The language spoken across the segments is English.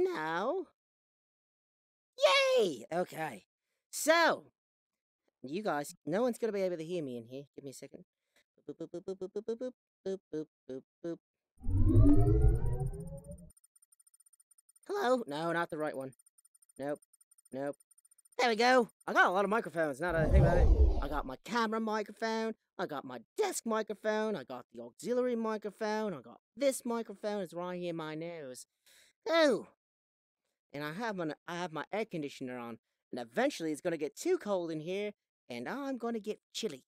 No. Yay! Okay. So, you guys, no one's gonna be able to hear me in here. Give me a second. Boop, boop, boop, boop, boop, boop, boop, boop, boop, boop, boop. Hello? No, not the right one. Nope. Nope. There we go. I got a lot of microphones now that I think about it. I got my camera microphone. I got my desk microphone. I got the auxiliary microphone. I got this microphone. It's right here in my nose. Oh, and I have my air conditioner on. And eventually it's gonna get too cold in here, and I'm gonna get chilly.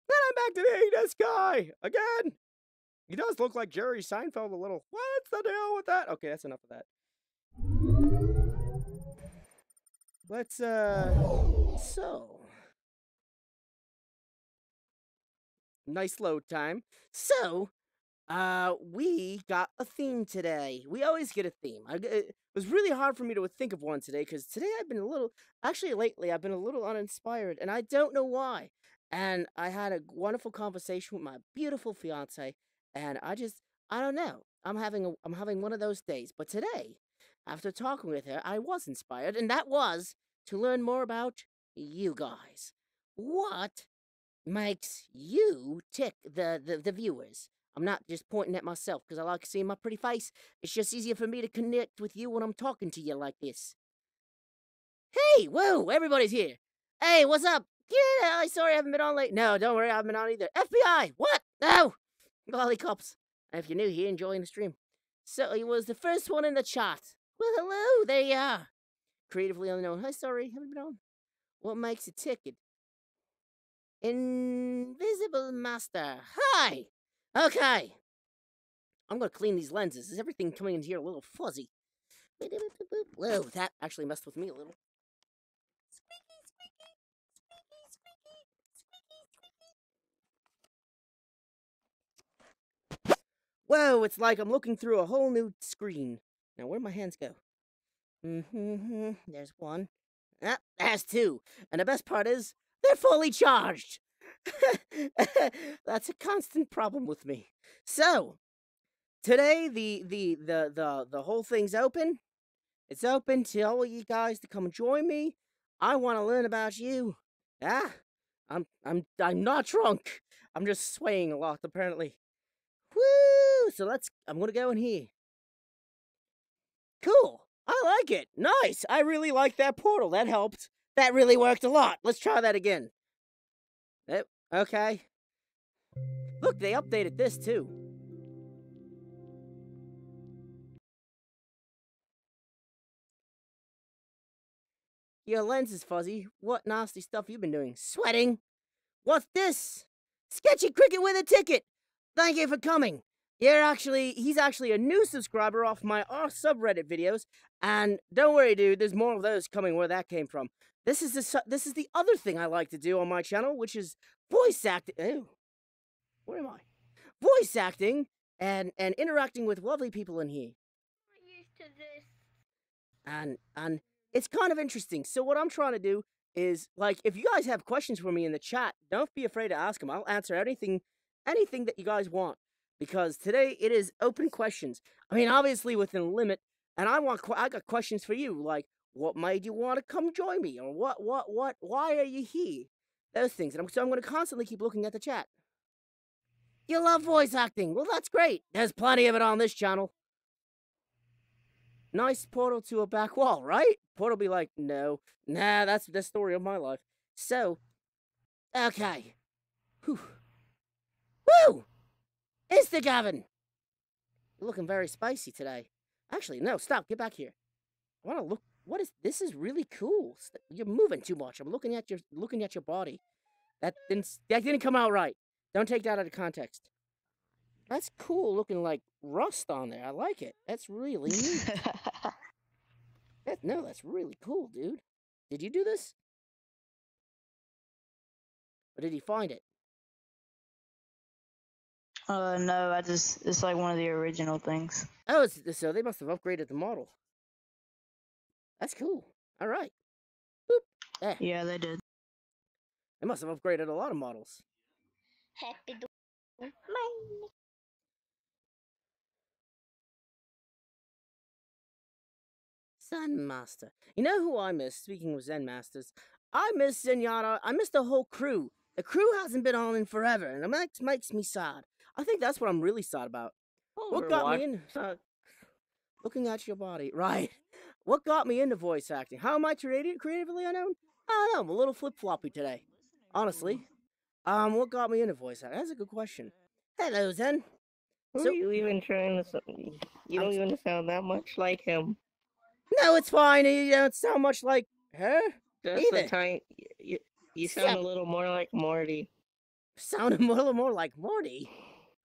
Then I'm back to the this guy again. He does look like Jerry Seinfeld a little. What's the deal with that? Okay, that's enough of that. Let's so nice load time. So, we got a theme today. We always get a theme. It was really hard for me to think of one today because today I've been a little, actually lately I've been a little uninspired, and I don't know why. And I had a wonderful conversation with my beautiful fiance, and I don't know. I'm having one of those days. But today, after talking with her, I was inspired, and that was to learn more about you guys. What makes you tick the viewers? I'm not just pointing at myself because I like seeing my pretty face. It's just easier for me to connect with you when I'm talking to you like this. Hey, whoa, everybody's here. Hey, what's up? Yeah, sorry I haven't been on late. No, don't worry, I haven't been on either. FBI, what? No! Lollipops. If you're new here, enjoying the stream. So he was the first one in the chat. Well, hello, there you are. Creatively unknown. Hi, sorry, haven't been on. What makes a ticket? Invisible Master. Hi! Okay. I'm gonna clean these lenses. Is everything coming in here a little fuzzy? Whoa, that actually messed with me a little. Whoa, it's like I'm looking through a whole new screen. Now, where'd my hands go? There's one. Ah, there's two. And the best part is, they're fully charged. That's a constant problem with me. So, today the whole thing's open. It's open to all of you guys to come and join me. I want to learn about you. Ah, I'm not drunk. I'm just swaying a lot apparently. Woo! So I'm gonna go in here. Cool. I like it. Nice. I really like that portal. That helped. That really worked a lot. Let's try that again. Yep. Okay. Look, they updated this too. Your lens is fuzzy. What nasty stuff you been doing? Sweating? What's this? Sketchy Cricket with a ticket! Thank you for coming. He's actually a new subscriber off my subreddit videos, and don't worry, dude, there's more of those coming where that came from. This is the other thing I like to do on my channel, which is voice acting. Ew. Where am I? Voice acting and interacting with lovely people in here. I'm used to this. And it's kind of interesting. So what I'm trying to do is, like, if you guys have questions for me in the chat, don't be afraid to ask them. I'll answer anything that you guys want, because today it is open questions. I mean, obviously within a limit, and I got questions for you, like, what made you want to come join me, or why are you here? Those things. And so I'm going to constantly keep looking at the chat. You love voice acting. Well, that's great. There's plenty of it on this channel. Nice portal to a back wall, right? Portal be like, no. Nah, that's the story of my life. So, okay. Whew. Woo! Mr. Gavin! You're looking very spicy today. Actually, no, stop. Get back here. I want to look. This is really cool. You're moving too much. I'm looking at your body. That didn't come out right. Don't take that out of context. That's cool looking, like rust on there. I like it. That's really neat. That's really cool, dude. Did you do this? Or did he find it? No, it's like one of the original things. Oh, so they must have upgraded the model. That's cool. All right. Boop. There. Yeah, they did. They must have upgraded a lot of models. Happy Zen Master. You know who I miss? Speaking of Zen Masters, I miss Zenyatta. I miss the whole crew. The crew hasn't been on in forever, and it makes me sad. I think that's what I'm really sad about. What got me Overwatch. in? Looking at your body, right? What got me into voice acting? How am I creatively unknown? I don't know. I'm a little flip floppy today, honestly. What got me into voice acting? That's a good question. Hello, Zen. Who So, are you even trying to? You don't even sound that much like him. no, it's fine. You don't sound much like her Just the either. time. You sound a Except little more like Morty. sounded a little more like Morty.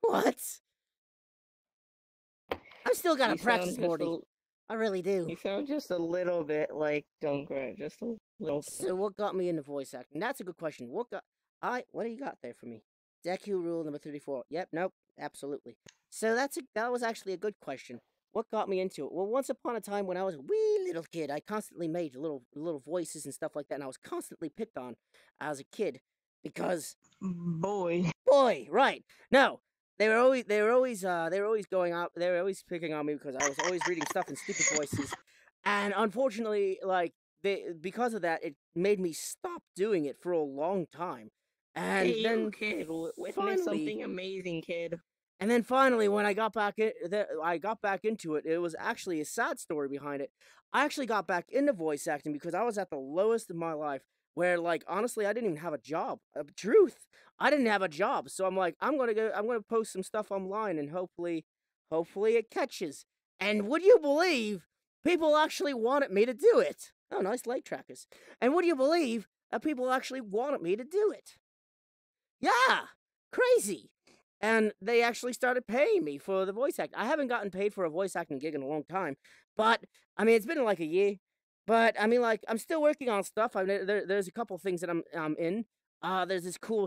What? I've still got to You sound practice just Morty. a. I really do. You sound just a little bit like Junkrat. Just a little. So what got me into voice acting? That's a good question. What do you got there for me? Deku rule number 34. Yep, nope, absolutely. So that was actually a good question. What got me into it? Well, once upon a time when I was a wee little kid, I constantly made little voices and stuff like that, and I was constantly picked on as a kid because Boy. right. No. They were always going out. They were always picking on me because I was always reading stuff in stupid voices, and unfortunately, because of that, it made me stop doing it for a long time. And Hey, then you kid, witness finally, something amazing, kid. and then finally, when I got back into it, it was actually a sad story behind it. I actually got back into voice acting because I was at the lowest of my life, where like honestly, I didn't even have a job. Truth, I didn't have a job, so I'm gonna post some stuff online, and hopefully it catches. And would you believe people actually wanted me to do it? Oh, nice leg trackers. And would you believe that people actually wanted me to do it? Yeah, crazy. And they actually started paying me for the voice act. I haven't gotten paid for a voice acting gig in a long time, but I mean it's been like a year. But I mean, like I'm still working on stuff. There's a couple things that I'm in. There's this cool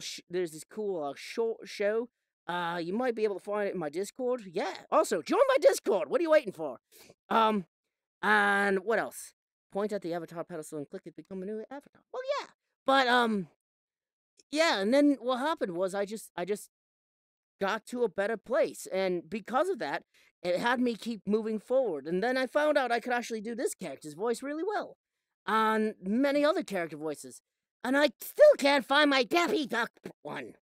short show. You might be able to find it in my Discord. Yeah. Also, join my Discord. What are you waiting for? And what else? Point at the avatar pedestal and click it to become a new avatar. Well, yeah. But yeah. And then what happened was I just got to a better place. And because of that, it had me keep moving forward. And then I found out I could actually do this character's voice really well. And many other character voices. And I still can't find my Daffy Duck one.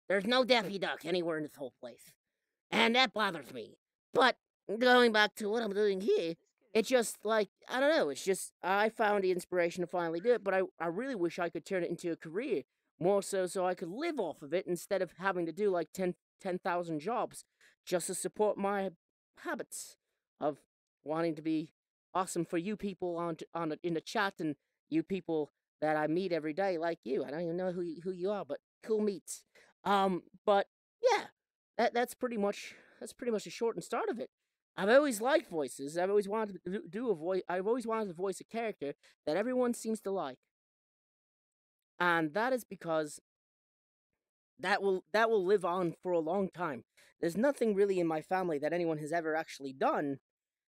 There's no Daffy Duck anywhere in this whole place. And that bothers me. But going back to what I'm doing here, it's just like, I don't know, it's just, I found the inspiration to finally do it, but I really wish I could turn it into a career. More so I could live off of it instead of having to do like 10,000 jobs just to support my habits of wanting to be awesome for you people in the chat and you people that I meet every day like you. I don't even know who you are, but cool meets. But yeah, that's pretty much the short and start of it. I've always liked voices. I've always wanted to do a voice. I've always wanted to voice a character that everyone seems to like, and that is because that will live on for a long time. There's nothing really in my family that anyone has ever actually done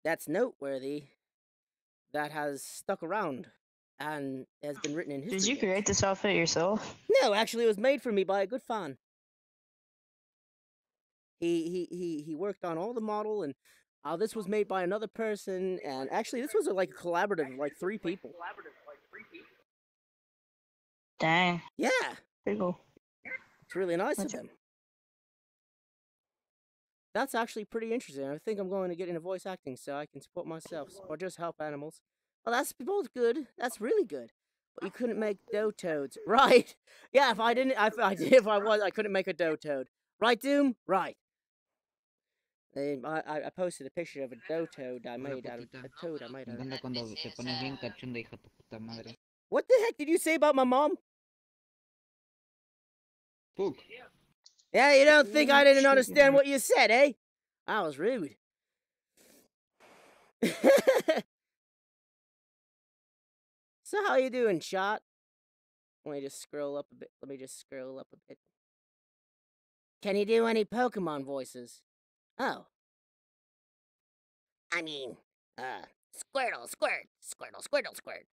that's noteworthy that has stuck around and has been written in history. Did you books. create this outfit yourself? No, actually, it was made for me by a good fan. He worked on all the model, and this was made by another person. And actually, this was like a collaborative of like 3 people. Dang. Yeah, Pretty cool. it's really nice of them. That's actually pretty interesting. I think I'm going to get into voice acting so I can support myself or just help animals. Well, that's both good. That's really good. But you couldn't make dough toads, right? Yeah, if I didn't, if I was, I couldn't make a dough toad, right, Doom? Right. I posted a picture of a dough toad I made out of a toad I made out of. Me encanta cuando te pones bien cachonda, hija tu puta madre. What the heck did you say about my mom? Fuck. Yeah, you don't think I didn't understand what you said, eh? I was rude. So how you doing, Shot? Let me just scroll up a bit. Can you do any Pokemon voices? Oh. I mean, Squirtle, Squirt, Squirtle, Squirtle, Squirt.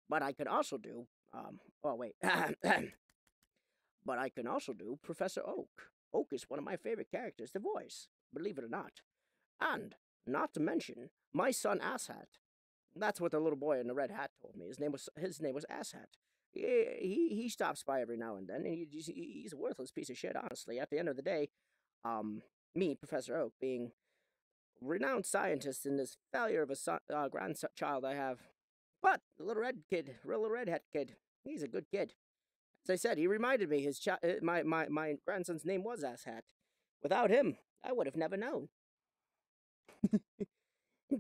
But I could also do, oh wait. But I can also do Professor Oak. Oak is one of my favorite characters to voice, believe it or not. And, not to mention, my son Asshat. That's what the little boy in the red hat told me. His name was Asshat. He stops by every now and then, and he's a worthless piece of shit. Honestly, at the end of the day, me, Professor Oak, being renowned scientist in this failure of a grandchild I have, but the little redhead kid, he's a good kid. As I said, he reminded me my grandson's name was Asshat. Without him, I would have never known.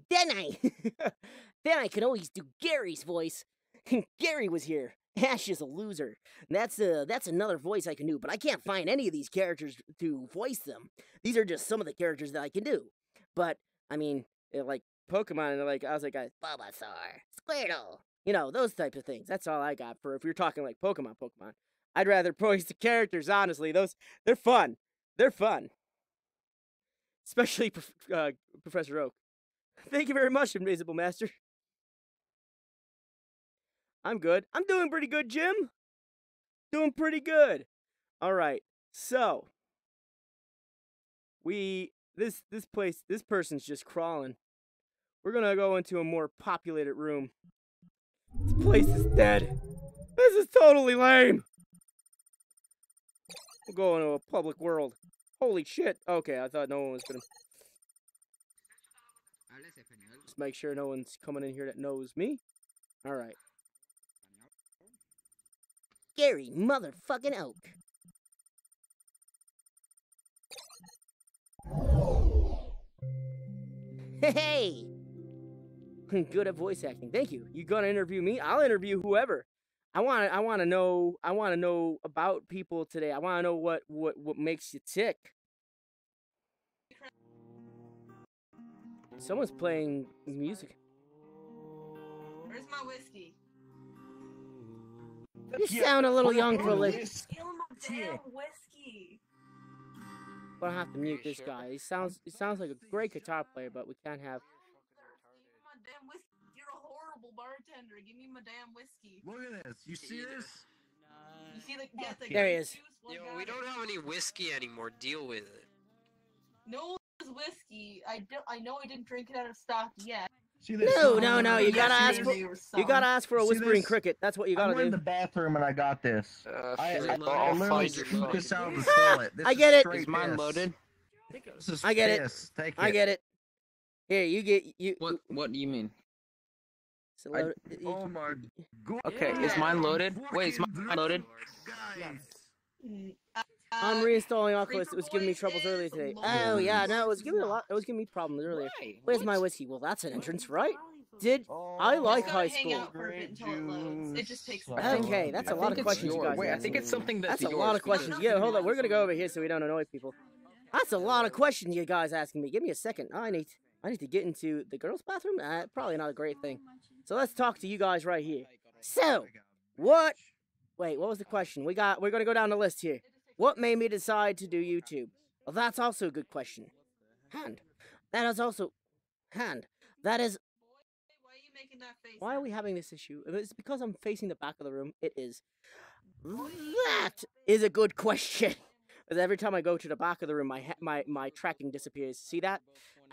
Then I could always do Gary's voice. Gary was here. Ash is a loser. That's another voice I can do, but I can't find any of these characters to voice them. These are just some of the characters that I can do. But I mean, like Pokemon, like I was like Bulbasaur, Squirtle, you know, those types of things. That's all I got for if you're talking like Pokemon. I'd rather voice the characters. Honestly, they're fun. They're fun. Especially Professor Oak. Thank you very much, Invisible Master. I'm good. I'm doing pretty good, Jim. Doing pretty good. All right. So, this person's just crawling. We're gonna go into a more populated room. This place is dead. This is totally lame. We'll go into a public world. Holy shit. Okay, I thought no one was gonna... Just make sure no one's coming in here that knows me. Alright. Gary motherfucking Oak. Hey! Good at voice acting. Thank you. You gonna interview me? I'll interview whoever. I wanna know about people today. I wanna know what makes you tick. Someone's playing music. Where's my whiskey? You sound a little young for this. Steal my damn whiskey. But I have to mute this guy. He sounds like a great guitar player, but we can't have. Steal my damn whiskey. You're a horrible bartender. Give me my damn whiskey. Look at this. You see this? You see the There he is. Yo, we don't have any whiskey anymore. Deal with it. No whiskey. I know I didn't drink it out of stock yet. See this? No. You gotta ask for a See whispering this? cricket. That's what you gotta I went in do. the bathroom and I got this. I literally find your scooped phone. this out of the toilet. This I is get it. straight Is mine piss. loaded? This is I get it. piss. Take it. I get it. Here, you get you. What do you mean? So load, Oh my god. Okay, is mine loaded? Wait, is mine loaded? I'm reinstalling Oculus. It was giving me troubles earlier today. Oh yeah, no, it was giving me problems earlier. Why? Where's my whiskey? Well, that's an entrance, right? Oh, I like Just high gotta hang school. out for a bit until it loads. It just takes Okay, that's a lot of questions you guys Wait, I asked. think it's something that's That's a yours. lot of questions. Yeah, hold on. We're gonna go over here so we don't annoy people. That's a lot of questions you guys asking me. Give me a second. I need to get into the girls' bathroom. Probably not a great thing. So let's talk to you guys right here. So, what? Wait, what was the question? We're gonna go down the list here. What made me decide to do YouTube? Well, that's also a good question. That is. Why are you making that face? Why are we having this issue? It's because I'm facing the back of the room. It is. That is a good question. Because every time I go to the back of the room, my tracking disappears. See that?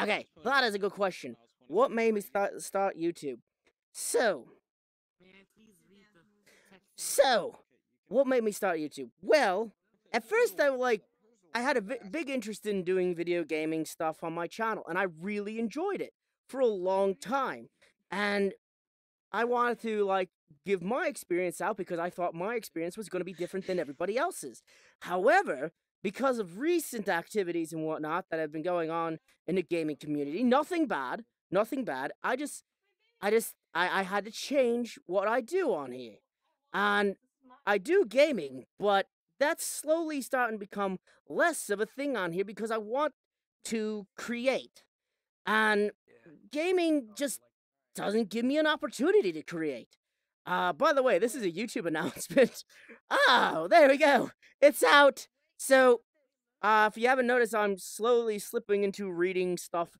Okay, that is a good question. What made me start YouTube? So, what made me start YouTube? Well, at first I had a big interest in doing video gaming stuff on my channel, and I really enjoyed it for a long time. And I wanted to give my experience out because I thought my experience was going to be different than everybody else's. However, because of recent activities and whatnot that have been going on in the gaming community, nothing bad. I had to change what I do on here. And I do gaming, but that's slowly starting to become less of a thing on here because I want to create. And gaming just doesn't give me an opportunity to create. By the way, this is a YouTube announcement. Oh, there we go. It's out. So, if you haven't noticed, I'm slowly slipping into reading stuff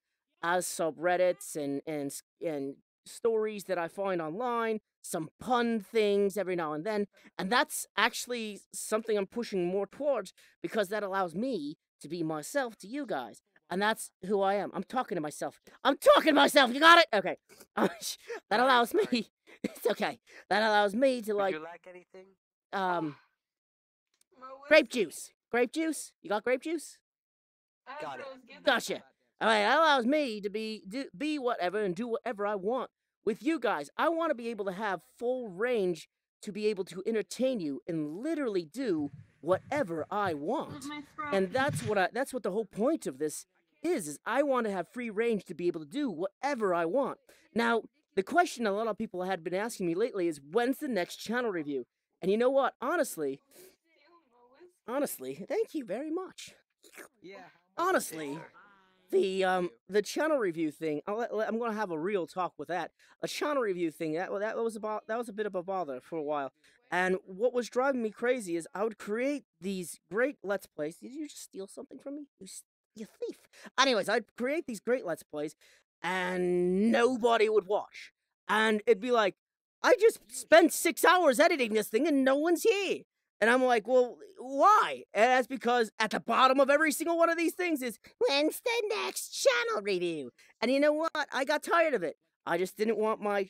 as subreddits and stories that I find online, some pun things every now and then, and that's actually something I'm pushing more towards because that allows me to be myself to you guys. And that's who I am. I'm talking to myself. I'm talking to myself. You got it? Okay. That allows me. It's okay. That allows me to Would like you like anything? um My grape whiskey. juice. Grape juice? You got grape juice? Got it. Astros, give Gotcha. that. All right, that allows me to be whatever and do whatever I want with you guys. I want to be able to have full range to be able to entertain you and literally do whatever I want. And that's what the whole point of this is I want to have free range to be able to do whatever I want. Now, the question a lot of people had been asking me lately is when's the next channel review? And you know what? Honestly, thank you very much. Yeah. Honestly, the channel review thing, I'm gonna have a real talk with that. A channel review thing that was a bit of a bother for a while. And what was driving me crazy is I would create these great let's plays. Did you just steal something from me? You thief. Anyways, I'd create these great let's plays, and nobody would watch. And it'd be like, I just spent 6 hours editing this thing, and no one's here. And I'm like, well, why? And that's because at the bottom of every single one of these things is, when's the next channel review? And you know what? I got tired of it. I just didn't want my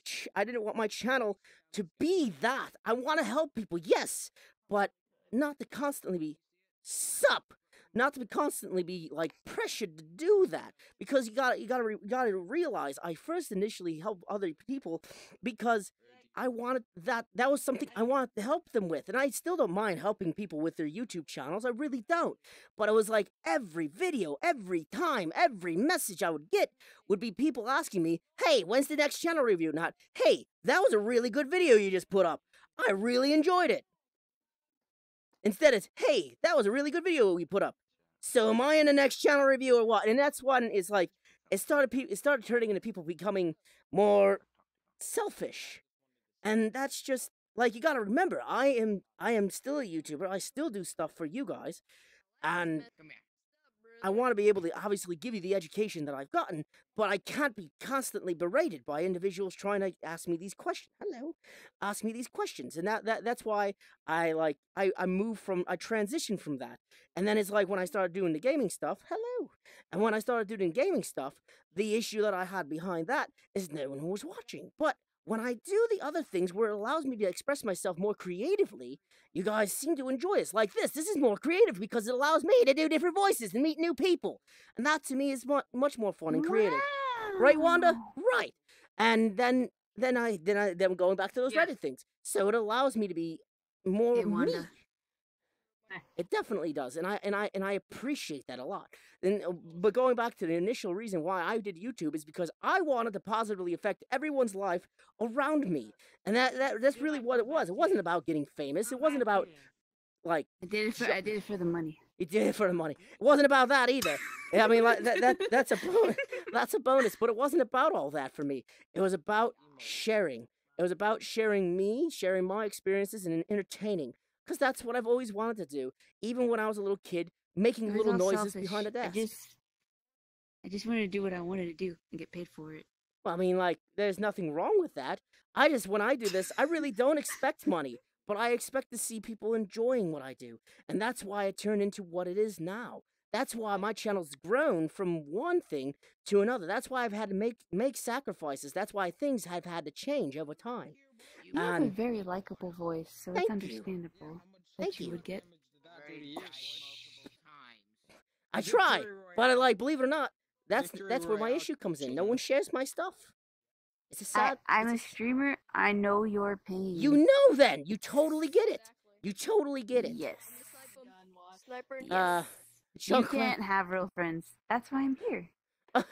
channel to be that. I want to help people, yes, but not to constantly be sup. Not to constantly be like pressured to do that, because you gotta realize I first initially helped other people because I wanted that was something I wanted to help them with, and I still don't mind helping people with their YouTube channels. I really don't. But it was like every video, every time, every message I would get would be people asking me, "Hey, when's the next channel review?" Not, "Hey, that was a really good video you just put up. I really enjoyed it." Instead, it's, "Hey, that was a really good video we put up. So am I in the next channel review or what?" And that's when it's like it started turning into people becoming more selfish. And that's just like you got to remember, I am still a YouTuber. I still do stuff for you guys, and I want to be able to obviously give you the education that I've gotten, but I can't be constantly berated by individuals trying to ask me these questions. Hello, ask me these questions, and that's why I transitioned from that, and then it's like when I started doing the gaming stuff. Hello, and when I started doing gaming stuff, the issue that I had behind that is no one was watching, but when I do the other things where it allows me to express myself more creatively, you guys seem to enjoy it. Like this. This is more creative because it allows me to do different voices and meet new people. And that to me is much more fun and creative. Right, Wanda? Right. And then going back to those Reddit things. So it allows me to be more me. It definitely does, and I appreciate that a lot. But going back to the initial reason why I did YouTube is because I wanted to positively affect everyone's life around me, and that's really what it was. It wasn't about getting famous. It wasn't about like I did it for the money. you did it for the money. It wasn't about that either. I mean, like that's a bonus. That's a bonus, but it wasn't about all that for me. It was about sharing. It was about sharing me, sharing my experiences, and entertaining. Because that's what I've always wanted to do. Even when I was a little kid, making little noises behind a desk. I just wanted to do what I wanted to do and get paid for it. Well, I mean, like, there's nothing wrong with that. When I do this, I really don't expect money. But I expect to see people enjoying what I do. And that's why it turned into what it is now. That's why my channel's grown from one thing to another. That's why I've had to make sacrifices. That's why things have had to change over time. You have a very likable voice, so it's understandable that you would get. I try, but like, believe it or not, that's where my issue comes in. No one shares my stuff. It's a sad. I'm a streamer. I know your pain. You know, then you totally get it. You totally get it. Yes. Sniper. You can't have real friends. That's why I'm here. I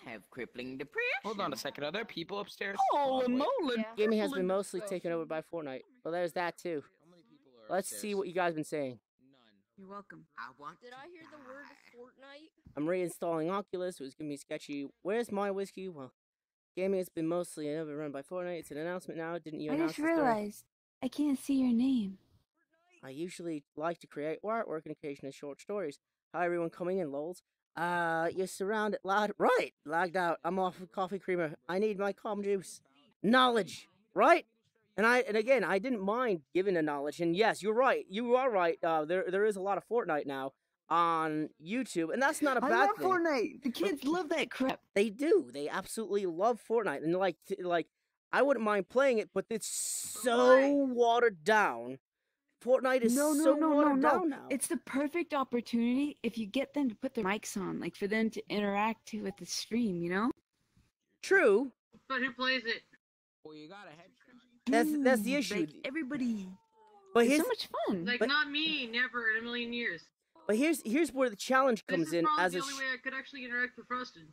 have crippling depression. Hold on a second. Are there people upstairs? Oh, moly! Gaming has been mostly taken over by Fortnite. Well, there's that too. Let's see what you guys been saying. You're welcome. Did I hear the word Fortnite? I'm reinstalling Oculus. It was gonna be sketchy. Where's my whiskey? Well, gaming has been mostly run by Fortnite. It's an announcement now. Didn't you announce I just realized I can't see your name. I usually like to create artwork and occasionally short stories. Hi everyone coming in, lols. You're surrounded, right, lagged out. I'm off with coffee creamer. I need my calm juice. Knowledge, right? And again, I didn't mind giving the knowledge. And yes, you're right. You are right. There is a lot of Fortnite now. on YouTube, and that's not a I bad love thing. Fortnite. The kids love that crap. They do. They absolutely love Fortnite, and like I wouldn't mind playing it, but it's so watered down. Fortnite is so watered down now. It's the perfect opportunity if you get them to put their mics on, like for them to interact with the stream, you know? True. But who plays it? Well, you got a head. That's the issue. Like everybody. But It's here's so much fun. Like, not me, never in a million years. but here's where the challenge This comes is in probably as the a only way I could actually interact with Frosted.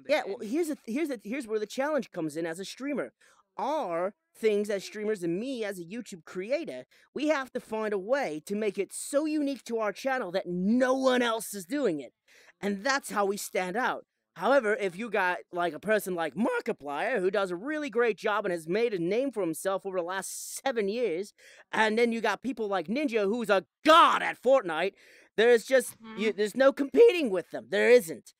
yeah. Well, here's where the challenge comes in as a streamer. Our things as streamers and me as a YouTube creator, we have to find a way to make it so unique to our channel that no one else is doing it, and that's how we stand out. However, if you got like a person like Markiplier who does a really great job and has made a name for himself over the last 7 years, and then you got people like Ninja who's a god at Fortnite, there's just there's no competing with them. There isn't.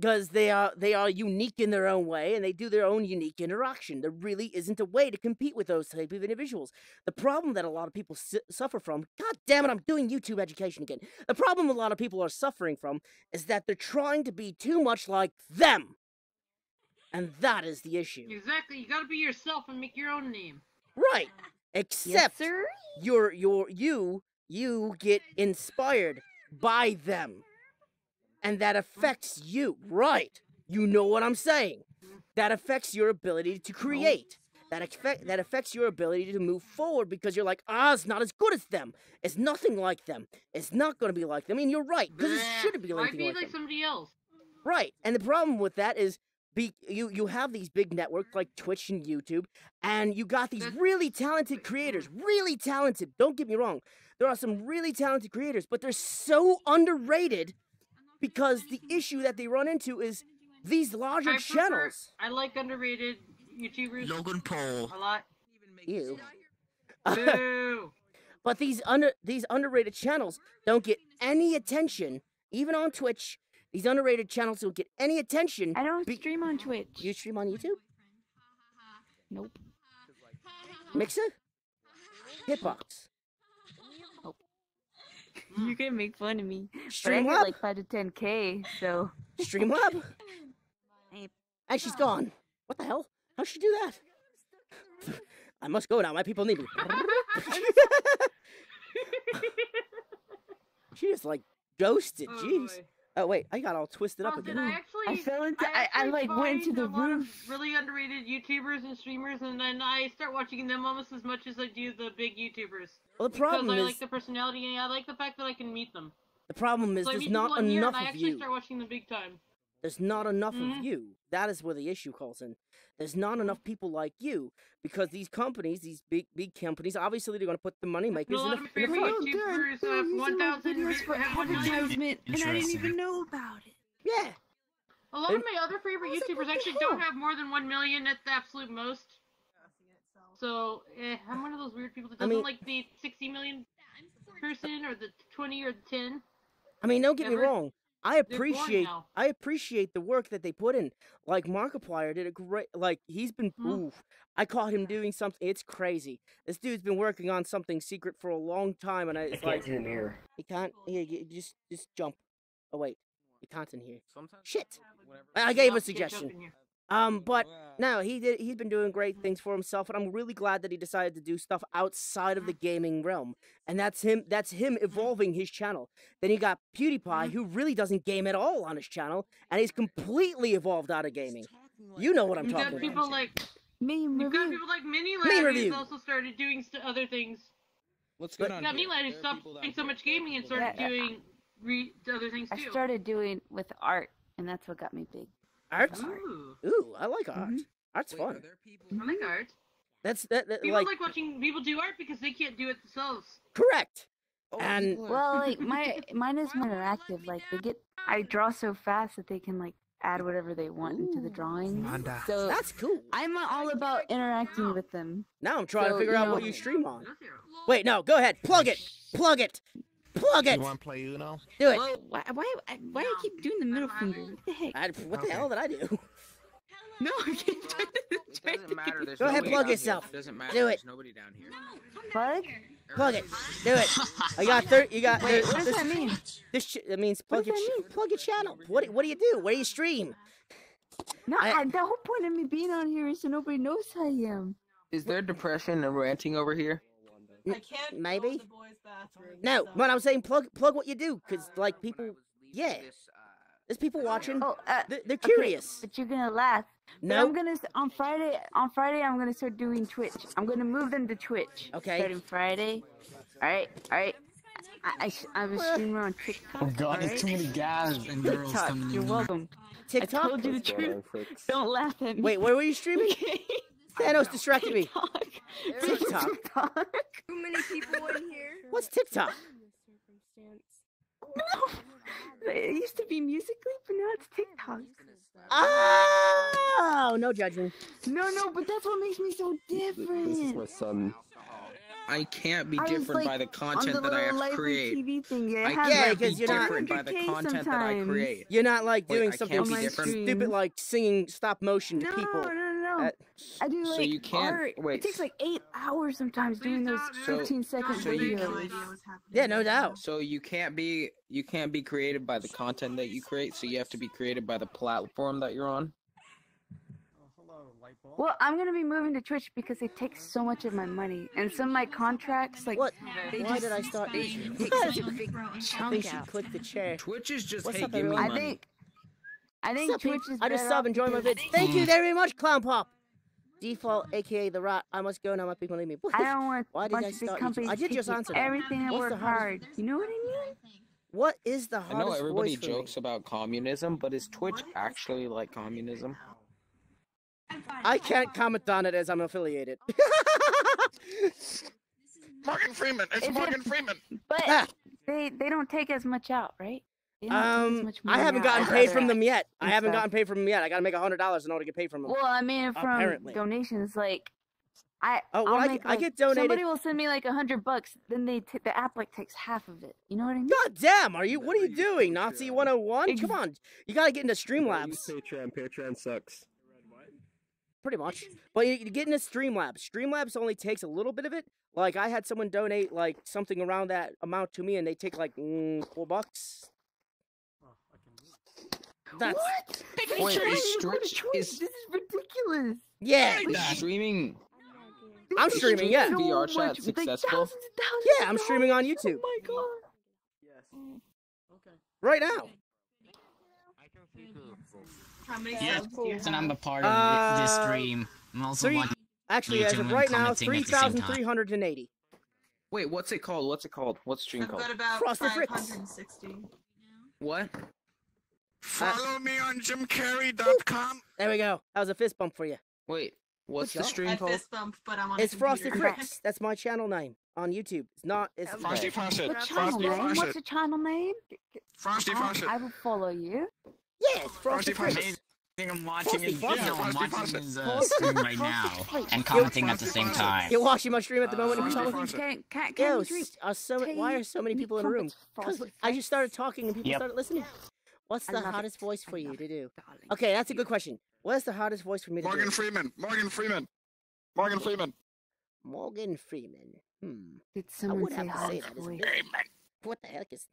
Because they are unique in their own way, and they do their own unique interaction. There really isn't a way to compete with those type of individuals. The problem that a lot of people suffer from, God damn it, I'm doing YouTube education again. The problem a lot of people are suffering from is that they're trying to be too much like them. And that is the issue. Exactly, you gotta be yourself and make your own name. Right. Except you get inspired by them. And that affects you, right? You know what I'm saying. That affects your ability to create. That affects your ability to move forward because you're like, it's not as good as them. It's nothing like them. It's not going to be like them. I mean, you're right, because it shouldn't be Might anything be like like them. somebody else. Right, and the problem with that is you have these big networks like Twitch and YouTube, and you got these really talented creators, really talented. Don't get me wrong. There are some really talented creators, but they're so underrated. Because the issue that they run into is these larger channels. I like underrated YouTubers. Logan Paul. A lot. Ew. Boo. But these underrated channels don't get any attention, even on Twitch. These underrated channels don't get any attention. I don't stream on Twitch. You stream on YouTube? Nope. Mixer? Hitbox? You're gonna make fun of me. Streamlab? But I get like 5 to 10K, so. Streamlab? And she's gone. What the hell? How'd she do that? I must go now. My people need me. She just like ghosted. Jeez. Oh wait, I got all twisted up again. I fell into. I like went to the roof. Really underrated YouTubers and streamers, and then I start watching them almost as much as I do the big YouTubers. Well, the problem because I is like the personality, and I like the fact that I can meet them. the problem is So I there's meet not people in here, enough and I of actually you. start watching them big time. There's not enough of you. That is where the issue calls in. There's not enough people like you because these companies, these big companies, obviously they're going to put the money makers in the front. YouTubers have 1,000 videos for have 1 million. advertisement, and I didn't even know about it. Yeah. A lot of my other favorite YouTubers actually don't have more than 1 million at the absolute most. So, I'm one of those weird people that doesn't like the 60 million person or the 20 or the 10. I mean, don't get me wrong. I boring now. appreciate the work that they put in. Like Markiplier did a great. Like he's been. I caught him doing something. It's crazy. This dude's been working on something secret for a long time, and it's like see the mirror. he can't. Here, just jump. Oh wait, he can't in here. Shit. I gave a suggestion. But no, he's been doing great things for himself, and I'm really glad that he decided to do stuff outside of the gaming realm. And that's him evolving his channel. Then you got PewDiePie, who really doesn't game at all on his channel, and he's completely evolved out of gaming. You know what I'm talking about. People like Meme You've got review. people like Mini Meme Lad review. who's also started doing other things. What's going on? Got Mini here? Lad who There are stopped people doing down so here. much gaming and started Yeah, doing other things I too. started doing with art, and that's what got me big. Art? Ooh, Ooh, I like art. Art's Wait, are fun. there people? I like art. That People like like watching people do art because they can't do it themselves. correct. Oh, And- people are- Well, like mine is more interactive. Like I draw so fast that they can like add whatever they want into the drawings. So That's cool. I'm all about interacting with them. Now I'm trying to So, figure you out know- what you stream on. Wait, no, go ahead. Plug it. Plug it. Plug it. You want to play Uno? Do it. Well, why I keep doing the middle finger? What the heck? What the hell did I do? No, I keep trying It doesn't matter. There's Go ahead, nobody plug down yourself. Here. It doesn't matter. Do it. There's nobody down here. Plug? Plug it. Do it. I got 30. You got. Wait, what does that mean? That means plug What your does that mean? plug your channel. What do you do? Where do you stream? No, the whole point of me being on here is so nobody knows who I am. Is there depression and ranting over here? I can't Maybe. go to the boys' bathroom. No, so- but I'm saying plug what you do, cause like people, yeah, there's people watching. Oh, They're curious. But you're gonna laugh. But No. I'm gonna on Friday I'm gonna start doing Twitch. I'm gonna move them to Twitch. Okay. Starting Friday. All right. I was streaming on TikTok. Oh god, there's too many guys and girls TikTok. coming in. You're welcome. I TikTok. told you the truth. Don't laugh at me. Wait, where were you streaming? Thanos distracted me. TikTok. TikTok. TikTok. Too many people in here. What's TikTok? No. It used to be Musically, but now it's TikTok. Oh, no judging. No, but that's what makes me so different. son. I can't be I was, different by like, the content that I have to lively create. TV thing. Yeah, I it has, Yeah, can't be 'cause you're not- different by the 100K content that I sometimes. create. You're not like Wait, doing I something can't be stupid different. like singing stop motion to No, people. no. I do So like you can't- art. wait. It takes like 8 hours sometimes doing those So- 15-second so you- videos. Yeah, no doubt. So you can't be created by the content that you create. So you have to be created by the platform that you're on. Well, I'm gonna be moving to Twitch because it takes so much of my money, and some of my contracts, like, What? they Why just did I start YouTube? take such a big I chunk think she out. clicked the chair. Twitch is just What's hey, up, give me everyone? money. I think What's up, Twitch peeps? is I just better sub off enjoying my because vids. Thank you very much, Clown Pop. Default, aka the Rat. I must go now. My people leave me. I don't want Why a did I bunch of big start YouTube? companies I did just taking answer that. everything and What's work the hardest- hard. You know what I mean? What is the I know hardest everybody voice for me? jokes about communism, but is Twitch actually like communism? I can't comment on it as I'm affiliated. Morgan Freeman. It's Is it- Morgan Freeman. But Ah. they don't take as much out, right? They don't take as much I money haven't out gotten as paid other from them yet. I and haven't stuff. gotten paid from them yet. I gotta make $100 in order to get paid from them. Well, I mean, from Apparently. donations, like, I'll I make, get donated. Somebody will send me like $100, then the app like takes half of it. You know what I mean? God damn, what are you doing? Nazi 101? Come on. You gotta get into Streamlabs. Patreon sucks. Pretty much. But you get into Streamlabs. Streamlabs only takes a little bit of it. Like, I had someone donate, like, something around that amount to me, and they take, like, $4. That's... What? Wait, You're is trying to go to Twitch- Twitch. is- This is ridiculous. Yeah. Is streaming? I'm streaming, yeah. So VR chat much, like, successful? thousands and thousands Yeah, of I'm streaming on dollars. YouTube. Oh my god. Right now. How many Yeah, subs do you and I'm have? a part of this Uh, stream. I'm also Three, watching. actually, as of and right now, commenting at the same time. 3,380. Wait, what's it called? What's it called? What's stream I've called? got about Frosted Fricks. 560. What? Follow me on JimCarrey.com. There we go. That was a fist bump for you. Wait, what's Good the job. stream I called? fist bump, but I'm on It's a Frosted computer. Fricks. That's my channel name on YouTube. It's not. It's Frosty Fawcett. What channel Frosty name? What's Fawcett. the channel name? Frosty Fawcett. I will follow you. Yeah, it's Frosted Frosty Fricks. Thing I'm watching his Frosty video. Fawcett. I'm Frosty watching his Fawcett. stream right now and commenting at the same time. You're watching my stream at the moment. and Frosty you're Fawcett. talking- Can Yo, you drink? why are so many people in the room? Because I just started talking and people Yep. started listening. What's I the love hottest it. voice for I you love to it, do? darling. Okay, that's a good question. What's the hottest voice for me to Morgan do? Freeman. Morgan Freeman. Morgan Freeman. Morgan Freeman. Did I someone would say have to say hottest that. It's voice? what the heck is...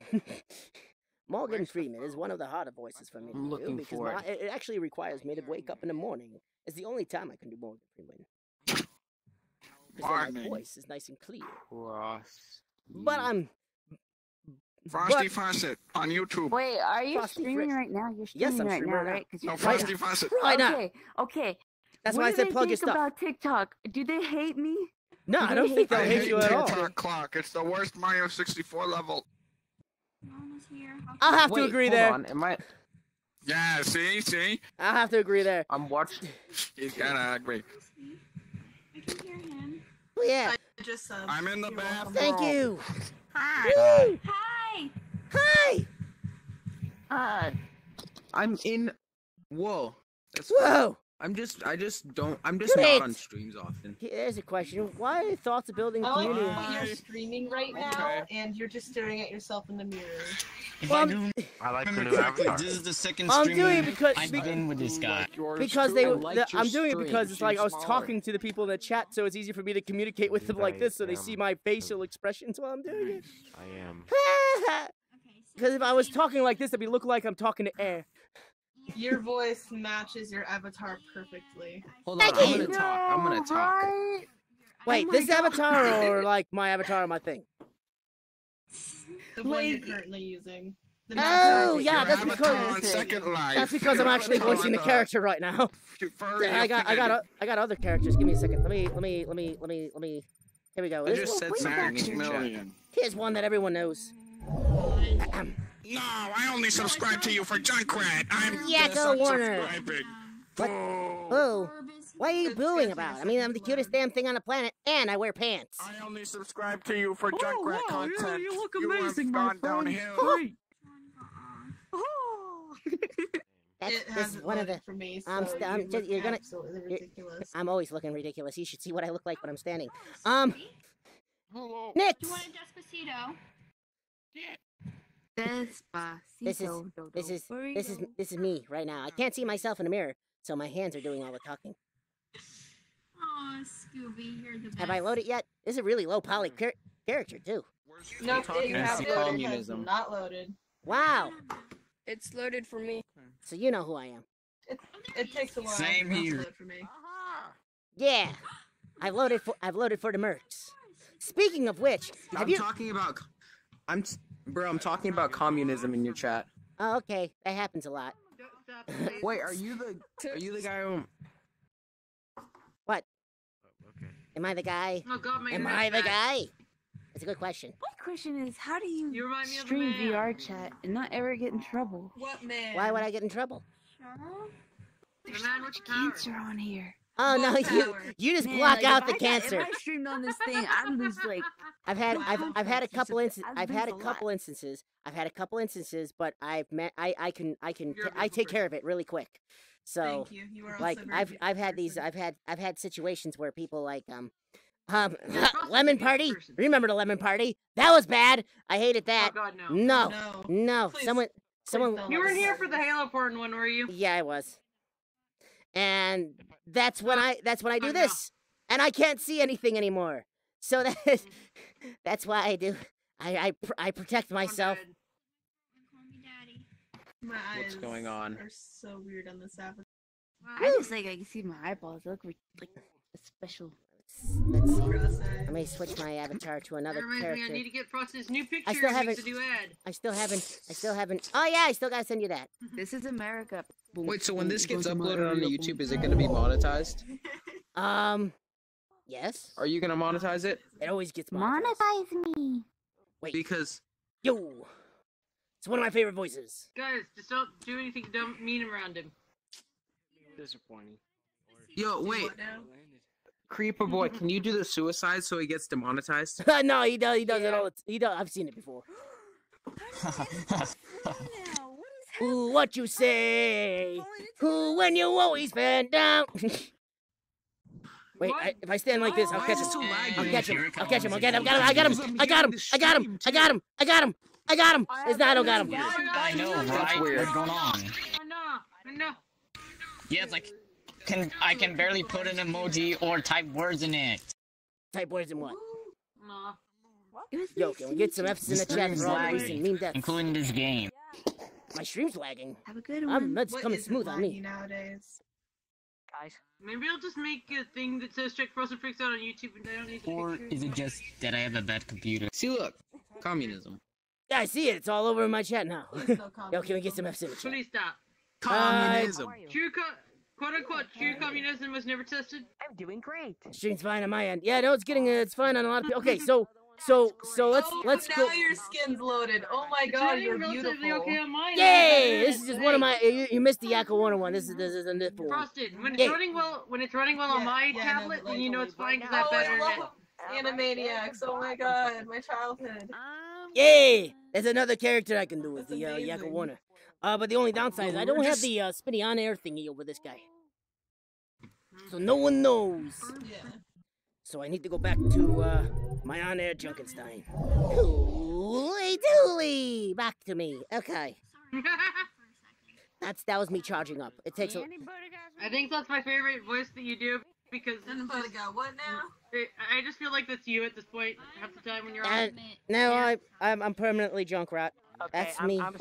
Morgan Freeman is one of the harder voices for me to I'm do looking because for it. it actually requires me to wake up in the morning. It's the only time I can do Morgan Freeman. Because then my Morning. voice is nice and clear. Cross. But I'm... Frosty Fawcett on YouTube. Wait, are you Frosty streaming Fricks. right now? You're Yes, streaming I'm right streaming now, right now. right? 'Cause No, you're Frosty Fawcett. Right now. Okay. That's What why I do said they plug your think stuff. about TikTok? Do they hate me? No, Do I they don't think hate they'll I hate hate you at all. TikTok clock. It's the worst Mario 64 level. I'll have to Wait, agree hold there. on. Am I? Yeah, see? I'll have to agree there. I'm watching. He's gotta agree. Well, yeah. I just subbed. I'm in the You're welcome. bathroom. Thank you. Hi. Woo! Hi. Hi. I'm in. Whoa. That's Whoa. I just don't. I'm just Great. not on streams often. Here's a question. Why are thoughts of building a I like community? that you're streaming right now, and you're just staring at yourself in the mirror. If Well, I do I like the remember new correctly, avatar. this is the second I'm stream doing it because I've been with this guy. because they I liked your I'm doing it because stream. it's like I was Smaller. talking to the people in the chat, so it's easy for me to communicate with them like this, so they see my facial expressions while I'm doing it. I am. Because if I was talking like this, it'd be look like I'm talking to air. Your voice matches your avatar perfectly. Hold on, Thank I'm you. gonna talk. I'm gonna talk. Right? Wait, Oh my this God. avatar or like my avatar on my thing? The one you're currently using. The Oh, natural yeah, your that's avatar because- on is- Second Life. That's because I'm actually voicing the character right now. I got other characters. Give me a second. Let me. Here we go. I just said something in Max your chat. Million. Here's one that everyone knows. No, I only subscribe to you for Junkrat. I'm Yakko Warner. subscribing. What? Oh, what are you booing about? I mean, I'm the cutest damn thing on the planet, and I wear pants. I only subscribe to you for Junkrat wow, yeah, content. you look You amazing, have my gone friend. downhill. Great. That's It this is hasn't one of the. loaded for me, so I'm st- I'm you just- look you're gonna- absolutely you're- ridiculous. I'm always looking ridiculous. You should see what I look like when I'm standing. Hello. Nix. Despacito? Despacito. This is this is me right now. I can't see myself in the mirror, so my hands are doing all the talking. Aw, Scooby, you're the best. Have I loaded yet? This is a really low poly character too. Nope, talking you have about loaded, has communism. not loaded. Wow. It's loaded for me. So you know who I am. It takes a while. Same to here. load for me. Yeah. I've loaded for the mercs. Speaking of which, have I'm you? talking about. I'm talking about communism in your chat. Oh, okay. That happens a lot. Wait, are you the guy who? What? Okay. Am I the guy? Oh god, my Am internet's I the back. guy? That's a good question. My question is, how do You you remind me of a stream man. VR chat and not ever get in trouble? What man? Why would I get in trouble? The man with the power. Cancer on here. Oh no, What you power? just Man, block like, out if the I got- cancer. If I streamed on this thing, I'd lose like. I've had a couple I've I've had a lose a couple lot. instances. I've had a couple instances, but I You're a I take beautiful care of it really quick. So Thank you. You are like also a very I've had beautiful these person. I've had situations where people like also a lemon beautiful party. person. Remember the lemon party? That was bad. I hated that. Oh god, no. No, No. no. Please- Someone don't You let weren't us here know. for the Halo porn one, were you? Yeah, I was. And that's when I do Oh, no. this. And I can't see anything anymore. So that's why I do. I protect Oh, myself. God. My What's eyes going on? are so weird on this app. I just like I can see my eyeballs. They look like a special. Let's see. Cross eyes. Let me switch my avatar to That another reminds me, I character. need to get Frost's new picture. I still and makes haven't- a new ad. I still haven't. Oh yeah, I still gotta send you that. This is America. Wait, so when this gets Go to my uploaded onto area. YouTube, is it gonna be monetized? Yes. Are you gonna monetize it? It always gets monetized. Monetize me. Because Yo, it's one of my favorite voices. Guys, just don't do anything dumb, mean around him. disappointing. Yo, wait, What now? Creeper Boy, can you do the suicide so he gets demonetized? No, he does. He does it all. He does. I've seen it before. Ooh, what you say? Ooh, when you always bend down. Wait, What? if I stand like this, I'll Why catch is him. it so laggy? I'll catch him. Here it I'll catch him. comes. I'll get him. I got him. I got him. I got him. I got him. I got him. I got him. It's not. I don't got him. I know, right? weird. What's going on? I know. Yeah, it's like I can barely put an emoji or type words in it. Type words in what? No. Yo, can we get some F's in the chat for all the recent meme deaths? Including this game. My stream's lagging. Have a good one. That's What coming isn't smooth on laggy me. nowadays? Maybe I'll just make a thing that says check Frozen Freaks out on YouTube and I don't need the Or pictures. is it just that I have a bad computer? See, look, communism. Yeah, I see it. It's all over in my chat now. There's no Yo, can we get communism. some F's in the chat? Please stop. Communism. True quote-unquote true communism was never tested. I'm doing great. Stream's fine on my end. Yeah, no, it's getting it's fine on a lot of people. Okay, so let's now go. your skin's loaded. Oh my It's god, running you're relatively beautiful. okay on mine. Yay! This is just one of my. You missed the Yakko Warner one. This is a different one. Frosted. When it's Yeah. running well, on Yeah, my yeah, tablet, no, then you know like, it's fine because Oh, I have I better internet. love Animaniacs. Oh my god, my childhood. Yay! There's another character I can do with That's the Yakko amazing. Warner. But the only downside is I don't we're have just- the spinny on air thingy over this guy. So no one knows. Yeah. So I need to go back to my on-air Junkenstein. Hooly dooly! Back to me. Okay. That was me charging up. It takes a... I think that's my favorite voice that you do because Anybody got what now? I just feel like that's you at this point half the time when you're on. No, I'm permanently Junkrat. Okay, That's me. I'm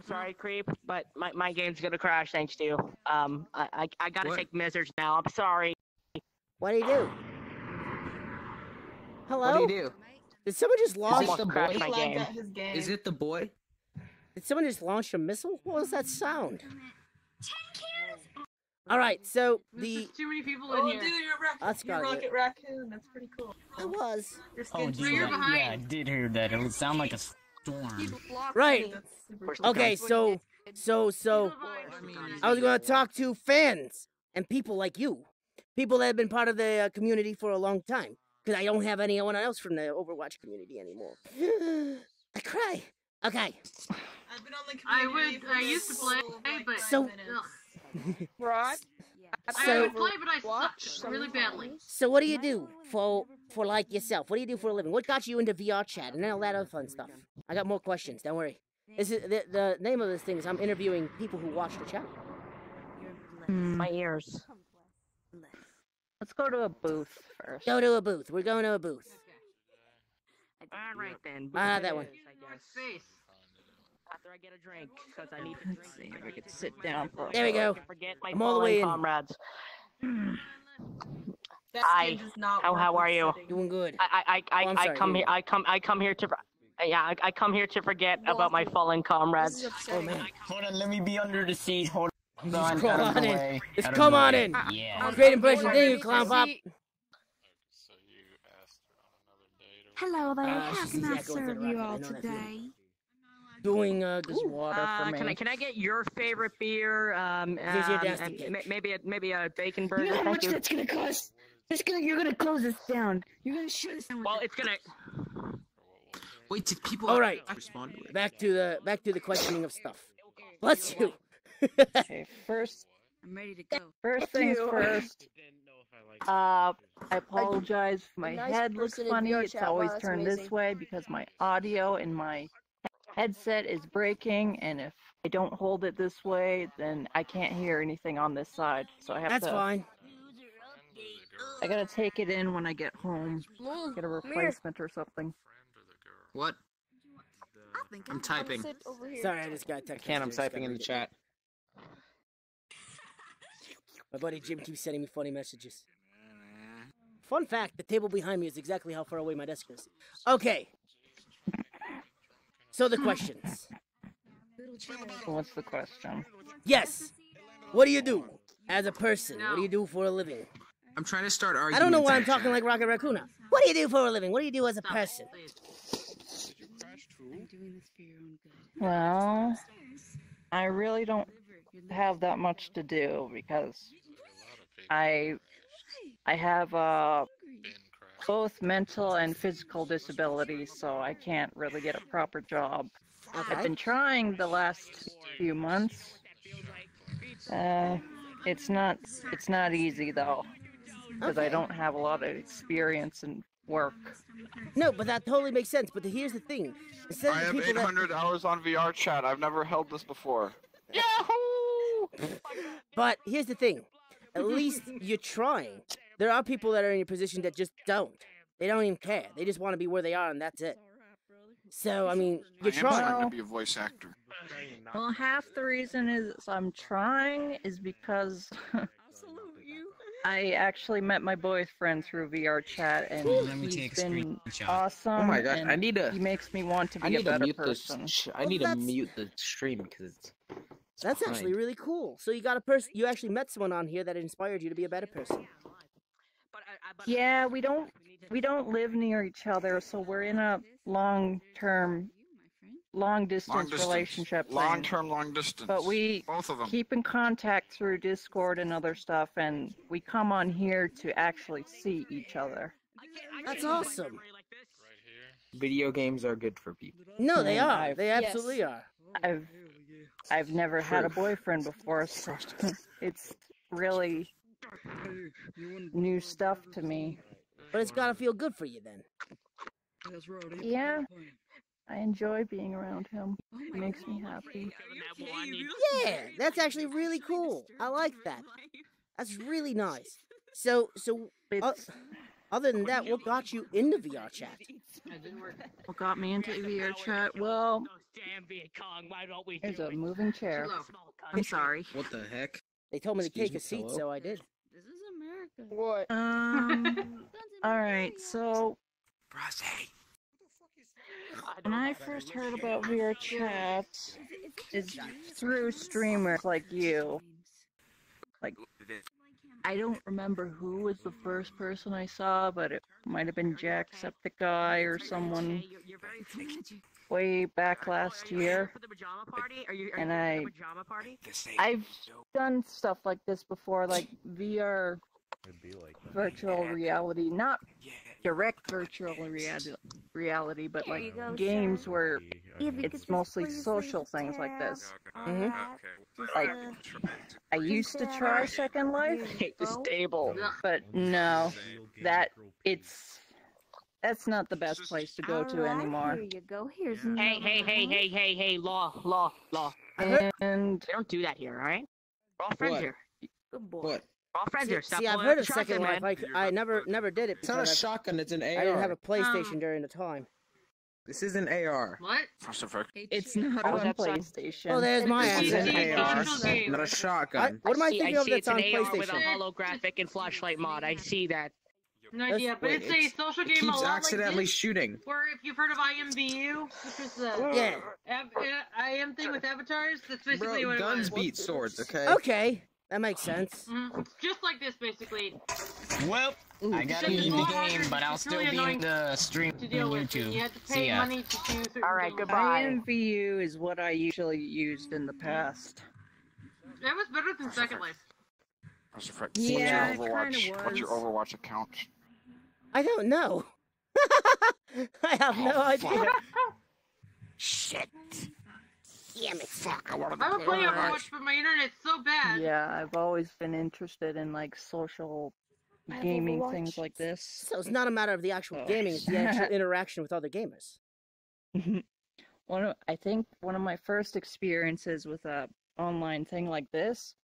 sorry, Creep, but my game's gonna crash thanks to you. I gotta take measures now. I'm sorry. What do you do? Hello? What do you do? Did someone just launch? Is it the boy? my game. His game. Is it the boy? Did someone just launch a missile? What was that sound? All right, so There's too many people Oh, in dude, here. you're Rocket Raccoon. That's pretty cool. it was Oh, dude, you're behind. yeah, I did hear that. It would sound like a storm. right. That's super cool. Okay, so I was gonna talk to fans and people like you, people that have been part of the community for a long time, because I don't have anyone else from the Overwatch community anymore. I cry. Okay. I've been on the community I used to play, but So- Rod? I would play, but I sucked really badly. So what do you do for like yourself? What do you do for a living? What got you into VR chat and all that other fun stuff? I got more questions. Don't worry. This is the name of this thing is I'm interviewing people who watch the channel. My ears. Let's go to a booth first. Go to a booth. We're going to a booth. All right then. Ah, booth that it one. is, I guess. Face. After I get a drink, because I need to drink. Let's see if I could sit down for a There we go. Forget my I'm all the way in. comrades. That Hi. skin does not How work are with you? sitting. Doing good. I Oh, I'm sorry, come you- here. I come here to. Yeah, I come here to forget about my fallen comrades. Oh man. Hold on, let me be under the seat. Hold Just on, crawl out of on the in. way. Just out of come the on way. in. Yeah. Great impression. Thank you, clown pop. Hello there. How she's can I echoing to the serve you rocket, I all know that today? Doing There's water for me. Can I get your favorite beer? Here's your dusty and cake. maybe a bacon burger. You know how Thank much you. that's gonna cost? You're gonna close this down. You're gonna shut us down. Well, it's gonna. Wait, did people All right. respond to it? Back to the questioning of stuff. Bless you. Okay, first I'm ready to go. First things first. I apologize if my nice head looks person in funny. VR It's chat. always Wow, that's turned amazing. this way because my audio in my headset is breaking, and if I don't hold it this way, then I can't hear anything on this side. So I have That's to. fine. I gotta take it in when I get home. Get a replacement or something. What? I'm typing. Sorry, I just got a text. Can't, I'm message, just typing gotta in the read it. chat. My buddy Jim keeps sending me funny messages. Fun fact, the table behind me is exactly how far away my desk is. Okay. So the questions. What's the question? Yes. What do you do as a person? What do you do for a living? I'm trying to start arguing. I don't know why I'm talking like Rocket Raccoon now. What do you do for a living? What do you do as a person? I'm doing this for your own good. Well, I really don't have that much to do because I have both mental and physical disabilities, so I can't really get a proper job. Okay. I've been trying the last few months. It's not easy though, because I Okay. don't have a lot of experience in work. No, but that totally makes sense. But here's the thing. Instead of I the have people that 800 hours on VR chat. I've never held this before. But here's the thing. At least you're trying. There are people that are in your position that just don't. They don't even care. They just want to be where they are, and that's it. So, I mean, I you're am trying trying. to be a voice actor. Well, half the reason is I'm trying is because I actually met my boyfriend through VR chat, and Let me he's take a been screenshot. awesome. Oh my gosh, and I need to. He makes me want to I be a need to better mute person. this. I Well, need to that's- mute the stream because it's That's behind. actually really cool. So you got a person. You actually met someone on here that inspired you to be a better person. Yeah, we don't live near each other, so we're in a long distance Long distance. relationship thing. Long term, long distance. But we Both of them. keep in contact through Discord and other stuff, and we come on here to actually see each other. That's awesome. Video games are good for people. No, they And are. I've- They absolutely are. I've never had a Proof. boyfriend before, so it's really new stuff to me. But it's gotta feel good for you then. Yeah, I enjoy being around him. It makes me happy. Yeah, that's actually really cool. I like that. That's really nice. So, other than that, what got you into VR chat? What got me into VR chat? Well, there's a moving chair. I'm sorry. What the heck? They told me to Excuse take me, a seat, hello? so I did. This is America. What? Alright, so when I first heard about VR chat, it's through streamers like you. Like, I don't remember who was the first person I saw, but it might have been Jacksepticeye or someone way back last year. And I've done stuff like this before, like VR virtual reality, not direct virtual reality, but like games where it's mostly social things like this. Like, I used to try Second Life, but no, that's not the best place to go to anymore. Here you go. Here's Hey, law. And They don't do that here, alright? We're all friends What? here. good boy. What? We're all friends here. Stop See, I've blowing heard up of the Second shotgun, Life. man. I never did it It's not a because shotgun, it's an AR. I didn't have a PlayStation during the time. This is an AR. What? it's not on PlayStation. Oh, there's my This is answer. an AR, Social game. not a shotgun. What am I thinking of see that's it's an on AR with a PlayStation? holographic and flashlight mod. I see that. No idea, but Wait, it's a social It game a keeps lot accidentally like this, shooting. where if you've heard of IMVU, which is the Yeah. IM thing with avatars, that's basically Bro, what guns it was. beat swords, okay? Okay, that makes sense. It's just like this, basically. Well, I gotta It's leave a the lot game, harder, but I'll it's still really be annoying in the stream to on deal with. You YouTube. had to See pay ya. money to do certain Alright, things. goodbye. IMVU is what I usually used in the past. That was better than Second Life. Yeah, it What's your Overwatch account? I don't know. I have no idea. Shit. Damn it. Fuck, I wanted I to would play play Overwatch. Overwatch, but my internet's so bad. Yeah, I've always been interested in like social gaming things like this. So it's not a matter of the actual gaming; it's the actual interaction with other gamers. I think one of my first experiences with a online thing like this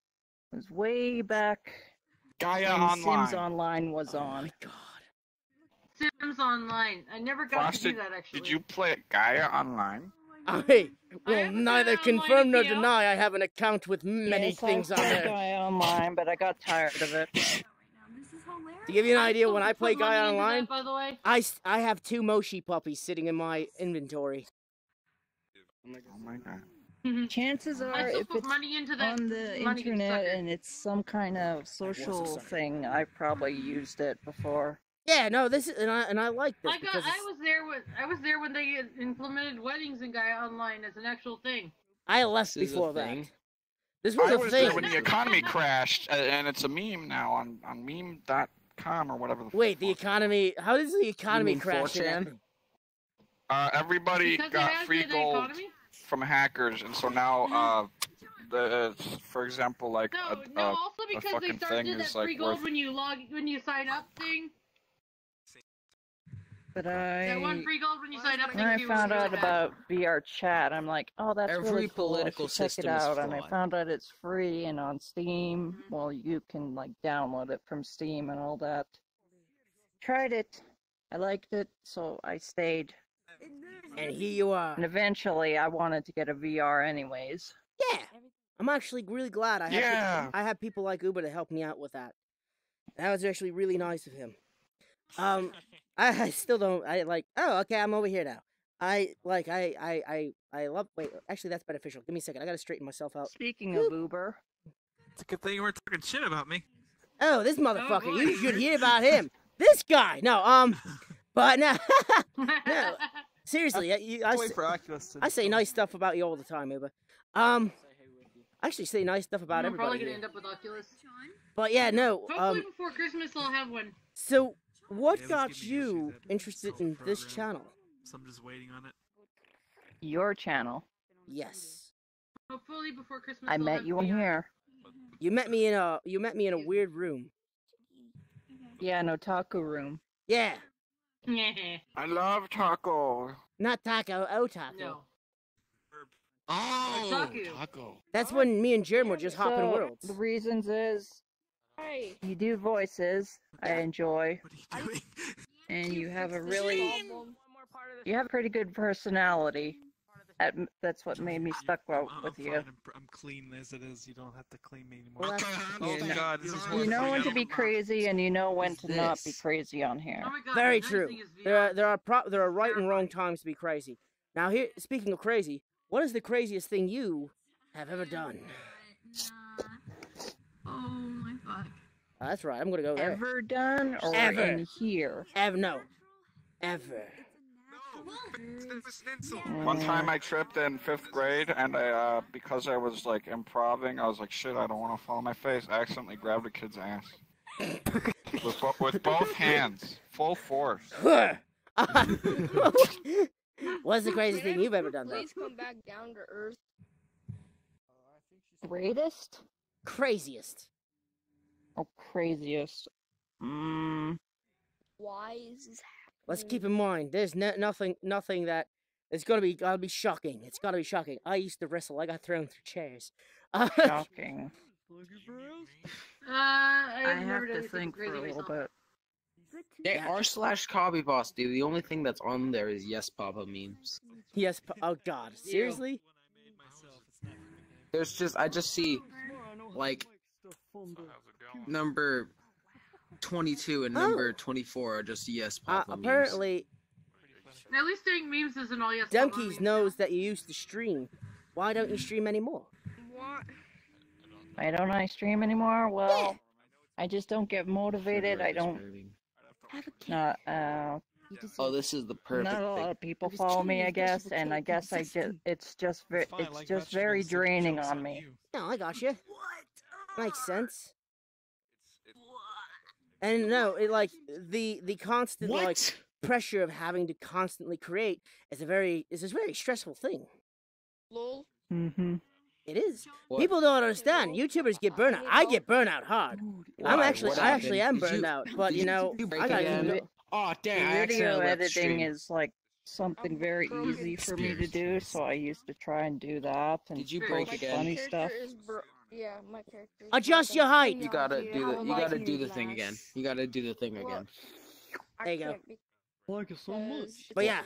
was way back Gaia when Online. Sims Online was on. Sims Online. I never got to do that, actually. Did you play Gaia Online? I will neither online confirm nor video. deny I have an account with many Yes, things I on played there. Gaia Online, but I got tired of it. To give you an idea, when I play Put money Gaia into Online, that, by the way. I have 2 Moshi puppies sitting in my inventory. Oh my god. Chances I are, still if put it's money into that on the money internet sucker. and it's some kind of social thing, I probably used it before. Yeah, no, this is and I like this I because was there when they implemented weddings in Gaia Online as an actual thing. I left This is a before that. thing. This was I a was thing. there when the economy crashed, and it's a meme now on meme.com or whatever the Wait, the economy? How does the economy mean crash? 4chan? Everybody Because it got has free the gold economy? from hackers, and so now, for example, like No, also because they fucking started thing that is, like, free gold worth- when you sign up thing. But That one free gold when you sign up when I thing too was found really out bad. about VR chat, I'm like, oh, that's Every really cool. I political should check it system is out. And I flawed. found out it's free and on Steam. Well, you can like download it from Steam and all that. Tried it. I liked it, so I stayed. And here you are. And eventually, I wanted to get a VR anyways. Yeah, I'm actually really glad I had people like Uber to help me out with that. That was actually really nice of him. I still don't. I like. Oh, okay. I'm over here now. I love. Wait, actually, that's beneficial. Give me a second. I gotta straighten myself out. Speaking of Uber, it's a good thing you weren't talking shit about me. Oh, this motherfucker! You should hear about him. This guy. No, but no, no. Seriously, I say nice stuff about you all the time, Uber. I actually say nice stuff about I'm probably everybody. gonna end up with Oculus. But yeah, no. Hopefully before Christmas I'll have one. So, what got you interested in this channel? So I'm just waiting on it. your channel. Yes. Hopefully before Christmas I I'll met have you in VR. here. You met me in a weird room. Yeah, no taco room. Yeah. I love taco. Not taco, otaku. No. Oh, Otaku. taco. That's when me and Jim were just hopping So, worlds. the reasons is, you do voices, I enjoy, What are you doing? and you have a you have a pretty good personality. That's what made me stuck well I'm with you. fine. I'm clean as it is. You don't have to clean me anymore. Well, that's- Oh my god, this is You know when to be horrifying. crazy, and you know when to not be This? crazy on here. Oh my god. Very the nice true. thing is There are right and wrong times to be crazy. Now, here, speaking of crazy, what is the craziest thing you have ever done? Oh my fuck. That's right. I'm gonna go there. Ever done or Ever. in here? No. Ever. One time I tripped in 5th grade, and I, because I was like improving, I was like, shit, I don't want to fall on my face. I accidentally grabbed a kid's ass. with both hands, full force. What's the craziest thing you've ever done, though? Please come back down to earth. Greatest? Craziest. Oh, craziest. Why is this Let's keep in mind, there's nothing that it's gotta be shocking. It's gotta be shocking. I used to wrestle. I got thrown through chairs. Shocking. I have never done to anything think for crazy a little myself. bit. Yeah, r/Cobby Boss, dude. The only thing that's on there is Yes Papa memes. Yes. Oh God. Seriously? I just see, like, number 22 and number 24 are just Yes Papa memes. Apparently, At least doing memes isn't all yes. Dunkies knows that you used to stream. Why don't you stream anymore? Why don't I stream anymore? Well, I just don't get motivated. I don't. Not. Oh, this is the perfect Not a lot thing. of people follow me, I guess, and I guess it's just very draining on me. No, I got you. Makes sense. And no, it like the constant like pressure of having to constantly create is a very stressful thing. Lol. Mm-hmm. It is. What? People don't understand. YouTubers get burnout. I get burnout hard. Why? I What actually am happened? burned out, but you know, break I gotta again? keep going. Oh, dang, I Video accidentally left editing stream. is like something very easy for me to do, so I used to try and do that. And Did you break post again? funny stuff. Yeah, my character. Adjust your height. You gotta do the thing again. You gotta do the thing again. There you go. Like it so much. But yeah,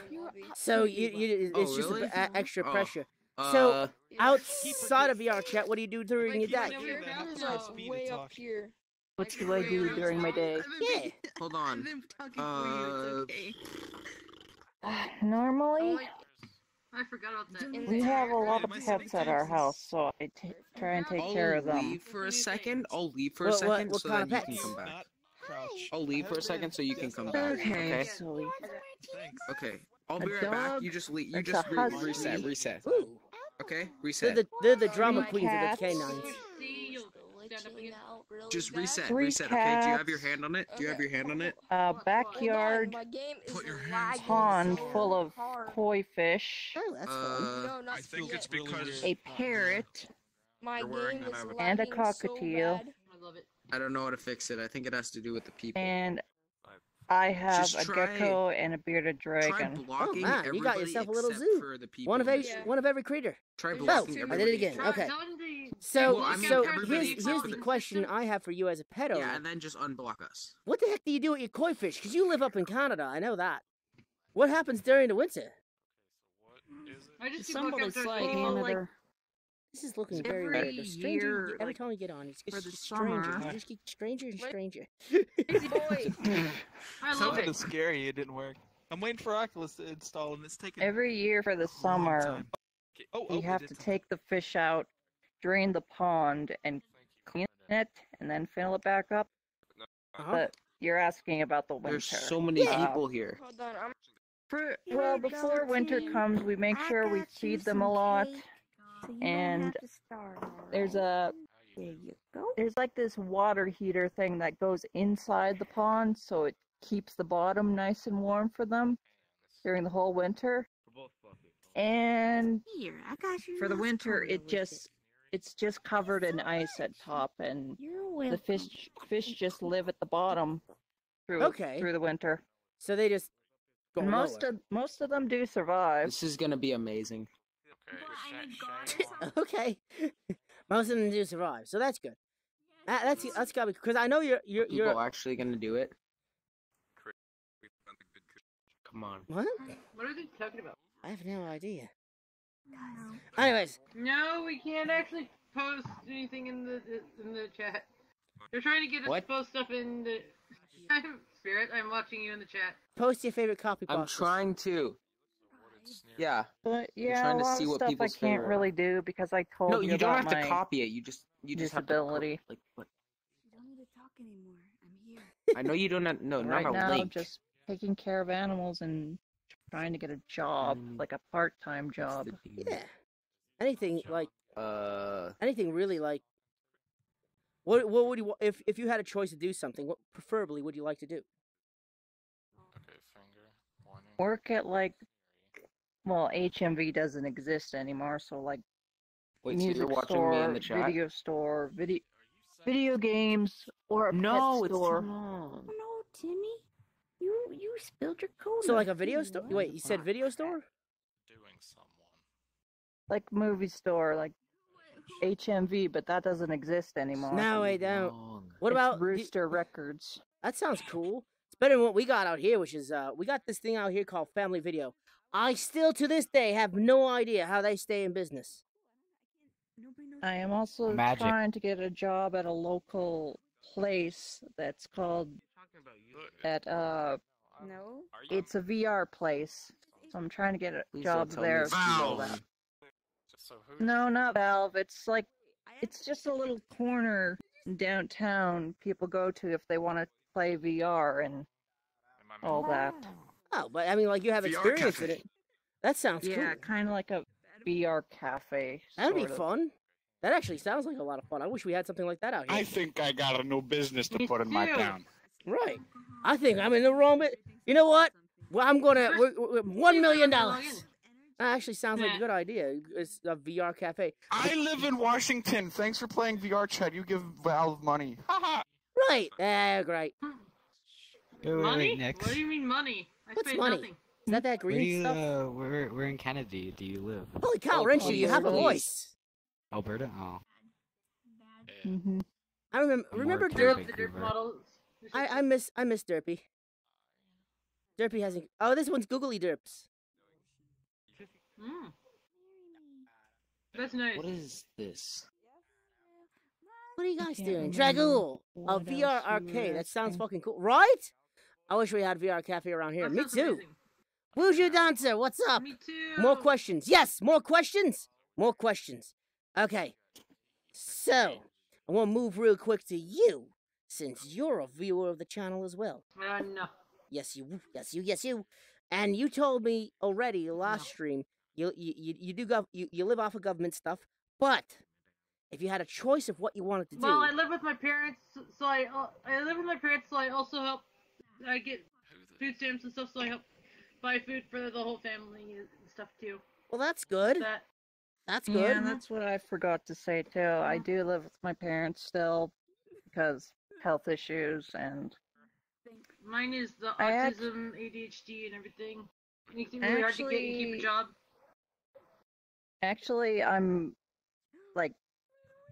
so it's Oh, just really? extra Oh. pressure. So outside of VR chat, what do you do during your day? Way up here. What do I do during my day? Yeah. Hold on. Normally, I forgot about that. we have a lot of pets at our house, so I try and take care of I'll them. leave for a second. I'll leave for a What- second what so kind then of you can pets? come back. I'll leave for a second so you can come back. Okay. Silly. Okay. I'll be A right back. dog, You just leave. You it's just a husky. reset. Ooh, Okay. they're Reset. the drama Three queens cats. of the canines. See, you'll stand up again. Just reset. Three Reset. Okay. Do you have your cats. hand on it? Do you have your hand on it? Backyard My game is Put your hands lagging pond so full of hard. koi fish, Oh, that's fun. No, not I think yet. it's because a parrot, My You're wearing game that is avatar. and a lagging cockatiel. So bad. I love it. I don't know how to fix it. I think it has to do with the people. And I have Just a try- gecko and a bearded Try dragon. blocking man, you got everybody yourself a little except zoo. for the people. One of in every this Yeah. room. one of every creature. Try Oh, blocking I everybody. did it again. Tell Okay. them to- So Well, I mean, so everybody here's except for the the- question I have for you as a pet owner. Yeah, and then just unblock us. What the heck do you do with your koi fish? Because you live up in Canada, I know that. What happens during the winter? I just keep Somebody looking say up Canada. This is looking very Every weird. The stranger, year, every like, time we get on, it's for just the stranger. summer. You just get stranger and stranger. Crazy boy. I love Something it. is scary. It didn't work. I'm waiting for Oculus to install, and it's taking Every year for the a long summer, time. Okay. Oh, we it have did to something. take the fish out, drain the pond, and clean it, and then fill it back up. Uh-huh. But you're asking about the winter. There's so many Yeah. people here. Hold on, I'm Well, before winter comes, we make sure we feed them a lot. And there's like this water heater thing that goes inside the pond, so it keeps the bottom nice and warm for them during the whole winter. And Here, I got you. for the this winter, color with it's just covered in ice at top, and You're the welcome. fish just live at the bottom through the winter. So they just go Most of them do survive. This is gonna be amazing. Okay. Most of them do survive, so that's good. That's gotta be because I know you're People actually gonna do it. Come on. What? What are they talking about? I have no idea. Anyways. No, we can't actually post anything in the chat. They're trying to get us to post stuff in the Spirit. I'm watching you in the chat. Post your favorite copy boxes. I'm trying to. Yeah. But yeah, trying a to lot see of what stuff I people's can't favorite- really do because I told No, you you don't about have to my copy it. You just disability. Have to, like what? You don't need to talk anymore. I'm here. I know you don't have, no, Right not a now, link. just taking care of animals and trying to get a job, like a part-time job. Yeah. Anything like anything really like what would you if you had a choice to do something, what preferably would you like to do? Work at well, HMV doesn't exist anymore, so like Wait, so music you're watching store, me in the chat? video store, video games, or a No, pet it's store. too long. Oh no, Timmy, you spilled your cola. So like a video store? Wait, you said video store? Like movie store, like HMV, but that doesn't exist anymore. No, I don't. What It's about Rooster Records? That sounds cool. It's better than what we got out here, which is we got this thing out here called Family Video. I still to this day have no idea how they stay in business. I am also trying to get a job at a local place that's called No. It's a VR place. So I'm trying to get a job there. No, not Valve. It's like it's just a little corner downtown people go to if they want to play VR and all that. Oh, but I mean, like you have experience in it. That sounds cool. Yeah, kind of like a VR cafe. That'd be sort of. fun. That actually sounds like a lot of fun. I wish we had something like that out here. I think I got a new business to put in my town. Right. I think I'm in the wrong bit. You know what? Well, I'm gonna $1 million. That actually sounds like a good idea. It's a VR cafe. I live in Washington. Thanks for playing VR chat. You give Valve money. Haha. Right. Great. Money? Nick. What do you mean money? I What's paid money? nothing. Is that that Where do green you, stuff? where in Canada do you live? Holy cow, Renchi, you have a voice. Alberta? Oh. Mm-hmm. I remember to Derp. The dirt model. I miss Derpy. Derpy hasn't. Oh, this one's Googly Derps. That's nice. What is this? What are you guys doing? remember Dragul, a what VR else you were arcade. That sounds asking. fucking cool, right? I wish we had VR cafe around here. That Me sounds too. amazing. Wuju Dancer, what's up? Me too. More questions. Yes, more questions. More questions. Okay. So, I want to move real quick to you, since you're a viewer of the channel as well. No. Yes, you. And you told me already last stream you live off of government stuff, but if you had a choice of what you wanted to do. Well, I live with my parents, so I live with my parents, so I also help. I get food stamps and stuff, so I help buy food for the whole family and stuff too. Well, that's good. That's good. Yeah, that's what I forgot to say too. I do live with my parents still because health issues and. Mine is the I autism, ADHD, and everything. Makes it really hard to get and keep a job. Actually,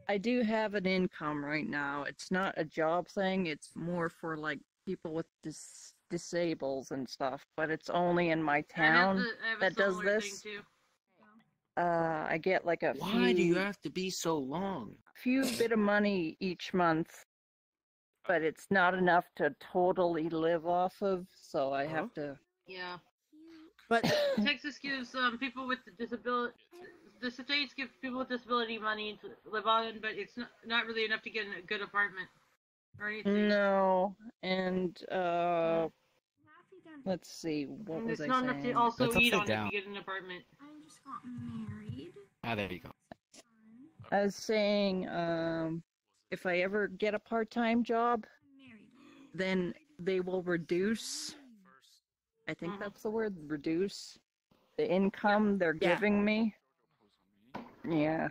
I do have an income right now. It's not a job thing. It's more for like people with disables and stuff. But it's only in my town I have a that does similar this. thing, too. I get like a Why do you have to be so long? few bit of money each month, but it's not enough to totally live off of. So I have to. Yeah. But Texas gives people with disability. The states give people with disability money to live on, but it's not really enough to get a good apartment or anything. No, and let's see, what And was it's I not saying? enough to also That's eat on upside if down. you get an apartment. I just got married. Ah, there you go. I was saying, if I ever get a part-time job, then they will reduce. I think that's the word, reduce the income they're giving me. Yeah.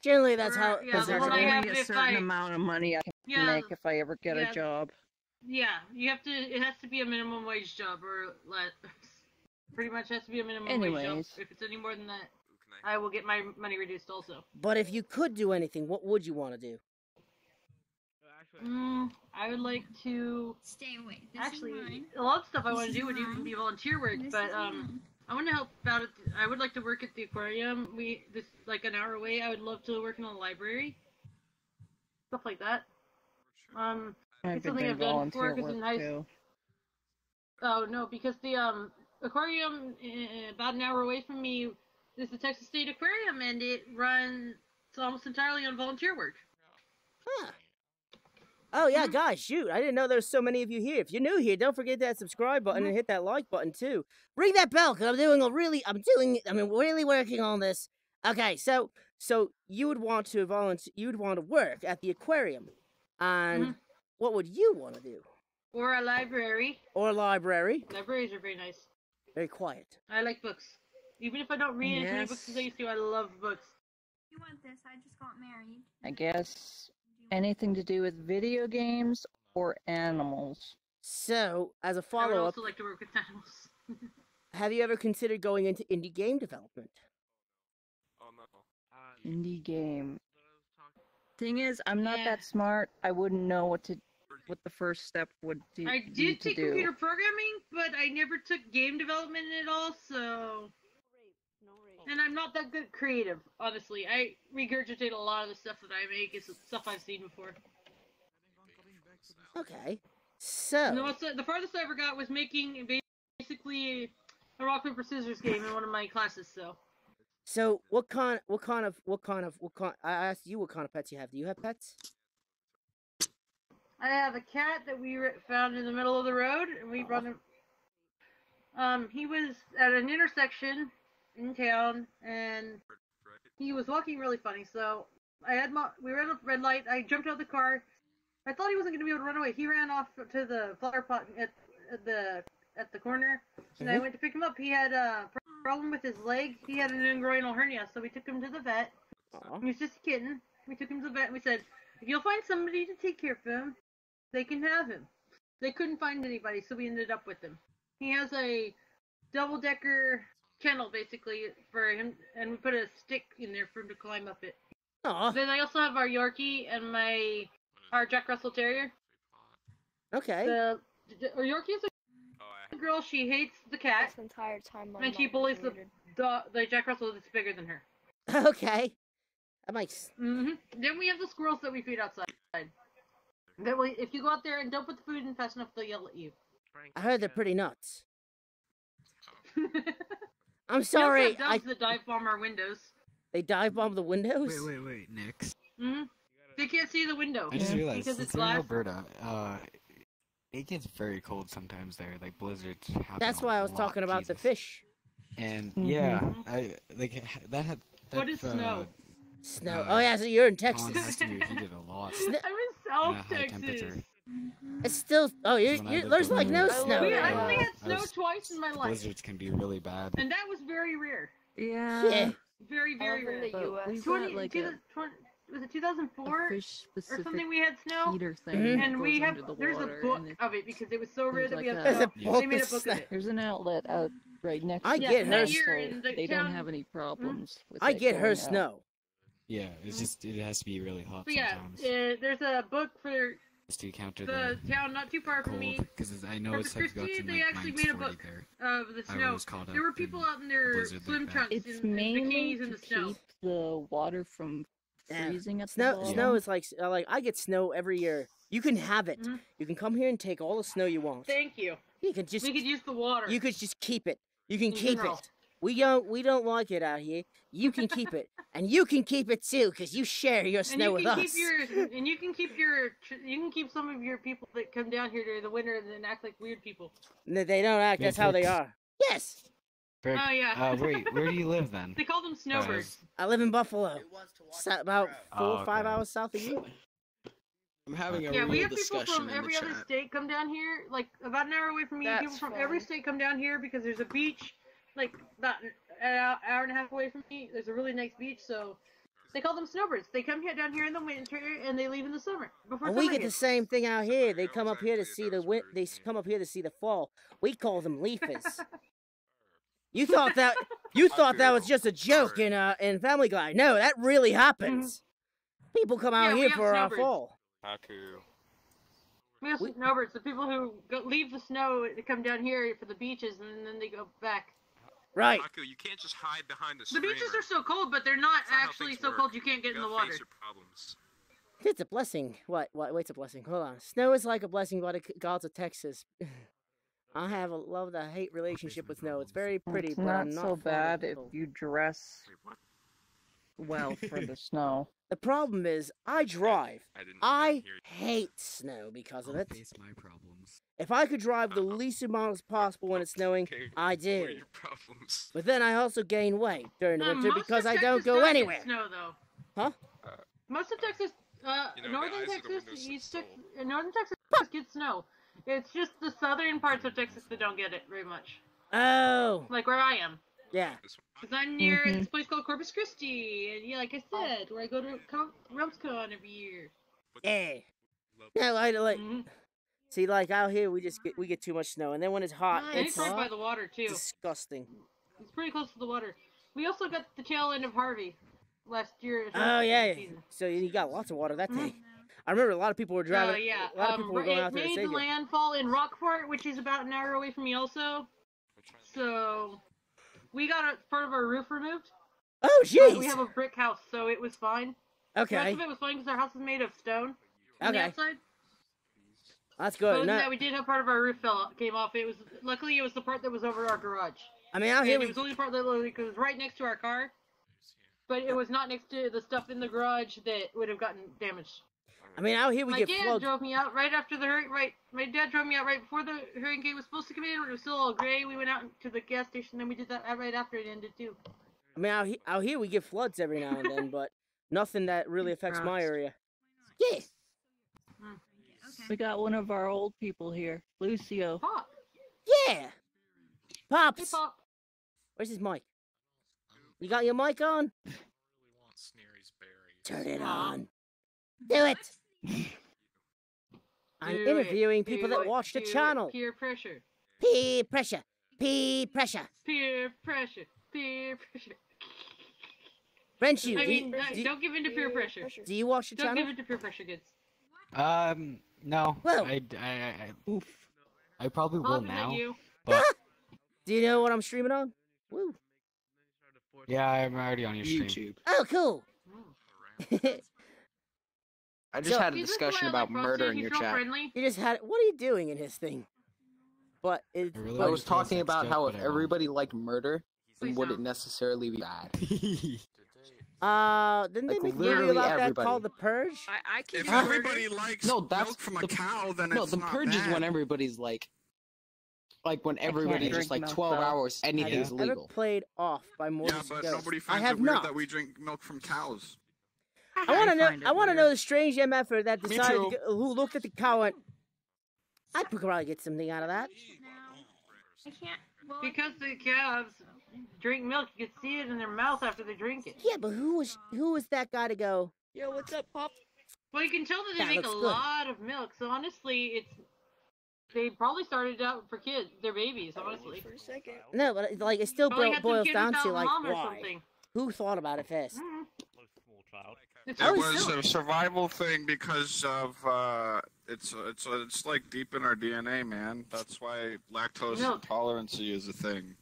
Generally, that's how. Yeah, Because the there's one I only have a if certain I- amount of money I can Yeah, make if I ever get yeah. a job. Yeah, you have to. It has to be a minimum wage job, or less. Pretty much has to be a minimum wage job. Anyways. If it's any more than that, I will get my money reduced also. But if you could do anything, what would you want to do? I would like to Stay away. actually a lot of stuff I want to do would even be volunteer work, but I want to help out. I would like to work at the aquarium. This like an hour away. I would love to work in a library, stuff like that. It's something I've done before because in high school. Oh no, because the aquarium about an hour away from me is the Texas State Aquarium, and it runs almost entirely on volunteer work. Huh. Oh yeah, guys, shoot! I didn't know there was so many of you here. If you're new here, don't forget that subscribe button and hit that like button too. Ring that bell, cause I'm really working on this. Okay, so you would want to volunteer, you would want to work at the aquarium, and what would you want to do? Or a library. Or a library. Libraries are very nice. Very quiet. I like books. Even if I don't read as many books as I used to, I love books. You want this? I just got married. I guess anything to do with video games or animals. So, as a I would follow-up, also like to work with animals. have you ever considered going into indie game development? Indie game. Thing is, I'm not that smart. I wouldn't know what the first step would be I to did take do. computer programming, but I never took game development at all, so... And I'm not that good creative, honestly. I regurgitate a lot of the stuff that I make. It's stuff I've seen before. Okay. So... The farthest I ever got was making basically a rock, paper, scissors game in one of my classes, so... So, I asked you what kind of pets you have. Do you have pets? I have a cat that we found in the middle of the road, and we brought him... he was at an intersection in town, and he was walking really funny, so we ran up a red light, I jumped out of the car, I thought he wasn't going to be able to run away, he ran off to the flower pot at the corner, and I went to pick him up. He had a problem with his leg, he had an ingroinal hernia, so we took him to the vet. He was just a kitten. We took him to the vet, and we said, if you'll find somebody to take care of him, they can have him. They couldn't find anybody, so we ended up with him. He has a double-decker kennel, basically, for him, and we put a stick in there for him to climb up it. Aww. Then I also have our Yorkie and our Jack Russell Terrier. Okay. The Yorkie is a girl. She hates the cat. This entire time and she bullies the Jack Russell that's bigger than her. Okay. That makes... Then we have the squirrels that we feed outside. That way, if you go out there and don't put the food in fast enough, they'll yell at you. I heard they're pretty nuts. I'm sorry. We also have dogs that dive bomb our windows. They dive bomb the windows? Wait, next. They can't see the window. I just realized, because since it's we're in glass. Alberta, it gets very cold sometimes there. Like blizzards happen. That's why I was talking about the fish. And yeah, I like that had. What is snow? Snow. Oh yeah, so you're in Pond Texas. has to be heated a lot. I'm in South at a high Texas. temperature. It's still. Oh, there's like no snow. I only had snow twice in my life. Blizzards can be really bad. And that was very rare. Yeah. Very, very rare. We've got like was it 2004 or something? We had snow, heater thing and we have there's a book of it because it was so rare that we had snow. They made a book of it. There's an outlet out right next I to get her. They don't have any problems with I it get her going snow. out. Yeah, it's just it has to be really hot But yeah, sometimes. there's a book for Just to counter the town not too far from me. Because I know it's like got to They like actually made a book of the snow. There were people out in their swim trunks It's in mainly bikinis in to the snow. keep the water from freezing at the Snow. bottom. Snow is like I get snow every year. You can have it. You can come here and take all the snow you want. Thank you. You can just. We could use the water. You could just keep it. You can In keep general. it. We don't like it out here. You can keep it, and you can keep it too, because you share your snow with us. And you can keep some of your people that come down here during the winter and act like weird people. No, they don't act. That's how they are. Yes. Frick, Oh, yeah. wait, where do you live then? They call them snowbirds. I live in Buffalo. About 4 or 5 okay. hours south of you. I'm having a Yeah, we real have people discussion from in the every other chat. state come down here, like about an hour away from me. That's People from fun. every state come down here because there's a beach, like about an hour and a half away from me. There's a really nice beach, so They call them snowbirds. They come here down here in the winter and they leave in the summer before And summer we get the hits. same thing out here. They come up here to see the come up here to see the fall. We call them leafers. You thought that was just a joke in Family Guy. No, that really happens. People come out here for our fall. We have snowbirds, the people who leave the snow to come down here for the beaches and then they go back. Right. Haku, you can't just hide behind the The beaches are so cold, but they're not actually so cold you can't get in the water. It's a blessing. What? Wait, it's a blessing. Hold on. Snow is like a blessing by the gods of Texas. I have a love-to-hate relationship with snow. It's very pretty, It's but not I'm not so fond of bad it if cold. you dress well for the snow. The problem is, I drive. I hate snow because of it. Face my problems. If I could drive the least amount as possible when it's snowing, I do. But then I also gain weight during the winter because I don't go anywhere. Snow, though. Huh? Most of Texas, northern Texas, northern Texas gets snow. It's just the southern parts of Texas that don't get it very much. Oh. Like where I am. Yeah. Because I'm near this place called Corpus Christi, and yeah, like I said, where I go to RumsCon every year. Yeah. No, I like. See, like out here, we get too much snow, and then when it's hot, And it's right by the water too. disgusting. It's pretty close to the water. We also got the tail end of Harvey last year. Oh yeah. So you got lots of water that day. I remember a lot of people were driving. Yeah. A lot of people were going out there to It save made you. landfall in Rockport, which is about an hour away from me also. So we got part of our roof removed. Oh jeez. We have a brick house, so it was fine. Okay. The rest of it was fine because our house is made of stone on the Okay. outside. That's Other good. than No, that, we did have part of our roof came off. Luckily it was the part that was over our garage. I mean out here And it was only the part that was right next to our car, but it was not next to the stuff in the garage that would have gotten damaged. I mean out here we My get dad floods. drove me out right after the hurricane. My dad drove me out right before the hurricane was supposed to come in. When it was still all gray. We went out to the gas station, then we did that right after it ended too. I mean out here we get floods every now and then, but nothing that really affects my area. Yeah. We got one of our old people here, Lucio. Pop. Yeah. Pops. Hey, Pop. Where's his mic? You got your mic on? Turn it on. Do it. I'm interviewing people that watch the channel. Peer pressure. Peer pressure. Peer pressure. Peer pressure. Peer pressure. Renshu, don't give in to peer pressure. Do you watch the Don't channel? give in to peer pressure, kids. No. Well. I probably will now. But Do you know what I'm streaming on? Woo. yeah, I'm already on your stream. YouTube. Oh, cool. I just had a discussion about murder in your chat. You just had. What are you doing in his thing? But it. I was talking about how if everybody liked murder, then would it necessarily be bad? Didn't they Like, make a movie literally about that everybody. called The Purge? I can. If everybody likes milk from a cow, then no, it's the not purge is bad. when everybody's like when everybody drink just like milk, 12 though. hours, anything's Have you ever legal. played Off by Morris Yeah, but Ghost? nobody I finds have it weird not. that we drink milk from cows. I want to know. I want to know the strange MFer that Me decided too. who looked at the cow and I could probably get something out of that. I can't. Well, Because the calves drink milk, you can see it in their mouth after they drink it. Yeah, but who was that guy to go? Yo, what's up, Pop? Well, you can tell that they That make a looks good. lot of milk. So honestly, they probably started out for kids, their babies. Honestly, For a second. No, but like it still Probably had some boils kid down without to like mom or why? something. Who thought about it first? It I was was silly. a survival thing because of it's like deep in our DNA, man. That's why lactose No. intolerance is a thing.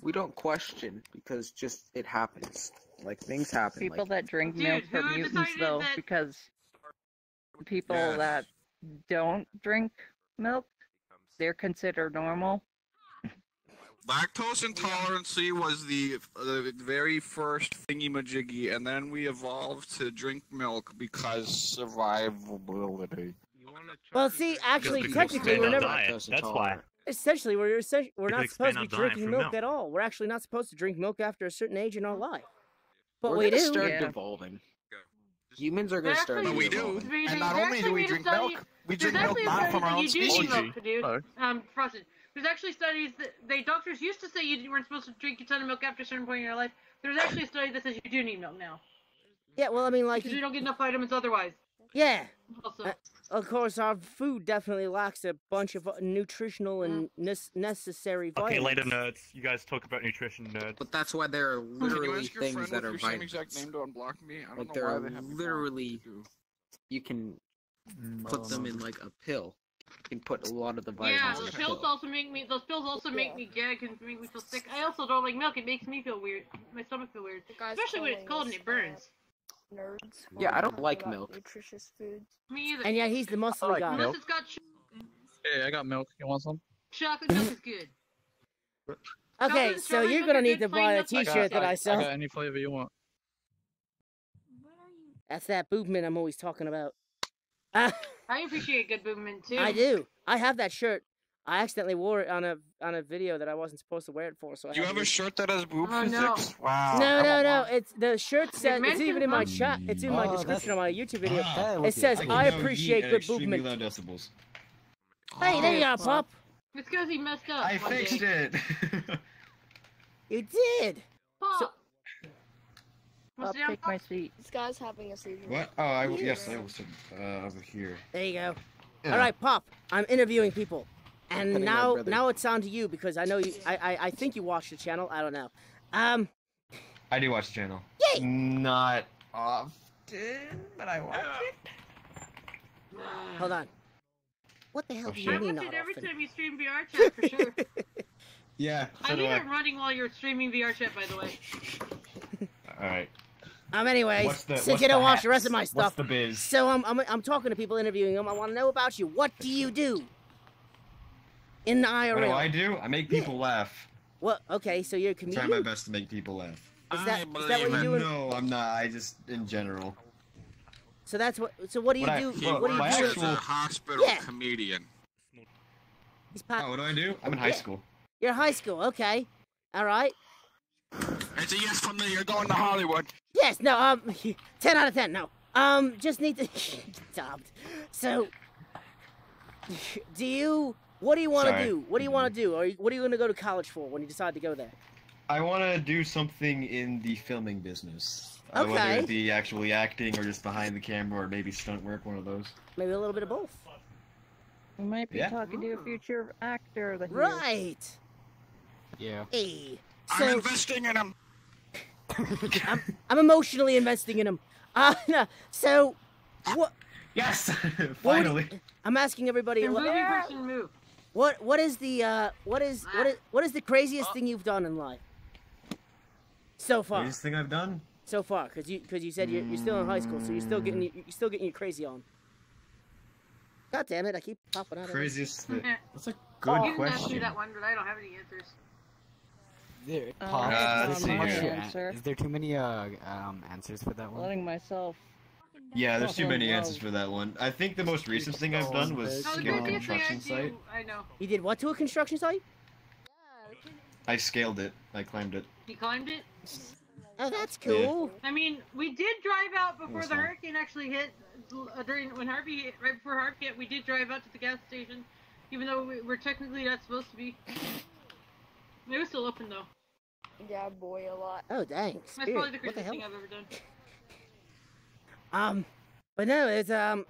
We don't question because just it happens. Like things happen. People like, that drink Dude, milk are who mutants, decided though, that- because people Yes. that don't drink milk, they're considered normal. Lactose intolerance was the very first thingy-majiggy, and then we evolved to drink milk because survivability. Well, see, actually, Because technically, expand we're our never. diet, that's why. Essentially, we're not Because supposed to expand be our diet drinking from milk milk. at all. We're actually not supposed to drink milk after a certain age in our life. But we're we gonna do. start Yeah. devolving. Humans are gonna start But we do. evolving. And not only do we drink milk, we drink milk not from our own You do need species. milk, dude. Frosted. There's actually studies that doctors used to say you weren't supposed to drink a ton of milk after a certain point in your life. There's actually a study that says you do need milk now. Yeah, well, I mean, like, because we don't get enough vitamins otherwise. yeah. Also, Of course, our food definitely lacks a bunch of nutritional and necessary Okay, vitamins. later, nerds. You guys talk about nutrition, nerds. But that's why there are Can you literally ask your things friend that with are your same vitamins. exact name to unblock me? I don't Like know there why are they have me blocked. literally, you can put them in like a pill. You can put a lot of the vitamins yeah, in those a pills pill. also make me. Those pills also make me gag and make me feel sick. I also don't like milk. It makes me feel weird. My stomach feel weird, especially when it's cold and it burns. Nerds. Yeah, I don't like milk. Nutritious foods. Me either. And yeah, he's the muscly guy. Unless it's got Hey, I got milk. You want some? chocolate milk is good. Okay, Chocolate and so strawberry you're milk gonna are need good, to plain buy a milk is T-shirt that I I sell. got any flavor you want. That's that boobman I'm always talking about. I appreciate good movement too. I do. I have that shirt. I accidentally wore it on a video that I wasn't supposed to wear it for. So You have a shirt that has boob Oh, physics? no. Wow. No. It's the shirt says. It's mentioned even in my them. chat. It's in my Oh, description of my YouTube video. Ah, It says I know appreciate heat at good extremely movement. low decibels. Hey, there you are, Pop. It's because he messed up. I one fixed day. it. You did. Pop. I'll take my seat. This guy's having a seizure. What? Oh, yes, I was over here. There you go. Yeah. All right, Pop. I'm interviewing people, and Cutting my now brother. it's on to you because I know you. I think you watch the channel. I don't know. I do watch the channel. Yay! Not often, but I watch it. Hold on. What the hell do I you watch mean it not every often? time you stream VR chat for sure. Yeah, I so do need I. it running while you're streaming VR chat, by the way. Alright. Anyways, What's the- since what's you don't the watch the hat? rest of my What's stuff, the biz? so I'm talking to people, interviewing them. I want to know about you. What do you do in the IRL? What do I do? I make people laugh. What? Okay, so you're a I try comedian. my best to make people laugh. Is that what you're doing? No, I'm not. I just, in general. So that's what. So what do you What I- do? well, What do you my do? He's a hospital Yeah. comedian. Oh, what do I do? I'm in high school. You're high school. Okay. All right. It's a yes from me. You're going to Hollywood. Yes. No. 10 out of 10. No. Just need to. Stopped. So. Do you? What do you want to Sorry. do? What do you want to do? Or what are you going to go to college for when you decide to go there? I want to do something in the filming business. Okay. Whether it be actually acting or just behind the camera or maybe stunt work, one of those. Maybe a little bit of both. We might be Yeah. talking to a future actor. That Right. Yeah. Hey. I'm So investing in him. I'm emotionally investing in him. So what? Yes. What would Finally. I'm asking everybody. The movie person move. What is the what is the craziest thing you've done in life so far? Craziest thing I've done? So far, because you said you're still in high school, so you're still getting your crazy on. God damn it! I keep popping out. Craziest thing. That's a You good can ask me question. that one, but I don't have any answers. There, let's see here. Answer. Is there too many answers for that one? Letting myself. Yeah, there's too Oh, many wow. answers for that one. I think the most recent thing I've done was Oh, the scale a craziest thing I construction site. do, I know. You did what to a construction site? I scaled it. I climbed it. He climbed it. Oh, that's cool. I mean, we did drive out before was the fun. hurricane actually hit. When Harvey hit, right before Harvey hit, we did drive out to the gas station, even though we're technically not supposed to be. It was still open though. Yeah, boy, a lot. Oh dang! That's Spirit. probably the What the craziest hell? thing I've ever done. But no, it's yeah,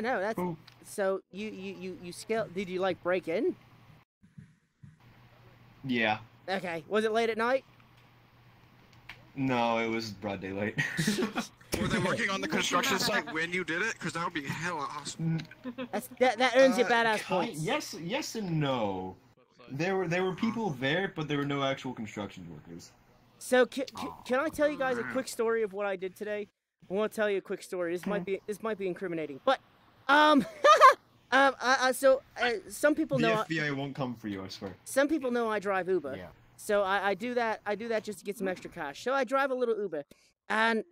no, that's so you scale. Did you like break in? Yeah. Okay, was it late at night? No, it was broad daylight. Were they working on the construction site when you did it? Because that would be hella awesome. That earns you badass points. Yes and no. There were people there, but there were no actual construction workers. So can I tell you guys a quick story of what I did today? I want to tell you a quick story. This might be incriminating, but some people know The FBI won't come for you, I swear. some people know I drive Uber. Yeah. So I do that just to get some extra cash. So I drive a little Uber, and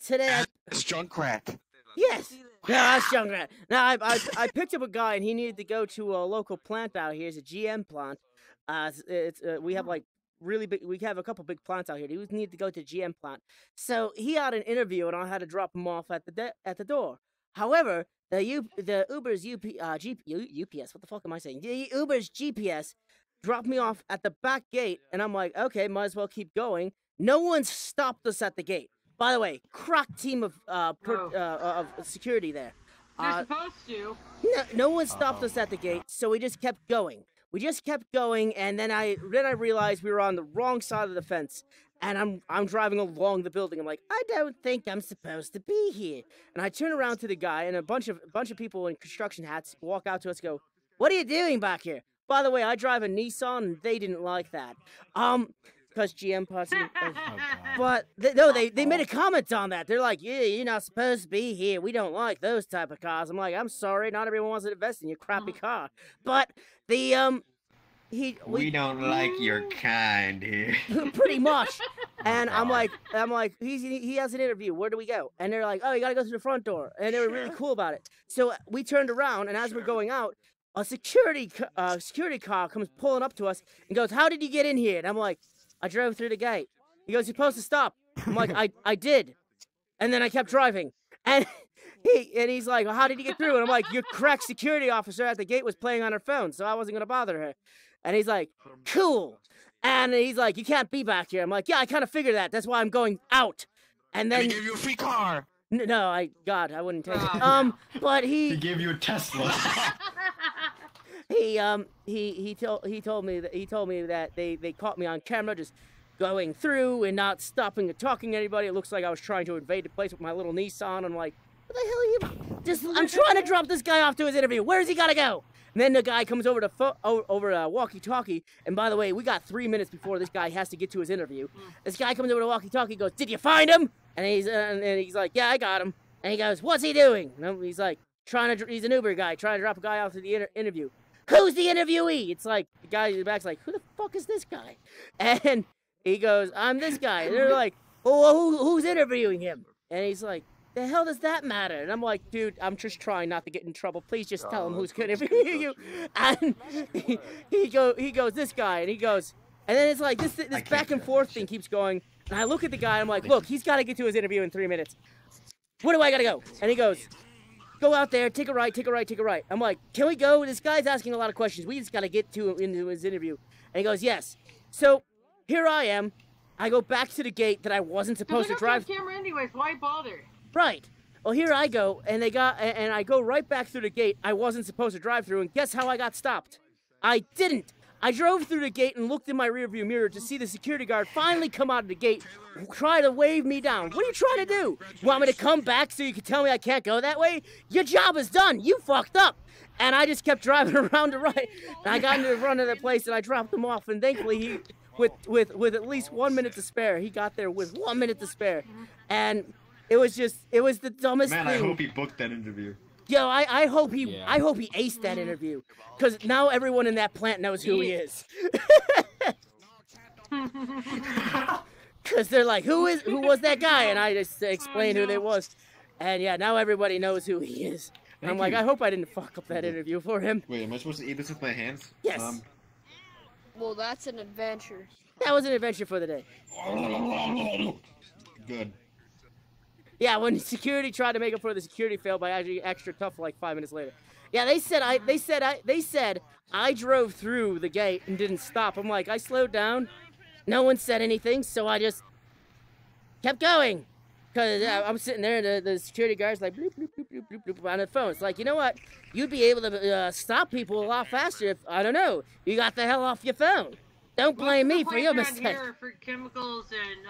today It's Junkrat. yes, no, that's Junkrat. Now I picked up a guy and he needed to go to a local plant out here. It's a GM plant. We have like really big. We have a couple big plants out here. He needed to go to GM plant. So he had an interview and I had to drop him off at the door. However, the Uber's UPS. What the fuck am I saying? The Uber's GPS dropped me off at the back gate, and I'm like, okay, might as well keep going. No one stopped us at the gate. By the way, crock team of security there. They're supposed to. No one stopped us at the gate, so we just kept going. We just kept going, and then I realized we were on the wrong side of the fence. And I'm driving along the building. I'm like, I don't think I'm supposed to be here. And I turn around to the guy, and a bunch of people in construction hats walk out to us and go, "What are you doing back here?" By the way, I drive a Nissan, and they didn't like that. Because GM parts. But they made a comment on that. They're like, "Yeah, you're not supposed to be here. We don't like those type of cars." I'm like, "I'm sorry, not everyone wants to invest in your crappy car." But the we don't like your kind here. Pretty much. And I'm like, he has an interview. Where do we go? And they're like, "Oh, you gotta go through the front door." And they were really cool about it. So we turned around, and as we're going out, a security car comes pulling up to us and goes, "How did you get in here?" And I'm like, "I drove through the gate." He goes, "You're supposed to stop." I'm like, I did. And then I kept driving. And he's like, "Well, how did you get through?" And I'm like, "Your crack security officer at the gate was playing on her phone, so I wasn't going to bother her." And he's like, "Cool." And he's like, "You can't be back here." I'm like, "Yeah, I kind of figured that. That's why I'm going out." And then he gave you a free car. No, I wouldn't take it. But he gave you a Tesla. He told me that they caught me on camera just going through and not stopping or talking to anybody. It looks like I was trying to invade the place with my little Nissan. I'm like, "What the hell are you?" I'm trying to drop this guy off to his interview. Where's he gotta go? And then the guy comes over to walkie-talkie. And by the way, we got 3 minutes before this guy has to get to his interview. This guy comes over to walkie-talkie, goes, "Did you find him?" And he's like, "Yeah, I got him." And he goes, "What's he doing?" And he's like, he's an Uber guy, trying to drop a guy off to the interview. "Who's the interviewee?" It's like, the guy in the back's like, "Who the fuck is this guy?" And he goes, "I'm this guy." And they're like, "Well, who's interviewing him?" And he's like, "The hell does that matter?" And I'm like, "Dude, I'm just trying not to get in trouble. Please just tell him who's going to interview you." And he goes, "This guy." And he goes, and then it's like, this back and forth thing keeps going. And I look at the guy, and I'm like, "Look, he's got to get to his interview in 3 minutes. Where do I got to go?" And he goes, "Go out there, take a right, take a right, take a right." I'm like, "Can we go? This guy's asking a lot of questions. We just got to get into his interview." And he goes, "Yes." So here I am. I go back to the gate that I wasn't supposed to drive. Camera anyways. Why bother? Right. Well, here I go, and I go right back through the gate I wasn't supposed to drive through, and guess how I got stopped? I didn't. I drove through the gate and looked in my rearview mirror to see the security guard finally come out of the gate, try to wave me down. What are you trying to do? You want me to come back so you can tell me I can't go that way? Your job is done. You fucked up. And I just kept driving around the right, and I got into the front of the place, and I dropped him off, and thankfully he, with at least 1 minute to spare, he got there with 1 minute to spare. And it was the dumbest thing. Man, I hope he booked that interview. Yo, I hope he aced that interview, because now everyone in that plant knows who he is. Because they're like, who was that guy? And I just explained who they was, and yeah, now everybody knows who he is. And I'm like, I hope I didn't fuck up that interview for him. Wait, am I supposed to eat this with my hands? Yes. Well, that's an adventure. That was an adventure for the day. Good. Yeah, when security tried to make up for the security fail by actually extra tough like 5 minutes later. Yeah, they said I drove through the gate and didn't stop. I'm like, I slowed down. No one said anything, so I just kept going. Because I'm sitting there, and the security guard's like, bloop, bloop, bloop, bloop, bloop, bloop, on the phone. It's like, you know what? You'd be able to stop people a lot faster if, I don't know, you got the hell off your phone. Don't blame me for your mistake. Here for chemicals and,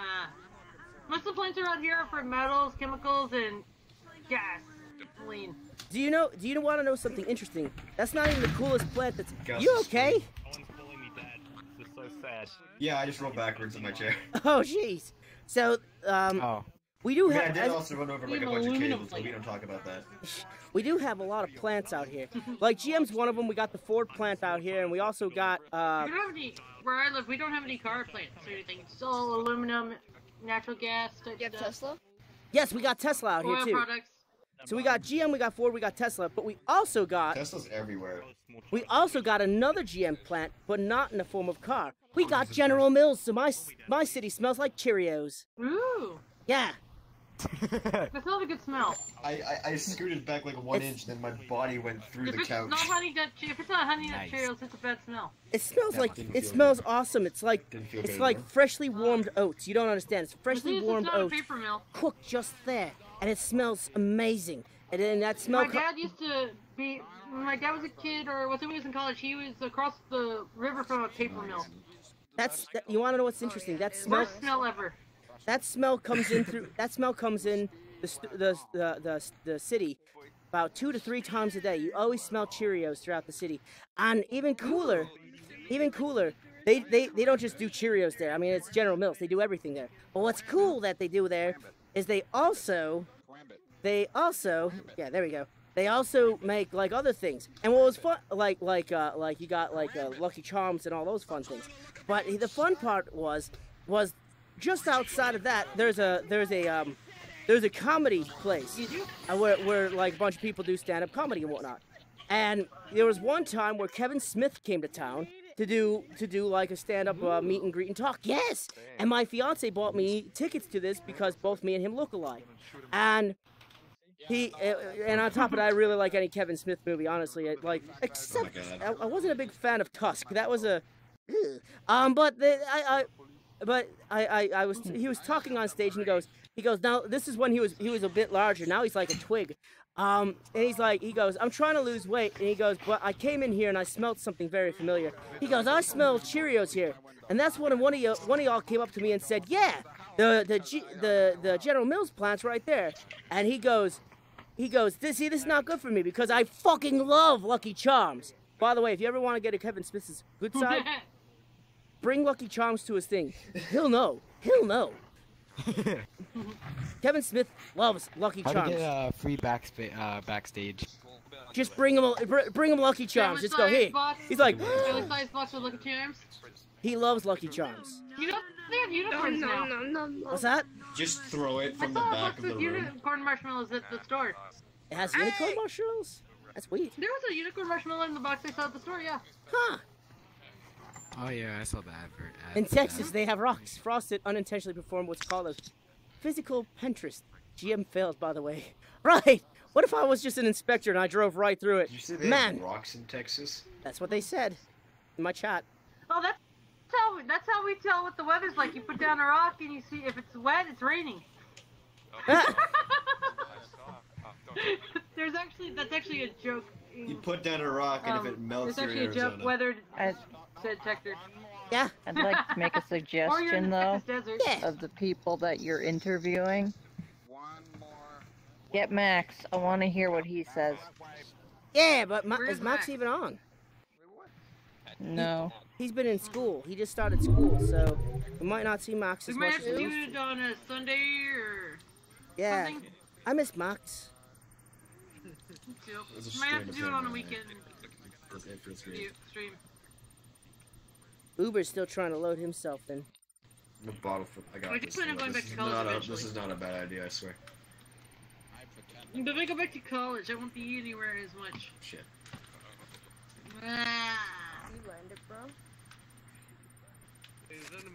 most of the plants around here are for metals, chemicals, and gas. Lean. Do you want to know something interesting? That's not even the coolest plant that's... You okay? This is so sad. Yeah, I just rolled backwards in my chair. Oh, jeez. So, we do have... I did also run over like a bunch of cables, but we don't talk about that. We do have a lot of plants out here. Like, GM's one of them. We got the Ford plant out here, and we also got, We don't have any... Where I live, we don't have any car plants or anything. It's all aluminum, natural gas type You have stuff. Tesla? Yes, we got Tesla out here, Oil too. products. So we got GM, we got Ford, we got Tesla, but we also got... Tesla's everywhere. We also got another GM plant, but not in the form of car. We got General Mills, so my city smells like Cheerios. Ooh. Yeah. That's not a good smell. I scooted back like 1 inch, then my body went through the couch. If it's not honey nut Cheerios, it's a bad smell. It smells awesome. It's like freshly warmed oats. You don't understand. It's freshly warmed oats paper mill. cooked just there, and it smells amazing. And then that smell. My dad used to be. When my dad was a kid, or when he was in college, he was across the river from a paper mill. You want to know what's interesting? That smell. Worst smell ever. That smell comes in through. That smell comes in the city about 2 to 3 times a day. You always smell Cheerios throughout the city, and even cooler. They don't just do Cheerios there. I mean, it's General Mills. They do everything there. But what's cool that they do there is they also, yeah, there we go. They also make like other things. And what was fun, like you got like Lucky Charms and all those fun things. But the fun part was just outside of that. There's a comedy place where like a bunch of people do stand-up comedy and whatnot. And there was one time where Kevin Smith came to town to do like a stand-up meet and greet and talk. Yes, and my fiance bought me tickets to this because both me and him look alike. And and on top of that, I really like any Kevin Smith movie. Honestly, except I wasn't a big fan of Tusk. That was a, he was talking on stage and he goes now this is when he was a bit larger. Now he's like a twig. And he goes, I'm trying to lose weight, and he goes, but I came in here and I smelled something very familiar. He goes, I smell Cheerios here, and that's when one of y'all came up to me and said, yeah, the General Mills plant's right there. And he goes, this is not good for me because I fucking love Lucky Charms. By the way, if you ever want to get a Kevin Smith's good side, bring Lucky Charms to his thing. He'll know. Kevin Smith loves Lucky Charms. How to get free backstage? Just bring him Lucky Charms. Just go here. He's like, size box with Lucky Charms. He loves Lucky Charms. You know they have unicorns now. No. What's that? Just throw it from the back of the room. Unicorn marshmallows at the store. It has unicorn marshmallows? That's weird. There was a unicorn marshmallow in the box I saw at the store, yeah. Huh. Oh yeah, I saw the advert. In Texas, they have rocks. Frosted unintentionally performed what's called a physical Pinterest. GM failed, by the way. Right. What if I was just an inspector and I drove right through it? Did you say they have rocks in Texas? That's what they said in my chat. Oh, that's how we tell what the weather's like. You put down a rock and you see if it's wet, it's raining. That's actually a joke. You put down a rock and if it melts, there's you're in actually a joke weather detector. Yeah. I'd like to make a suggestion though of the people that you're interviewing. Get Max. I want to hear what he says. Yeah, but is Max even on? No. He's been in school. He just started school, so we might not see Max as We much. might have to do it on a Sunday or something. I miss Max. Me too. We might have to do it on a weekend. Stream. Uber's still trying to load himself in. The bottle for I got this. This is not a bad idea, I swear. But if I go back to college, I won't be anywhere as much. Shit. You landed, bro.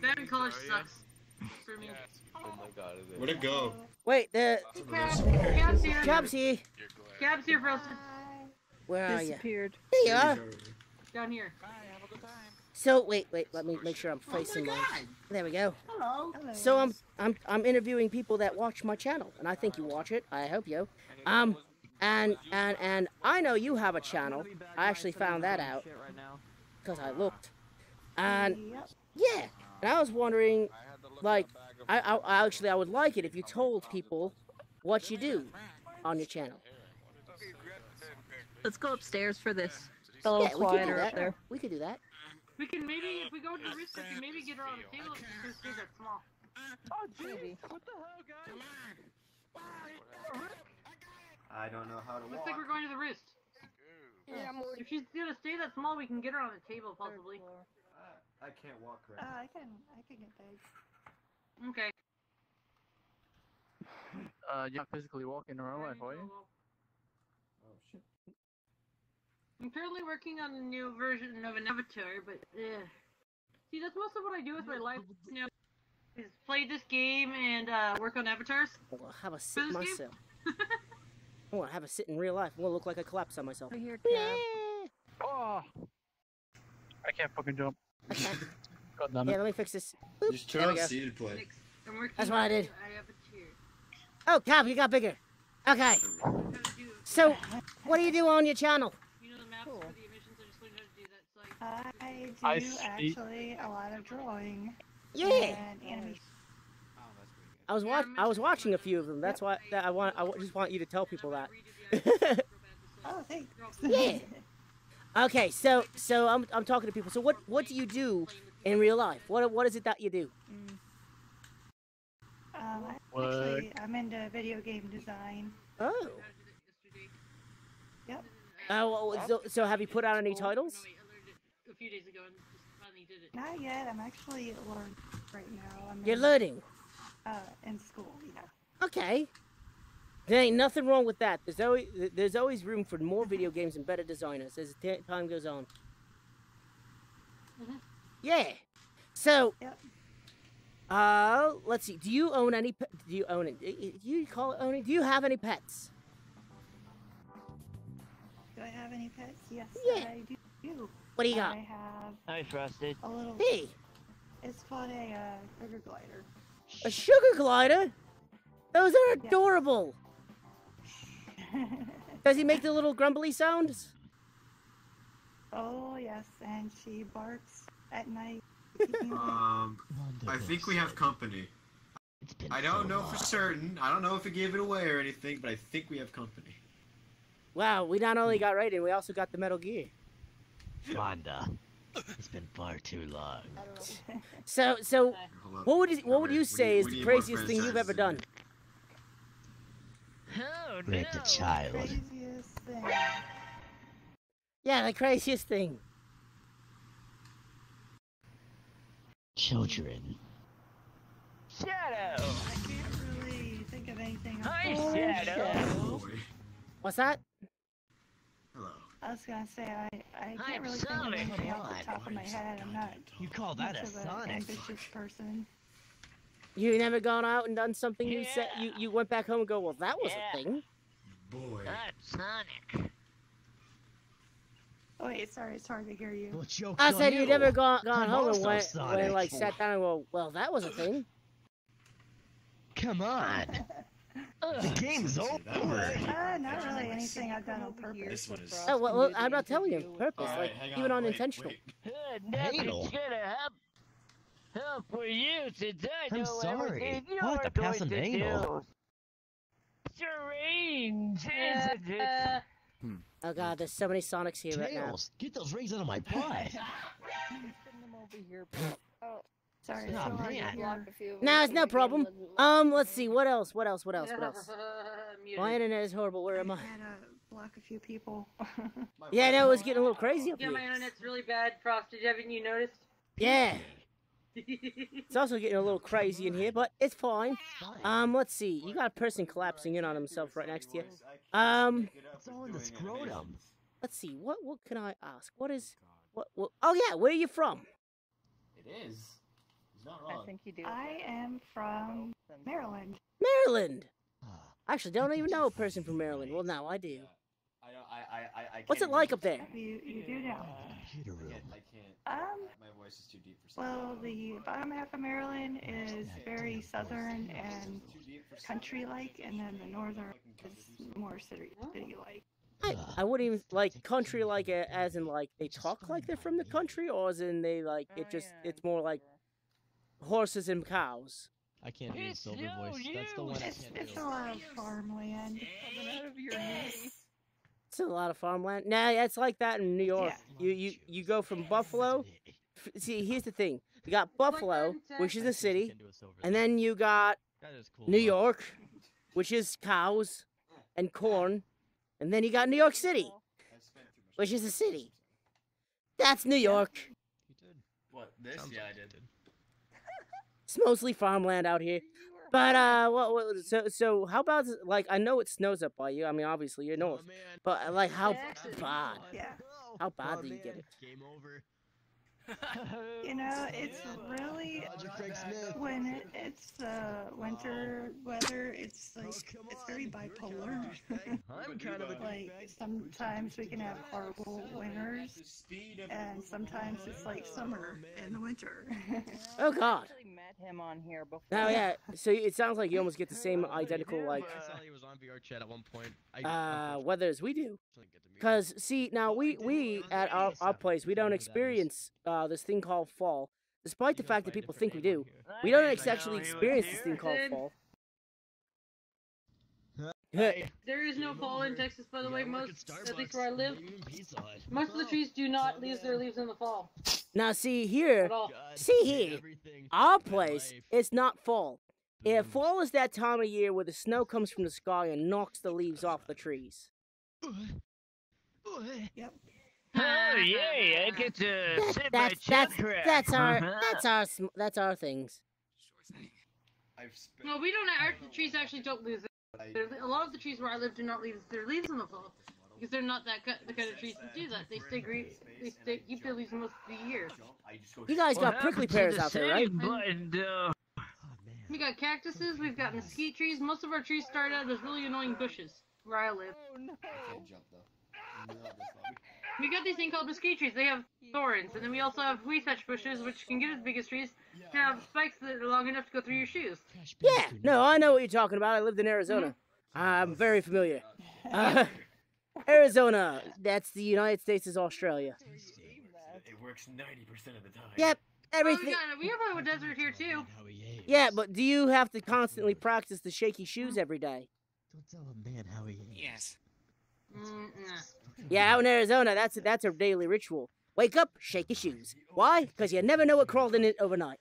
That in college sucks for me. Where'd it go? Wait, Cab's here. Cab's here. Cab's here, Frosted. Where are you? Disappeared. There you are. Down here. So wait, let me make sure I'm facing my. There we go. Hello. So I'm interviewing people that watch my channel, and I think you watch it. I hope you. And I know you have a channel. I actually found that out because I looked. And yeah, and I was wondering, like, I would like it if you told people what you do on your channel. Let's go upstairs for this. It's a Yeah, little we could do quieter that. up there. We could do that. We can maybe, if we go to the wrist, we can maybe get her on the table if her stays that small. Oh, maybe. What the hell, guys? I don't know how to Looks like we're going to the wrist. Yeah, if she's gonna stay that small, we can get her on the table possibly. I can't walk right. I can get that. Okay. You're not physically walking around, like, are you? Oh shit. I'm currently working on a new version of an avatar, but see, that's most of what I do with my life now. is play this game and work on avatars. Well, I'll have a sit For this myself. I want to have a sit in real life. I want to look like I collapsed on myself. Here, Oh, I can't fucking jump. I can't. God damn it. Yeah, let me fix this. Boop. Just turn There on we go. seated play. I'm working. That's what I did. I have a chair. Oh, Cap, you got bigger. Okay. So, what do you do on your channel? You know the maps for the emissions. I just learned how to do that. So I do see. actually a lot of drawing. Yeah. And animation. I was watching a few of them. That's why I just want you to tell people that. Oh, thanks. Yeah. Okay, so I'm talking to people. So what do you do in real life? What is it that you do? Actually, I'm into video game design. Oh. Yep. So have you put out any titles? a few days ago and just finally did it. Not yet. I'm actually learning right now. You're learning? In school, yeah. Okay. There ain't nothing wrong with that. There's always room for more video games and better designers as time goes on. Yeah. So, let's see. Do you own any? Do you own it? Do you call it owning? Do you have any pets? Do I have any pets? Yes, Yeah. I do. What do you got? I have Hi, Frosted. a little. Hey. It's called a sugar glider. A sugar glider? Those are adorable. Does he make the little grumbly sounds? Oh yes, and she barks at night. I think we have company. I don't know for certain. I don't know if it gave it away or anything, but I think we have company. Wow, we not only got Raiden, we also got the Metal Gear. Wanda, it's been far too long. So, what would you say is the craziest thing you've ever done? Oh, Raped a child. Craziest thing. Yeah, the craziest thing. Children. Shadow! I can't really think of anything. Hi, off the Shadow! What's that? I was gonna say I Hi, can't really think of Sonic. anything Come off the on. top of my head. I'm not. You call that much a of an Sonic? ambitious person. You never gone out and done something you said you went back home and go, well, that was a thing. Boy. That's Sonic. Oh wait, sorry, it's hard to hear you. Well, joke's I on said you never gone I'm home and also went Sonic. like sat down and go, well, that was a thing. Come on. The game's over. Not really anything I've done on purpose. This one is. Oh well, I'm not telling you on purpose, Alright, like hang even on, wait, unintentional. Nothing's Anal. gonna help for you since I I'm know sorry. everything you're I'll have to pass going an to anal. do. Strange, isn't it? Oh god, there's so many Sonics here right now. Tails, get those rings out of my butt. Sorry, Oh, it's so hard to man. hear. No, it's no problem. Let's see, what else? What else? My internet is horrible. Where am I? I had to block a few people. Yeah, no, it was getting a little crazy up Yeah, here. my internet's really bad, Frosted. Haven't you noticed? Yeah. It's also getting a little crazy in here, but it's fine. Let's see. You got a person collapsing in on himself right next to you. It's all in the scrotum. Let's see. What can I ask? What? Oh yeah, where are you from? It is. He's not wrong. I think you do. I am from Maryland. Maryland. I actually don't even know a person from Maryland. Well, now I do. I What's it like up there? You do now. Computer room. I can't. My voice is too deep for some. Well, the bottom half of Maryland is very southern and country-like, and then the northern is more city-like. I wouldn't even like country like as in like they talk like they're from the country, or as in they like it's more like horses and cows. I can't do a silver voice. That's the one I can't It's do. a lot of farmland. It's a lot of farmland. Nah, it's like that in New York. You go from Buffalo. See, here's the thing. You got Buffalo, which is a city, and then you got New York, which is cows and corn, and then you got New York City, which is a city. That's New York. What? This? Yeah, I did. It's mostly farmland out here. But so how about like I know it snows up by you. I mean, obviously you're north, but like how bad? Yeah. How bad do you get it? Game over. You know, it's really when it's winter weather. It's like it's very bipolar. I'm kind of a like sometimes we can have horrible winters, and sometimes it's like summer in the winter. Oh God. I actually met him on here before. Oh yeah. So it sounds like you almost get the same identical like I saw he was on VR chat at one point. weather as we do. Cause see now we at our place we don't experience this thing called fall, despite the fact that people think we do. We don't actually experience this thing called fall. There is no fall in Texas, by the way. Most, at least where I live, most of the trees do not lose their leaves in the fall. Now see here, our place it's not fall. If fall is that time of year where the snow comes from the sky and knocks the leaves off the trees. Yep. Oh yay! I get to sit by That's our things. No, we don't. The trees actually don't lose it. A lot of the trees where I live do not lose their leaves in the fall because they're not the kind of trees that do that. They stay green. They keep their leaves most of the year. You guys got prickly pears out there, right? We got cactuses. We've got mesquite trees. Most of our trees start out as really annoying bushes where I live. We got these thing called mesquite trees. They have thorns, and then we also have huisache bushes, which can get as big as trees, have spikes that are long enough to go through your shoes. Yeah, no, I know what you're talking about. I lived in Arizona. I'm very familiar. Arizona, that's the United States is Australia. It works 90% of the time. Yep, everything. Oh, we have a desert here too. Yeah, but do you have to constantly practice the shaky shoes every day? Don't tell a man how he is. Yes. Yeah, out in Arizona, that's a daily ritual. Wake up, shake your shoes. Why? Because you never know what crawled in it overnight.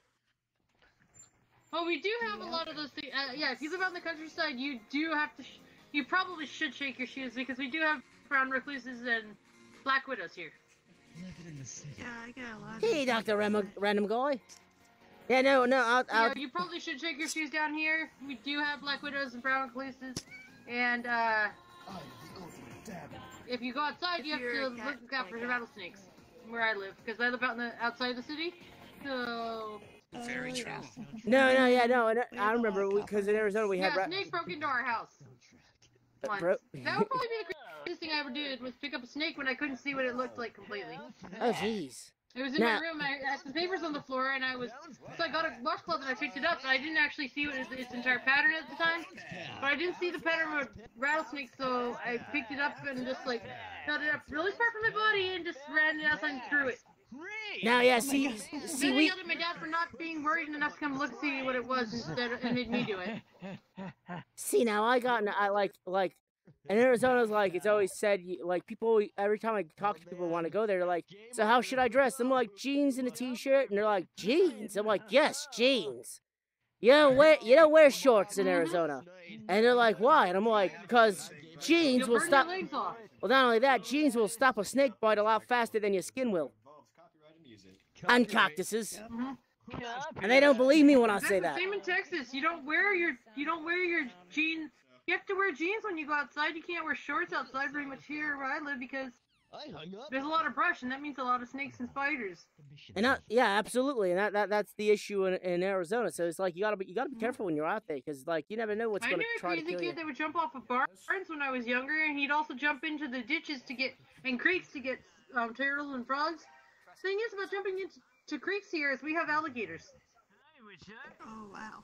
Well, we do have a lot of those things. Yeah, if you live out in the countryside, you do have to. You probably should shake your shoes because we do have brown recluses and black widows here. Yeah, I get a lot. Hey, Dr. Random Guy. Yeah, no, Yeah, you probably should shake your shoes down here. We do have black widows and brown recluses, and if you go outside, you have to look out for rattlesnakes. Where I live, because I live out in the outside the city. So. Very true. No, I remember because in Arizona we had. Yeah, a snake broke into our house. Once. That would probably be the craziest thing I ever did was pick up a snake when I couldn't see what it looked like completely. Oh, jeez. It was in my room. I had the papers on the floor, and so I got a washcloth and I picked it up, but I didn't actually see its entire pattern at the time. But I didn't see the pattern of rattlesnakes, so I picked it up and just like cut it up really far from my body and just ran it outside and threw it. Now, yeah, see, then I yelled at my dad for not being worried enough to come look see what it was instead, and made me do it. See, now I like in Arizona's like it's always said like people every time I talk to people who want to go there they're like, so how should I dress? I'm like, jeans and a t-shirt, and they're like, jeans. I'm like, yes, jeans. You don't wear shorts in Arizona, and they're like, why? And I'm like, because jeans will stop. Well, not only that, jeans will stop a snake bite a lot faster than your skin will. And cactuses. And they don't believe me when I say that. Same in Texas. You don't wear your jeans. You have to wear jeans when you go outside. You can't wear shorts outside pretty much here where I live because there's a lot of brush, and that means a lot of snakes and spiders. And yeah, absolutely, and that's the issue in Arizona. So it's like you gotta be careful when you're out there because like you never know what's gonna try to kill you. I knew a crazy kid that would jump off of barns when I was younger, and he'd also jump into the ditches and creeks to get turtles and frogs. The thing is about jumping into creeks here is we have alligators. Oh wow.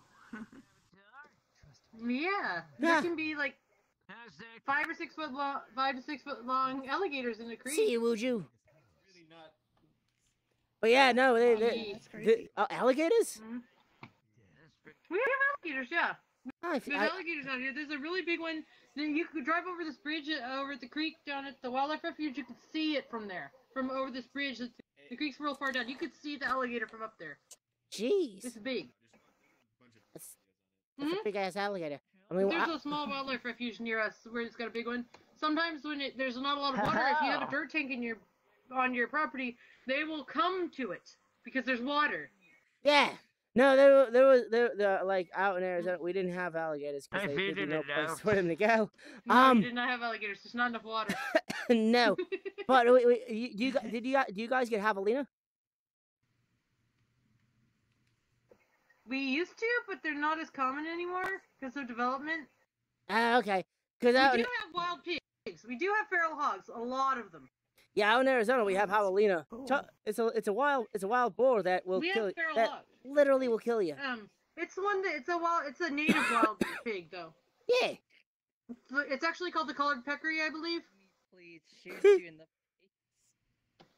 Yeah, there can be like 5 to 6 foot long alligators in the creek. See, would you? But yeah, no, they alligators. Mm-hmm. We have alligators, yeah. There's alligators out here. There's a really big one. Then you could drive over this bridge over at the creek down at the wildlife refuge. You could see it from there, from over this bridge. The creek's real far down. You could see the alligator from up there. Jeez. It's big. That's a big ass alligator. I mean, there's a small wildlife refuge near us where it's got a big one. Sometimes when there's not a lot of water, if you have a dirt tank on your property, they will come to it because there's water. Yeah. No, there was like out in Arizona, we didn't have alligators because they didn't know place for them to go. No, we did not have alligators. There's not enough water. No, but do you guys get javelina? We used to, but they're not as common anymore because of development. Okay. Because we do have wild pigs. We do have feral hogs. A lot of them. Yeah, out in Arizona we have javelina. It's a wild boar that will We kill have feral that hogs. literally will kill you. It's one that it's a native wild pig though. Yeah. It's actually called the collared peccary, I believe. Please shoot you in the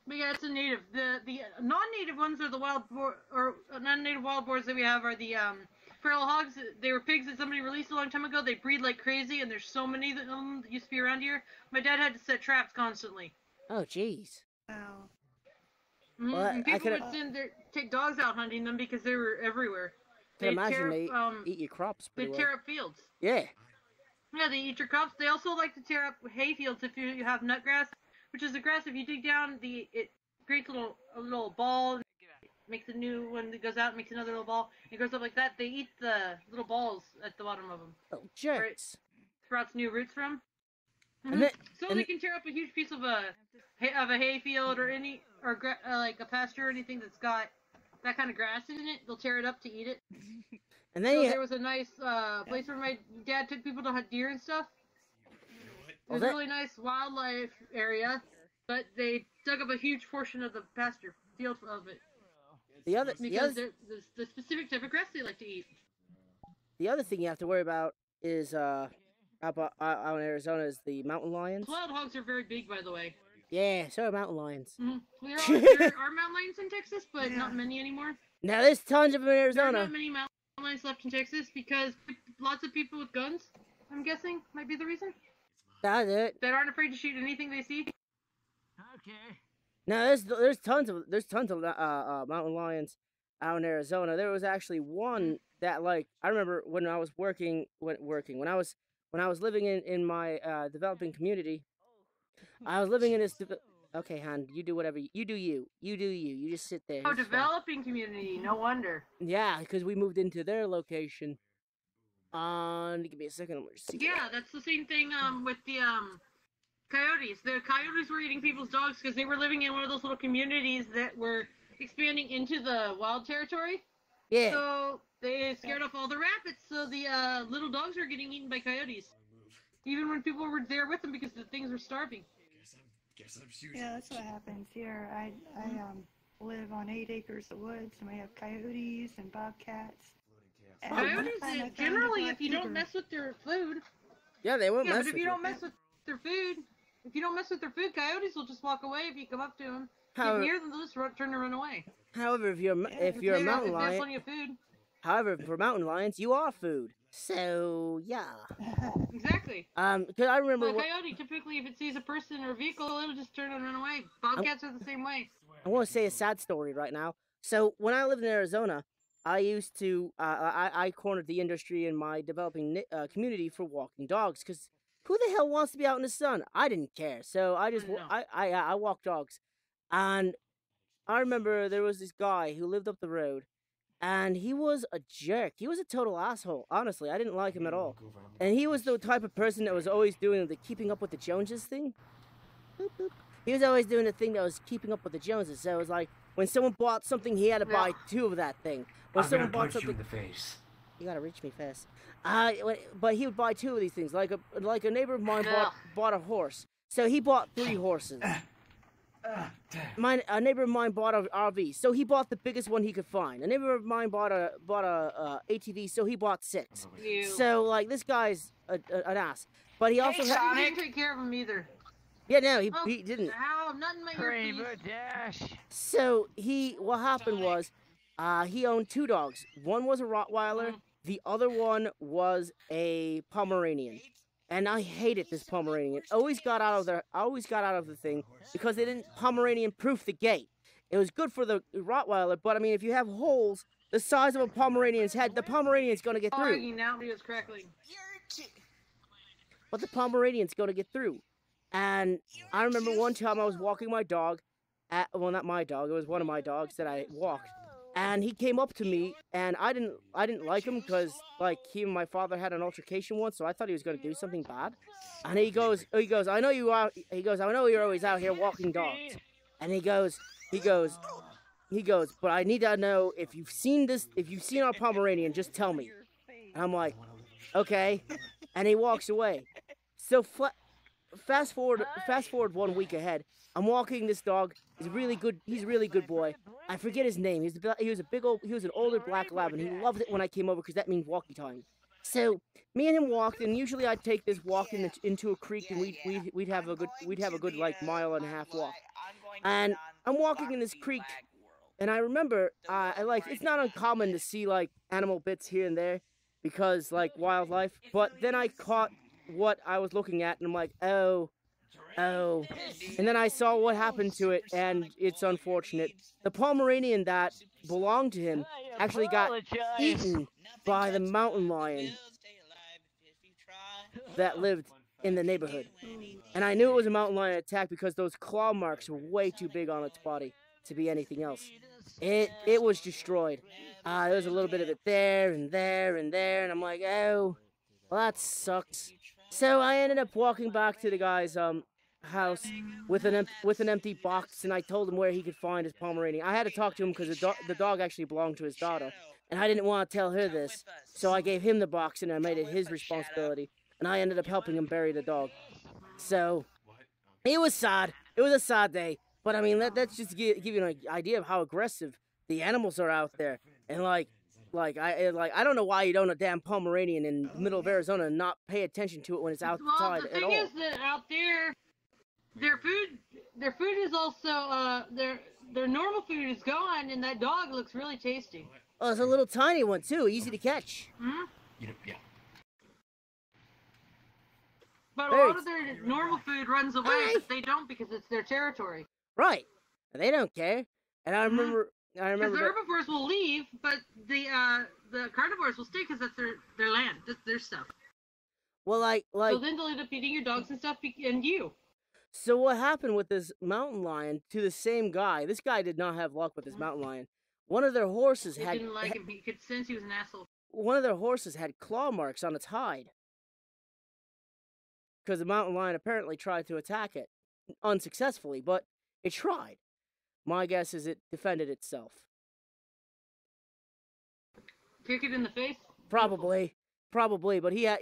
But yeah, it's a native. The non-native ones are the wild boar or non-native wild boars that we have are the feral hogs. They were pigs that somebody released a long time ago. They breed like crazy, and there's so many of them that used to be around here. My dad had to set traps constantly. Oh, jeez. Wow. Well, And people would take dogs out hunting them because they were everywhere. I can imagine they eat your crops They pretty well. tear up fields. Yeah. Yeah, they eat your crops. They also like to tear up hay fields if you have nutgrass, which is the grass. If you dig down, it creates a little ball, makes a new one that goes out, makes another little ball. It goes up like that. They eat the little balls at the bottom of them. Oh, jerks. Sprouts new roots from. And They can tear up a huge piece of a hay field or like a pasture or anything that's got that kind of grass in it. They'll tear it up to eat it. And then there was a nice place where my dad took people to hunt deer and stuff. It was a really nice wildlife area, but they dug up a huge portion of the pasture field of it. Because the specific type of grass they like to eat. The other thing you have to worry about is out in Arizona is the mountain lions. Wild hogs are very big, by the way. Yeah, so are mountain lions. There are mountain lions in Texas, but not many anymore. Now there's tons of them in Arizona. There are not many mountain lions left in Texas because lots of people with guns, I'm guessing, might be the reason. That's it. That aren't afraid to shoot anything they see. Okay. Now there's tons of mountain lions out in Arizona. There was actually one that I remember when I was when I was living in my developing community. I was living in this. Okay, Han, you do whatever you do. You just sit there. Oh, developing community. No wonder. Yeah, because we moved into their location. Give me a second. Yeah, that's the same thing with the coyotes. The coyotes were eating people's dogs because they were living in one of those little communities that were expanding into the wild territory. Yeah. So they scared off all the rabbits, so the little dogs were getting eaten by coyotes. Even when people were there with them because the things were starving. Yeah, that's what happens here. I live on 8 acres of woods, and we have coyotes and bobcats. And Coyotes, generally, if you don't mess with their food. Yeah, they won't mess but with if you don't mess with their food, coyotes will just walk away if you come up to them. If you hear them, they'll just turn and run away. However, if you're a mountain lion, plenty of food. However, for mountain lions, you are food. So yeah. Exactly. Because I remember. A coyote typically, if it sees a person or a vehicle, it'll just turn and run away. Bobcats are the same way. I want to say a sad story right now. So when I lived in Arizona, I used to I cornered the industry in my developing community for walking dogs. Because who the hell wants to be out in the sun? I didn't care, so I just I walked dogs, and I remember there was this guy who lived up the road. And he was a jerk. He was a total asshole. Honestly, I didn't like him at all. And he was the type of person that was always doing the keeping up with the Joneses thing. Boop, boop. He was always doing the thing that was keeping up with the Joneses. So it was like, when someone bought something, he had to buy 2 of that thing. When someone bought something, you in the face. You gotta reach me fast. But he would buy 2 of these things. Like a neighbor of mine bought a horse. So he bought 3 horses. A neighbor of mine bought an RV, so he bought the biggest one he could find. A neighbor of mine bought a ATV, so he bought 6. So like this guy's an ass, but he also didn't take care of him either. Yeah, no, he didn't. Ow, not in my earpiece. Dash. So what happened was, he owned 2 dogs. One was a Rottweiler, the other one was a Pomeranian. And I hated this Pomeranian. It always got out of the thing because they didn't Pomeranian-proof the gate. It was good for the Rottweiler, but I mean, if you have holes the size of a Pomeranian's head, the Pomeranian's gonna get through. Now he was crackling. But the Pomeranian's gonna get through. And I remember one time I was walking my dog, well, not my dog, it was one of my dogs that I walked. And he came up to me, and I didn't like him because like he and my father had an altercation once, so I thought he was going to do something bad. And he goes, I know you're always out here walking dogs. And he goes, he goes, but I need to know if you've seen this, if you've seen our Pomeranian, just tell me. And I'm like, okay. And he walks away. So fast forward 1 week ahead. I'm walking this dog. He's really good. He's a really good boy. I forget his name. He was an older black lab, and he loved it when I came over because that means walkie time. So me and him walked, and usually I'd take this walk into a creek, and we'd have a good like mile and a half walk. And I'm walking in this creek, and I remember I like it's not uncommon to see like animal bits here and there because like wildlife. But then I caught what I was looking at, and I'm like, oh. And then I saw what happened to it, and it's unfortunate. The Pomeranian that belonged to him actually got eaten by the mountain lion that lived in the neighborhood. And I knew it was a mountain lion attack because those claw marks were way too big on its body to be anything else. It was destroyed. There was a little bit of it there and there and there, and I'm like, oh, well, that sucks. So I ended up walking back to the guy's house with an empty box, and I told him where he could find his Pomeranian. I had to talk to him because the dog actually belonged to his daughter, and I didn't want to tell her this, so I gave him the box and I made it his responsibility, and I ended up helping him bury the dog. So it was sad. It was a sad day, but I mean that's just give you an idea of how aggressive the animals are out there, and I don't know why you don't a damn Pomeranian in the middle of Arizona and not pay attention to it when it's outside at all. Well, the thing is that out there, their food is also their normal food is gone, and that dog looks really tasty. Oh, it's a little tiny one too, easy to catch. Hmm? Yeah. But a lot of their normal food runs away, but they don't because it's their territory. Right. They don't care. And I remember. Because the herbivores will leave, but the carnivores will stay because that's their land, that's their stuff. Well, like. So then they'll end up eating your dogs and stuff, and you. So what happened with this mountain lion to the same guy? This guy did not have luck with this mountain lion. One of their horses They didn't like him. He could sense he was an asshole. One of their horses had claw marks on its hide. Because the mountain lion apparently tried to attack it. Unsuccessfully, but it tried. My guess is it defended itself. Kick it in the face? Probably, but he had.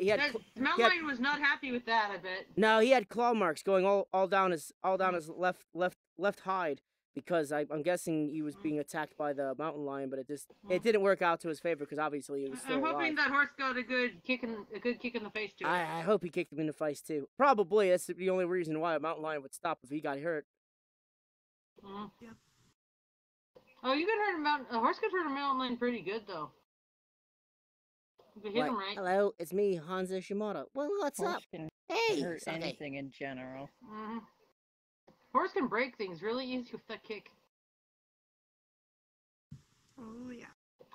Mountain lion was not happy with that, I bet. No, he had claw marks going all down his left hide because I'm guessing he was being attacked by the mountain lion, but it didn't work out to his favor because obviously it was still I'm hoping alive. that horse got a good kick in the face too. I hope he kicked him in the face too. Probably that's the only reason why a mountain lion would stop if he got hurt. Yeah. Oh, you could hurt a horse could hurt a mountain lion pretty good though. If you hit him right. Hello, it's me, Hanzo Shimoda. Well, what's Horse up? Can Hey, hurt Sake. anything in general. Horse can break things really easy with that kick. Oh yeah.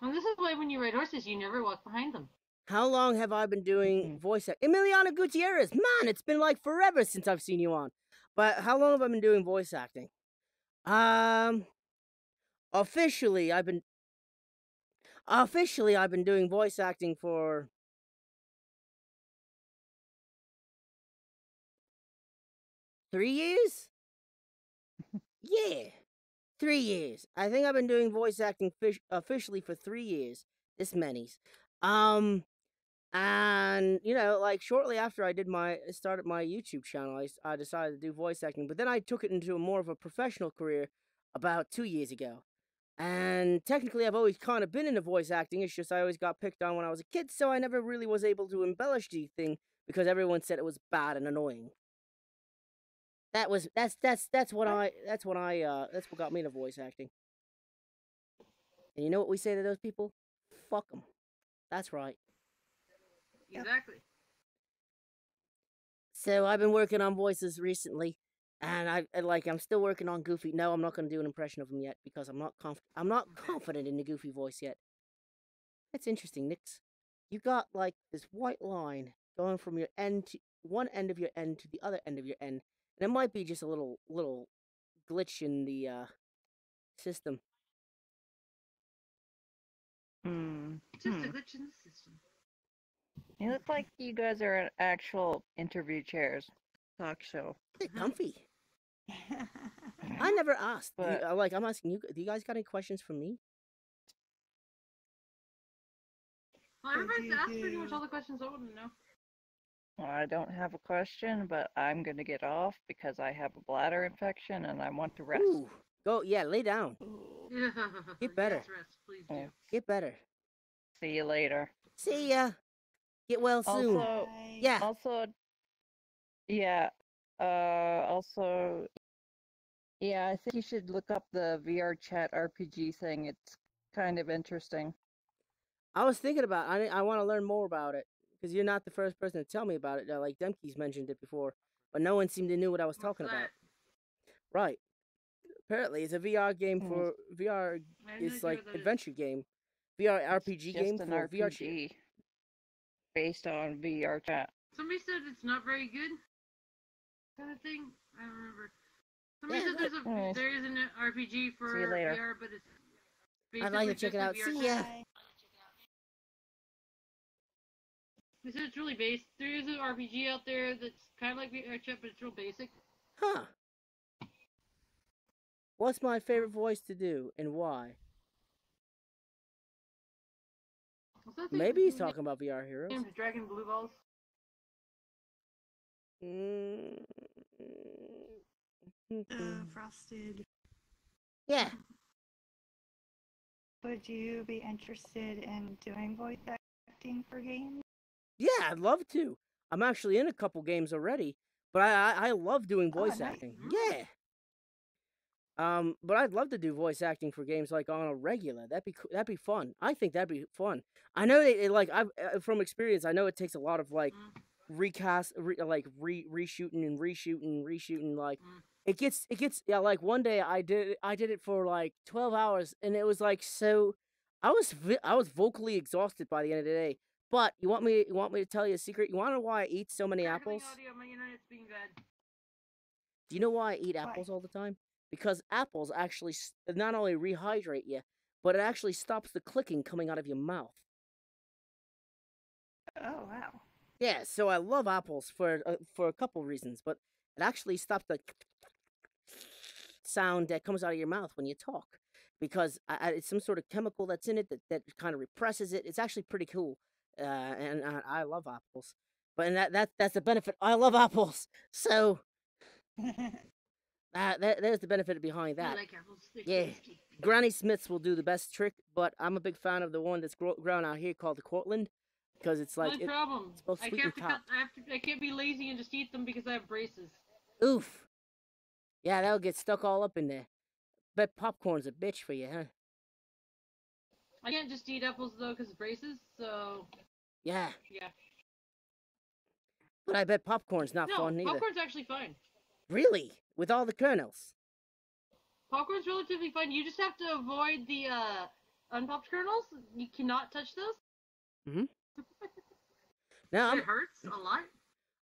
And this is why when you ride horses, you never walk behind them. How long have I been doing voice acting? Emiliana Gutierrez, man, it's been like forever since I've seen you on. But how long have I been doing voice acting? Officially, I've been doing voice acting for 3 years? Yeah, 3 years. I think I've been doing voice acting officially for 3 years. This many's. And like shortly after I started my YouTube channel, I decided to do voice acting. But then I took it into more of a professional career about 2 years ago. And technically, I've always kind of been into voice acting. It's just I always got picked on when I was a kid, so I never really was able to embellish the thing because everyone said it was bad and annoying. That's what got me into voice acting. And you know what we say to those people? Fuck them. That's right. Exactly. So I've been working on voices recently, and I'm still working on Goofy. No, I'm not going to do an impression of him yet because I'm not confident in the Goofy voice yet. That's interesting, Nix. You got like this white line going from your end to one end of your end to the other end of your end, and it might be just a little glitch in the system. Just a glitch in the system. You look like you guys are at actual interview chairs. Talk show. They're comfy. I never asked. But I'm asking you. Do you guys got any questions for me? Well, everybody's asked pretty much all the questions I want to know. I don't have a question, but I'm gonna get off because I have a bladder infection and I want to rest. Ooh, go. Yeah, lay down. Get better. Yes, rest, please do. Get better. See you later. See ya. Get well soon. Also, yeah. Also, yeah, I think you should look up the VR chat RPG thing. It's kind of interesting. I was thinking about. I want to learn more about it because you're not the first person to tell me about it. Like Demke's mentioned it before, but no one seemed to know what I was talking about. Right. Apparently, it's a VR game for VR. It's like adventure game, VR RPG game Just an for VR. RPG based on VR chat. Somebody said it's not very good. Kind of thing. I don't remember. Somebody said there is an RPG for See you later. VR, but it's basically I'd like to check it out. See ya. They said it's really basic. There is an RPG out there that's kind of like VR chat, but it's real basic. Huh. What's my favorite voice to do and why? Maybe he's talking about VR Heroes. Dragon Blue Balls. Frosted. Yeah. Would you be interested in doing voice acting for games? Yeah, I'd love to. I'm actually in a couple games already, but I love doing voice acting. Yeah. But I'd love to do voice acting for games like on a regular. That'd be fun. I think that'd be fun. I know from experience, I know it takes a lot of like reshooting and reshooting. Like it gets yeah. Like one day I did it for like 12 hours, and it was like so. I was vocally exhausted by the end of the day. But you want me to tell you a secret? You want to know why I eat so many apples? My internet's being bad. Do you know why I eat apples all the time? Because apples actually not only rehydrate you, but it actually stops the clicking coming out of your mouth. Oh, wow. Yeah, so I love apples for a couple reasons, but it actually stops the sound that comes out of your mouth when you talk. Because it's some sort of chemical that's in it that kind of represses it. It's actually pretty cool. And I love apples. But that's the benefit. I love apples. So there's the benefit behind that. I like apples. They're tasty. Granny Smith's will do the best trick, but I'm a big fan of the one that's grown out here called the Cortland, because it's like no problem. It's both sweet and top. I can't be lazy and just eat them because I have braces. Oof. Yeah, that'll get stuck all up in there. Bet popcorn's a bitch for you, huh? I can't just eat apples though because of braces, so. Yeah. Yeah. But I bet popcorn's not fun either. No, popcorn's actually fine. Really? With all the kernels? Popcorn's relatively fine. You just have to avoid the unpopped kernels. You cannot touch those. Mm-hmm. Now it hurts a lot.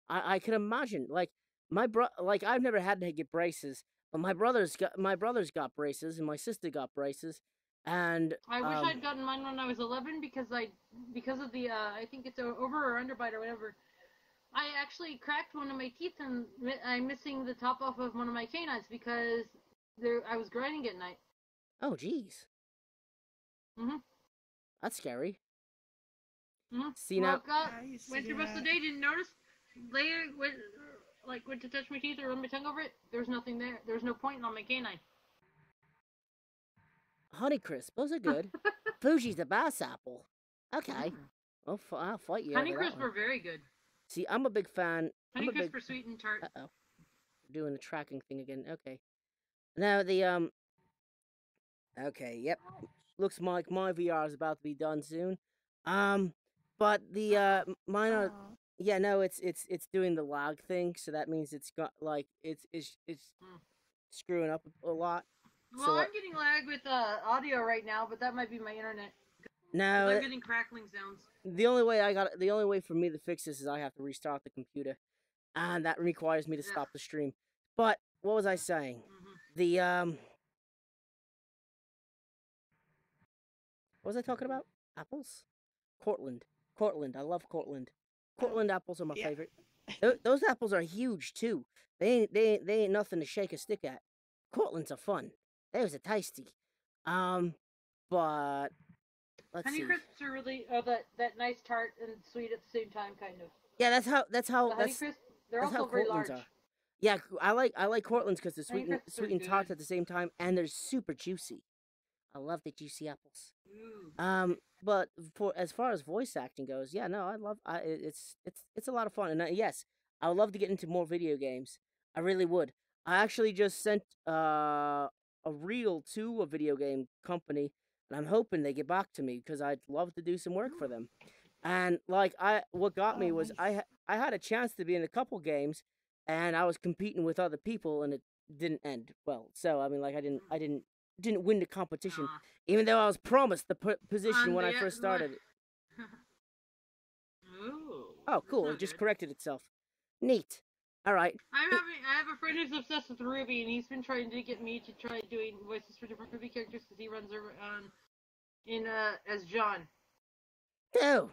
I can imagine. Like I've never had to get braces, but my brothers got braces and my sister got braces, and I wish I'd gotten mine when I was 11 because of the I think it's over or underbite or whatever. I actually cracked one of my teeth and I'm missing the top off of one of my canines because I was grinding at night. Oh, jeez. Mhm. That's scary. Mhm. See now. Went through most of the day, didn't notice. Later, went to touch my teeth or run my tongue over it. There was nothing there. There was no point on my canine. Honeycrisp, those are good. Fuji's the bass apple. Okay. I'll fight you. Honeycrisp are very good. See, I'm a big fan. Honeycrisp are sweet and tart. Uh-oh. Doing the tracking thing again. Okay. Now the okay, yep. Looks like my VR is about to be done soon. But the mine are yeah, no, it's doing the lag thing, so that means it's got like it's screwing up a lot. Well, so, I'm getting lag with audio right now, but that might be my internet. No, I'm getting crackling sounds. The only way for me to fix this is I have to restart the computer, and that requires me to stop the stream. But what was I saying? The what was I talking about? Apples? Cortland. I love Cortland. Cortland apples are my favorite. Those apples are huge too. They ain't nothing to shake a stick at. Cortland's are fun. Those are tasty. But let's Honey see. crisps are really that nice tart and sweet at the same time, kind of. Yeah, that's how The Honey Crisp, they're that's also how very Cortland's large. are. Yeah, I like Cortland's because they're Honey Crisps are sweet and tart good. at the same time, and they're super juicy. I love the juicy apples. Ooh. But for as far as voice acting goes, yeah, no, it's a lot of fun, and yes, I would love to get into more video games. I really would. I actually just sent a reel to a video game company, and I'm hoping they get back to me because I'd love to do some work for them. And like what got me was nice. I had a chance to be in a couple games, and I was competing with other people, and it didn't end well. So I mean, like I didn't win the competition, even though I was promised the position when I first started. Ooh. Oh, cool! It just corrected itself. Neat. All right. I have a friend who's obsessed with Ruby, and he's been trying to get me to try doing voices for different Ruby characters because he runs as John. Oh.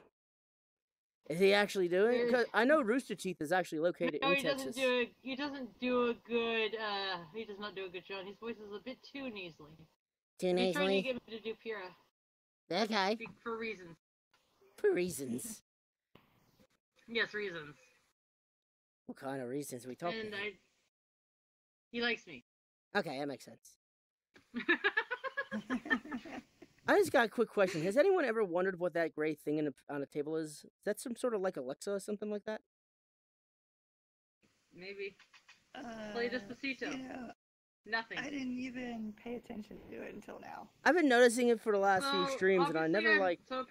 Is he actually doing? Because I know Rooster Teeth is actually located in Texas. He doesn't do a good. He does not do a good John. His voice is a bit too nasally. Too nasally. He's trying to get me to do Pyrrha. Okay. For reasons. For reasons. Yes, reasons. What kind of reasons are we talking? And he likes me. Okay, that makes sense. I just got a quick question. Has anyone ever wondered what that gray thing on a table is? Is that some sort of like Alexa or something like that? Maybe. Play Despacito. Yeah. Nothing. I didn't even pay attention to it until now. I've been noticing it for the last few streams, and I never So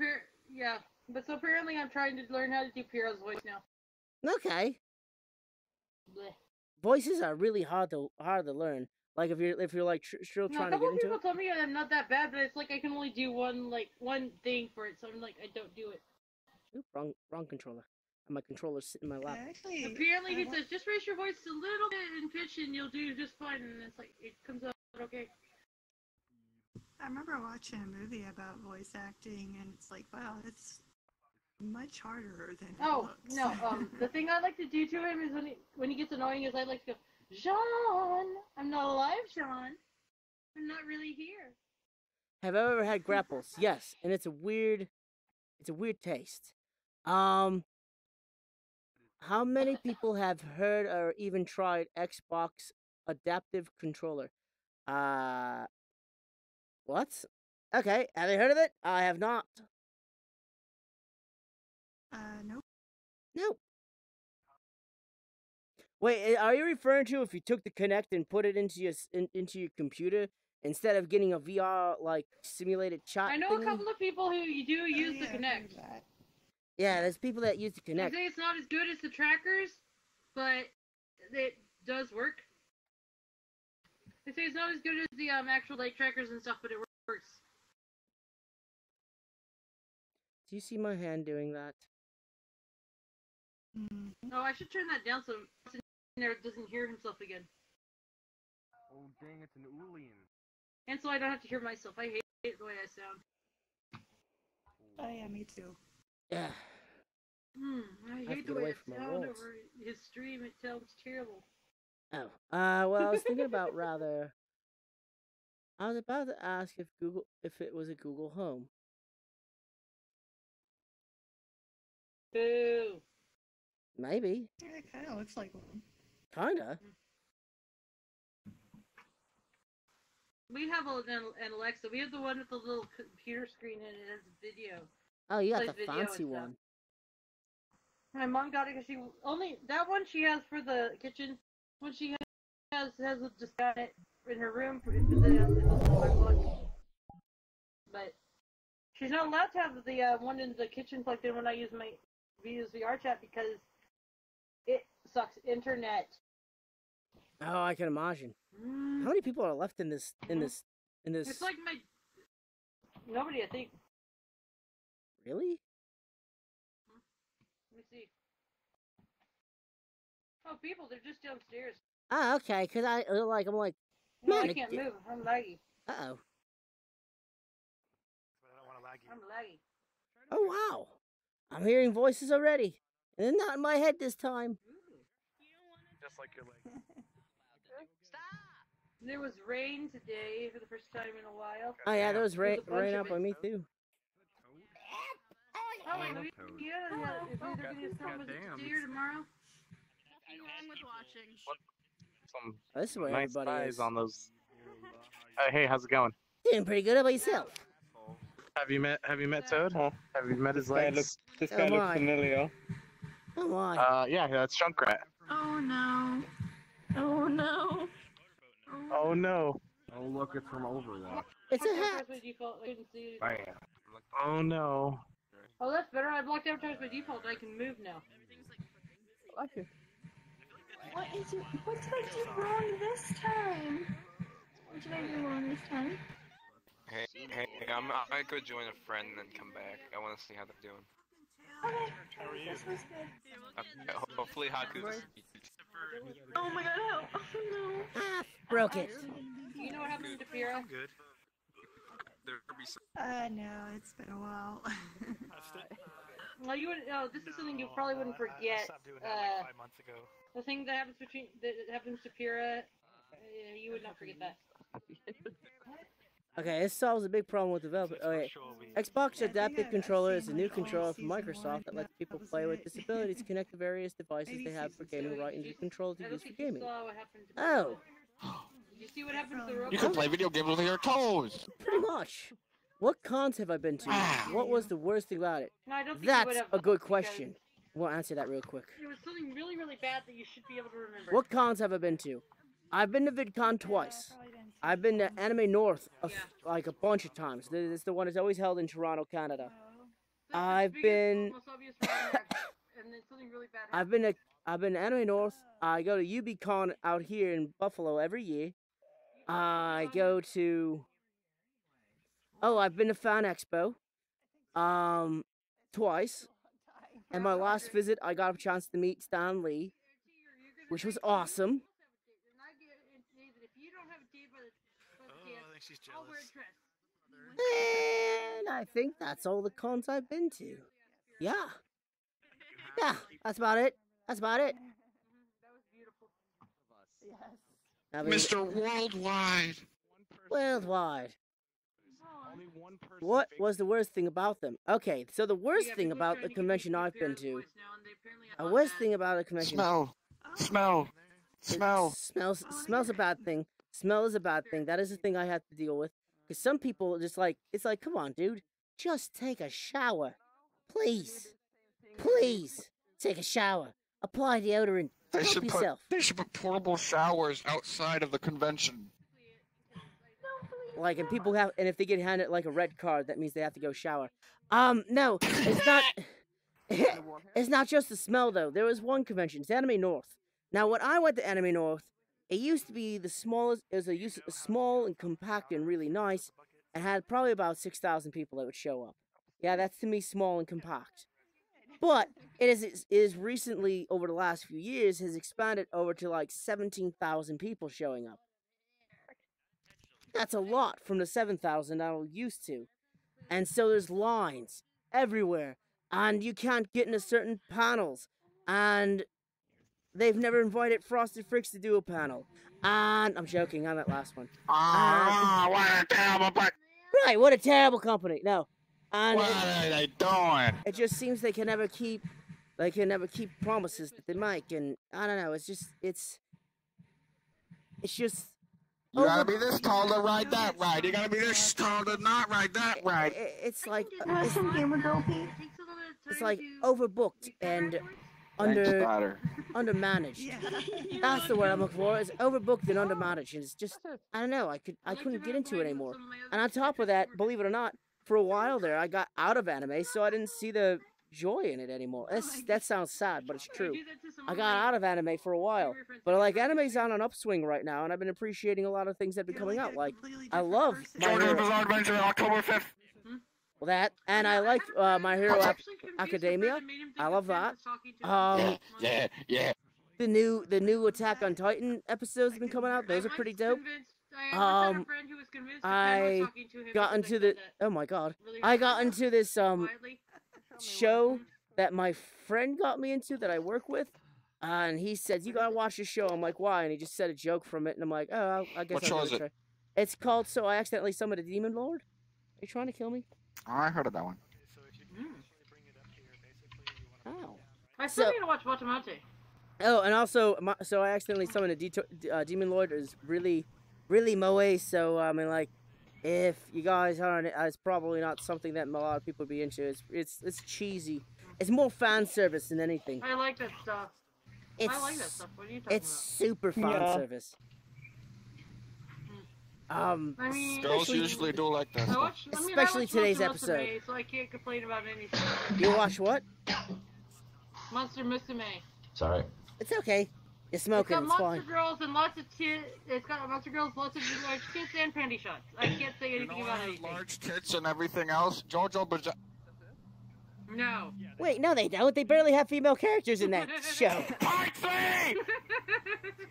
apparently I'm trying to learn how to do Pyrrha's voice now. Okay. Blech. Voices are really hard to learn. Like if you're like still trying to get into it. A couple people told me I'm not that bad, but it's like I can only do one thing for it, so I'm like I don't do it. Ooh, wrong controller. And my controller's sitting in my lap. Actually, apparently he says just raise your voice a little bit in pitch and you'll do just fine, and it's like it comes out okay. I remember watching a movie about voice acting, and it's like, wow, it's much harder than it looks. No, the thing I like to do to him is when he gets annoying is I like to go, Jean, I'm not alive, Jean. I'm not really here. Have I ever had grapples? Yes, and it's a weird taste. How many people have heard or even tried Xbox Adaptive Controller? What? Okay, have you heard of it? I have not. Nope. Nope. Wait, are you referring to if you took the Kinect and put it into your computer instead of getting a VR like simulated chat? I know thing? a couple of people who use the Kinect. Yeah, there's people that use the Kinect. They say it's not as good as the trackers, but it does work. They say it's not as good as the actual like trackers and stuff, but it works. Do you see my hand doing that? Oh, I should turn that down so there doesn't hear himself again. Oh dang, it's an Oolian. And so I don't have to hear myself. I hate the way I sound. Oh yeah, me too. Yeah. I hate the way I sound over his stream. It sounds terrible. Oh. Well, I was thinking about I was about to ask if it was a Google Home. Boo. Maybe. Yeah, it kind of looks like one. Kinda. We have an Alexa. We have the one with the little computer screen and it has video. Oh, you got the fancy one. My mom got it because that one she has for the kitchen. One she has just got it in her room but she's not allowed to have the one in the kitchen plugged in when I use VR chat because it sucks internet. Oh, I can imagine. How many people are left in this? It's like nobody, I think. Really? Let me see. Oh, people, they're just downstairs. Oh, okay. Cause I'm like, No, man, I can't move. I'm laggy. Uh-oh. I'm laggy. Oh wow! I'm hearing voices already, and they're not in my head this time. Just like your leg. There was rain today for the first time in a while. Oh yeah, there was There's a bunch rain of out by it. me too. Oh, wait, maybe, yeah, if either gonna do something with it today or tomorrow. Nothing wrong with watching. Some Oh, this is where nice everybody thighs is. on those. Hey, how's it going? Doing pretty good. How about yourself? Have you met Toad? Have you met his guy legs? This Oh guy looks my. familiar. Oh my. Yeah, that's Junkrat. Oh no. Oh no. Oh no. Oh look, it's from over there. It's a hat. By default, I couldn't see it. Bam. Oh no. Oh, that's better. I blocked advertise by default. I can move now. What did I do wrong this time? What did I do wrong this time? Hey, I could join a friend and then come back. I want to see how they're doing. Okay. This was good. Hopefully Haku's. Oh my god, help! Oh no. Ah, broke it. You know what happened to Pira? Good. There could be some. No, it's been a while. Well, you would. Oh, this is something you probably wouldn't forget. The thing that happens to Pira, you would not forget that. Okay, this solves a big problem with developers. Okay, Xbox Adaptive Controller is a new controller from Microsoft that lets people play with disabilities connect the various devices they have for gaming right into the controller to use for gaming. Oh. Did you see what happened to the robot? You can play video games with your toes. Pretty much. What cons have I been to? What was the worst thing about it? No, I don't think you That's would have, a good question. We'll answer that real quick. It was something really, really bad that you should be able to remember. What cons have I been to? I've been to VidCon twice. I've been to Anime North like a bunch of times. It's the one that's always held in Toronto, Canada. I've been I've been to Anime North. I go to UBCon out here in Buffalo every year. I go to I've been to Fan Expo twice. And my last visit I got a chance to meet Stan Lee, which was awesome. And I think that's all the cons I've been to. Yeah. Yeah, that's about it. That's about it. I mean, Mr. Worldwide. Worldwide. What was the worst thing about them? Okay, so the worst thing about the convention I've been to. The worst thing about a convention. Smell. Smells a bad thing. Smell is a bad thing. That is a thing I have to deal with. Because some people just like, it's like, come on, dude. Just take a shower. Please. Please. Take a shower. Apply deodorant. Help yourself. They should put portable showers outside of the convention. Like, and people have, and if they get handed like a red card, that means they have to go shower. No, it's not. It's not just the smell though. There was one convention. It's Anime North. Now, when I went to Anime North, it used to be the smallest. It was a small and compact and really nice, and had probably about 6,000 people that would show up. Yeah, that's to me small and compact. But it is recently over the last few years has expanded over to like 17,000 people showing up. That's a lot from the 7,000 I was used to. And so there's lines everywhere. And you can't get into certain panels. And they've never invited Frosted Fricks to do a panel. And I'm joking on that last one. What a terrible place. Right, what a terrible company. No. And what are they doing? It just seems they can never keep promises that they make. And I don't know, it's just you gotta be this tall to ride that ride. You gotta be this tall to not ride that ride. It's like It's like overbooked and undermanaged. That's the word I'm looking for. It's overbooked and undermanaged. And it's just I don't know. I couldn't get into it anymore. And on top of that, believe it or not, for a while there, I got out of anime, so I didn't see the joy in it anymore. That sounds sad, but it's true. I got out of anime for a while, but like anime's on an upswing right now, and I've been appreciating a lot of things that have been coming out. Like I love My Hero October 5th. Well, that, and I like My Hero Academia. I love that. Yeah. The new Attack on Titan episodes have been coming out. Those are pretty dope. I got into the I got into this show that my friend got me into that I work with. And he said, "You gotta watch this show." I'm like, "Why?" And he just said a joke from it, and I'm like, "Oh, I guess What I'll show give is it a it? try." It's called "So I Accidentally Summoned a Demon Lord." Are you trying to kill me? Oh, I heard of that one. Oh. I still need to watch Batamante. Oh, and also, so I accidentally summoned a Demon Lord. Is really, really moe. So I mean, like, if you guys aren't, it's probably not something that a lot of people would be into. It's cheesy. It's more fan service than anything. I like that stuff. I like that stuff. What are you talking It's about? super fan service. I mean, Girls usually do like that. I watch today's Monster episode. Musume, so I can't complain about anything. You watch what? Monster Musume. Sorry. It's okay. You're smoking. It's It's got Monster fine. Girls and lots of tits. It's got Monster Girls, lots of large tits and panty shots. I can't say anything about anything. Large tits and everything else. Jojo Baja. No. Wait, no, they don't. They barely have female characters in that show.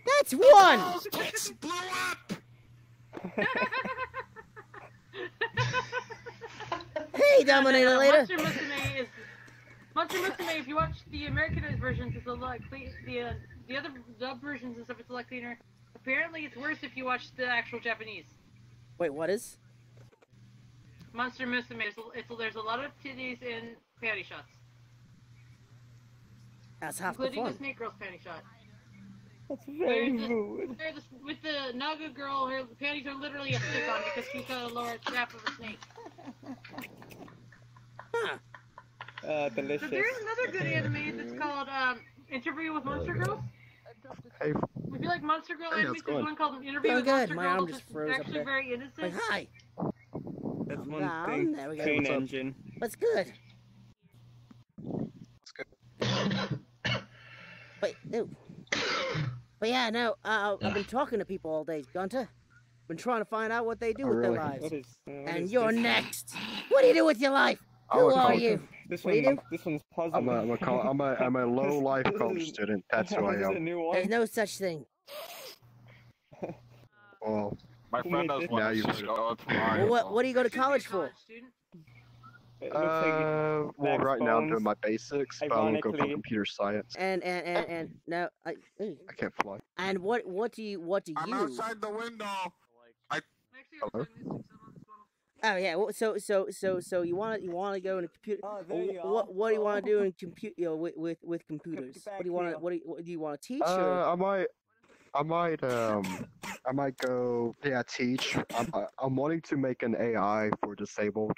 That's one. Those tits blew up. Hey, Dominator later. Monster Musume, if you watch the Americanized versions, it's a lot clean. The other dub versions and stuff, it's a lot cleaner. Apparently, it's worse if you watch the actual Japanese. Wait, what is? Monster Musume. There's a lot of titties and panty shots. That's half the including fun. the Snake Girl's panty shot. That's very rude. With the Naga girl, her panties are literally a stick-on because she's got a lower half of a snake. Delicious. But there's another good anime that's called Interview with Monster Girls. Hey. If you like Monster Girl Hey, anime, how's it there's going? one called Interview Oh, with good. Monster My Girl, arm which just is froze up actually there. very innocent. Like, hi. That's one Down. thing. There we go. Pain What's up? engine. What's good? Wait, no. But yeah, no. I've been talking to people all day, Gunter. Been trying to find out what they do with their lives. What And is you're this? next. What do you do with your life? Who are you? This What do you do? This one's puzzling. I'm a low life college student. That's who I This is a am. new one. There's no such thing. Well, My friend does now one. you Just go to Mario. Well, what do you go to college for? well, right now I'm doing my basics, but I will go for ironically- computer science. And no, ooh. I can't fly. And what do you I'm outside the window. Hello? Oh yeah. So you want to go into computer? What do you want to do in compute? You know, with computers. What do you want to? What do you want to teach? Or? I might go. Yeah, teach. I'm wanting to make an AI for disabled.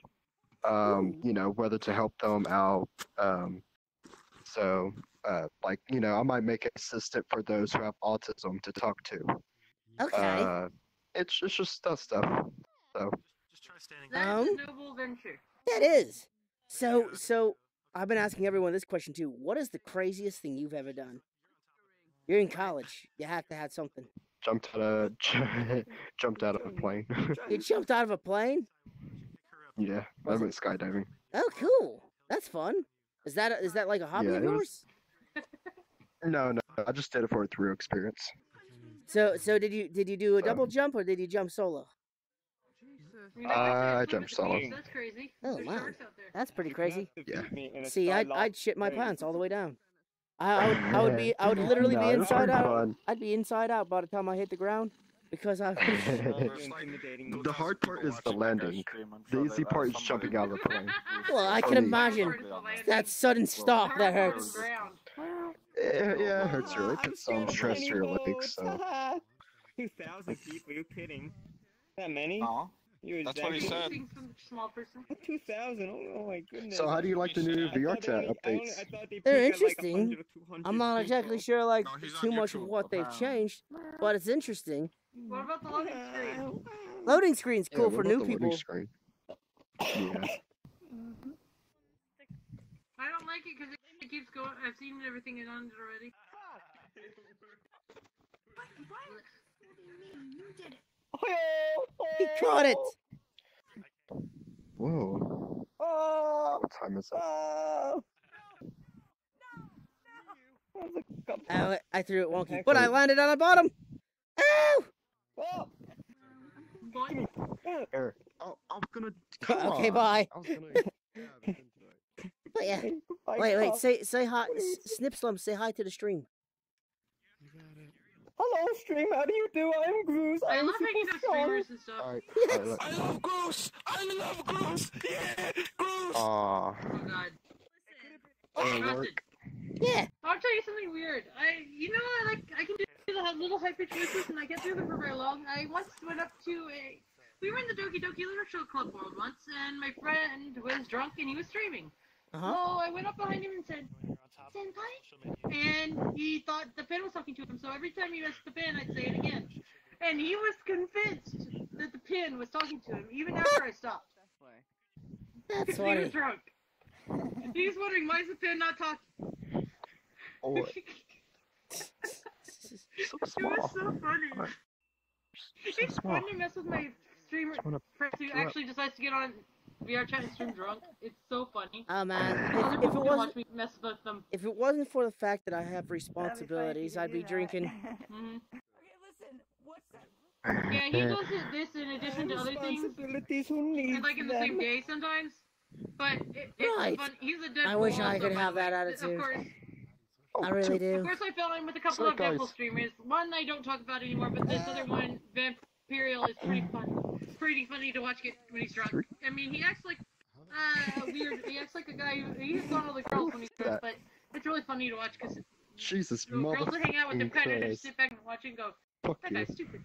You know, whether to help them out. So, like, you know, I might make an assistant for those who have autism to talk to. Okay. It's just that stuff. So. That's a noble venture. That is. So I've been asking everyone this question too. What is the craziest thing you've ever done? You're in college. You have to have something. Jumped out of a plane. You jumped out of a plane? Yeah, I went skydiving. Oh, cool. That's fun. Is that like a hobby Yeah, of it was- yours? No, I just did it for a thrill experience. So did you do a double jump or did you jump solo? I jumped solo. That's crazy. Oh There's wow, sharks out there. that's pretty crazy. Yeah. See, I'd shit my pants all the way down. I would literally No, be it was inside pretty out. fun. I'd be inside out by the time I hit the ground because I. The hard part is the landing. The easy part is jumping out of the plane. Well, I can imagine that sudden stop that hurts. Yeah, it hurts really. Put some stress to your legs. So. 2,000 people? You kidding? That many? No. You That's what he said. Small person. 2,000? Oh my goodness. So how do you like the new VR chat updates? They're interesting. I'm not exactly sure like too much of what they've changed, but it's interesting. What about the loading screen? Loading screen's cool Yeah, for what new about the loading people. screen? Yeah. I don't like it because it keeps going. I've seen everything on it already. He caught it. Whoa. Oh! What time is it? Oh! I threw it wonky, but I landed on the bottom. Ow! Oh! Eric. Oh, I'm gonna. Okay, bye. I was gonna. But yeah. Wait. Say hi. Snip Slum. Say hi to the stream. whole stream. How do you do? I'm Goose. I I'm love hanging super out strong. streamers and stuff. Alright. I love Goose! I love Goose! Yeah! Goose! Aw. Oh god. It'll Trust work. it. Yeah. I'll tell you something weird. I can do the little high pitched voices and I can't do them for very long. I once went up to we were in the Doki Doki Literature Club world once, and my friend was drunk and he was streaming. So I went up behind him and said, "Senpai?" And he thought the pen was talking to him, so every time he missed the pen, I'd say it again. And he was convinced that the pen was talking to him, even after I stopped. That's He funny. was drunk. He's wondering, why is the pen not talking? Oh. It was so funny. It's fun to mess with my streamer friends who actually decides to get on VR chat and stream drunk. It's so funny. Oh man, Other if it people can wasn't watch me mess with them. if it wasn't for the fact that I have responsibilities, I'd be drinking. Yeah, he does this in addition to other things. And like in the same day sometimes. But it's Right. fun. He's a Deadpool. I wish I also, could by have the way. that attitude. Of course. I really do. Of course, I fell in with a couple So, of Deadpool guys. streamers. One I don't talk about anymore, but this other one, Vampirial, is pretty fun. Pretty funny to watch when he's drunk. I mean, he acts like weird. He acts like a guy who he's on all the girls when he's drunk, but it's really funny to watch because Jesus, the girls that hang out with him kind of Christ. just sit back and watch and go, Fuck "That you. guy's stupid."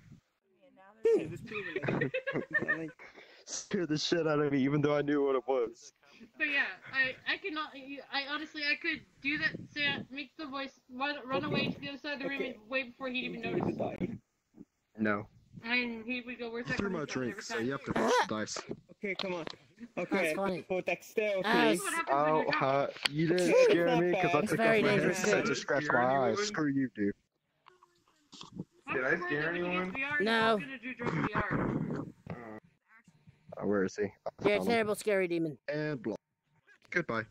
Scared the shit out of me, even though I knew what it was. But yeah, I could not. I honestly, I could do that. Say, make the voice run away to the other side of the room and way before he'd even notice. No. And he would go, "Where's that Through coming my from?" drink, every so time. you have to push the dice. Okay, come on. That's Okay, funny. for dexterity. Nice. What happens when you're drunk? You didn't It's scare not me because I bad. took Very off my dangerous headset thing. to scratch my eyes. Screw you, dude. Did I scare anyone? No. Gonna do drunk VR. Where is he? You're a terrible, scary demon. And block. Goodbye.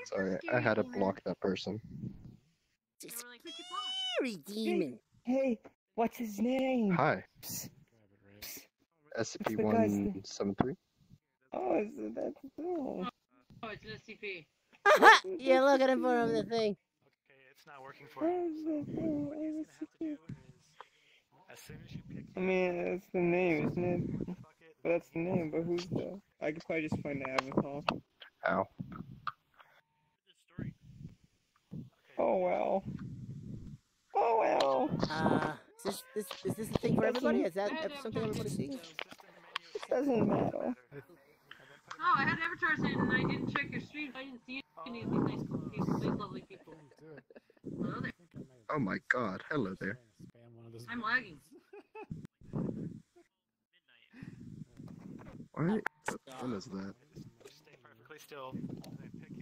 Sorry, I had to block that person. Scary demon. Hey, what's his name? Hi. What's the guy's name? SCP-173. Oh, that's oh. Oh, it's an SCP. You're looking at for the thing. It's not working for you. I mean, that's the name, isn't it? But that's the name, but who's the... I could probably just find the avatar. Ow. Oh, well. Oh, well. Is this the thing for everybody? Is that something everybody's seeing? It doesn't matter. Oh, I had avatars in and I didn't check your streams. I didn't see any of these nice lovely people. Hello there. Oh my god, hello there. I'm lagging. What? What is that?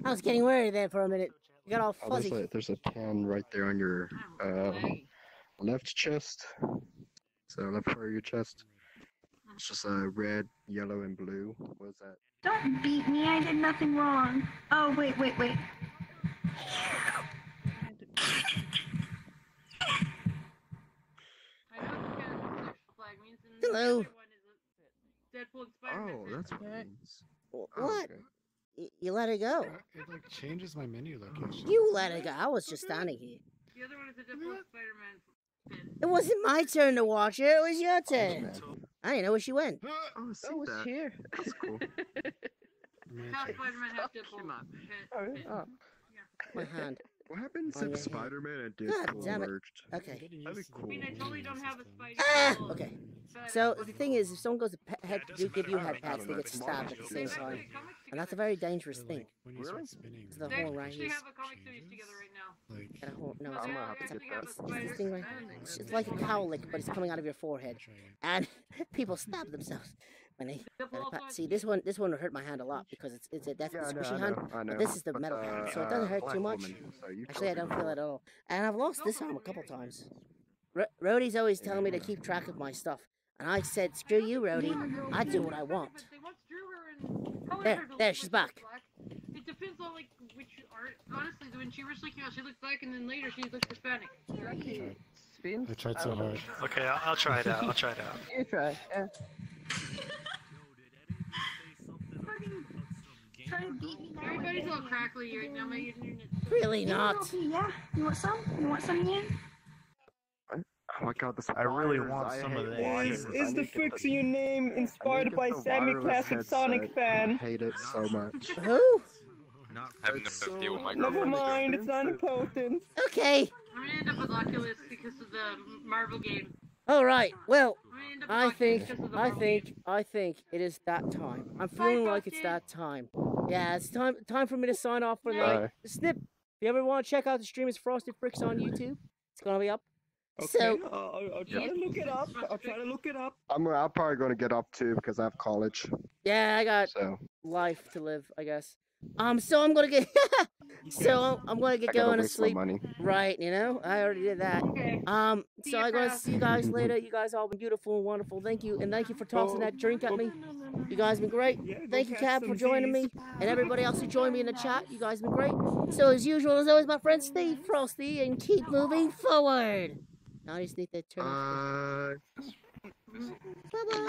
I was getting worried there for a minute. You got all Oh, fuzzy. there's a tan right there on your left chest. So left part of your chest. It's just red, yellow, and blue. What is that? Don't beat me, I did nothing wrong. Oh, wait. I know what the flag means. And Hello. the other one is Deadpool and Spider-Man. Oh, that's what it means. What? Okay. You let it go. It like changes my menu location. You let it go. I was just standing here. The other one is a Deadpool and Spider-Man. It wasn't my turn to watch it. It was your turn. I didn't know where she went. Oh, I see That was that. here. That's cool. Half Spider-Man, half Deadpool. Oh, my hand. What happens Oh, if yeah. Spider-Man and God Deadpool damn it. merged? Okay. That'd be cool. I mean, I totally don't have a Spidey. Ah! Okay. So the thing is, if someone goes to give you head pats, they get stabbed at the same time, and that's a very dangerous thing. Really? It's the They whole right actually here. have a comic series together right now. And a whole, no, No, it's, they not. actually have a It's spider. this thing right. It's like a cowlick, but it's coming out of your forehead, and people stab themselves when they. See, this one would hurt my hand a lot because it's a death squishy hand. I know. But this is the metal hand, so it doesn't hurt Black too much. woman, so you Actually, I totally don't feel it at all. And I've lost this arm a couple times. Rhodey's always telling me to keep track of my stuff. And I said, screw you, Rhodey. I do what I want. They once drew her and colored There, her to there, look she's like back. black. It depends on like which art. Honestly, when she originally came out, she looked black, and then later she looked Hispanic. I tried so hard. Okay, I'll try it out. I'll try it out. You try, yeah. Try Everybody's all crackly right now. My internet. Really not. Yeah. You want some? You want some, Ian? Oh my god, this I really wires, want I some hate of this. wires. I Is the need to get Fix Your Name inspired by Sammy Classic Sonic fan? I hate it so much. Who? I have no idea what my Never girlfriend's mind, doing. it's not important. Okay. I'm gonna end up with Oculus because of the Marvel game. All right. Well, I'm gonna end up I with think, Oculus because of the Marvel game. I think it is that time. I'm feeling like it's that time. Yeah, it's time for me to sign off for the night. Snip. If you ever want to check out the stream, it's Frosted Fricks on YouTube. It's gonna be up. Okay, So, I'll try to look it up. I'll try to look it up. I'm probably going to get up too because I have college. yeah, I got life to live, I guess. So I'm gonna get, I'm gonna get I gotta going to waste my sleep. money. Right, you know, I already did that. Okay. So I'm gonna see you guys later. You guys all been beautiful and wonderful. Thank you, and thank you for tossing that drink at me. You guys been great. Thank you, Cap, for joining me, and everybody else who joined me in the chat. You guys been great. So as usual, as always, my friend, stay frosty and keep moving forward. Now I just need to turn off. Uh... Bye bye.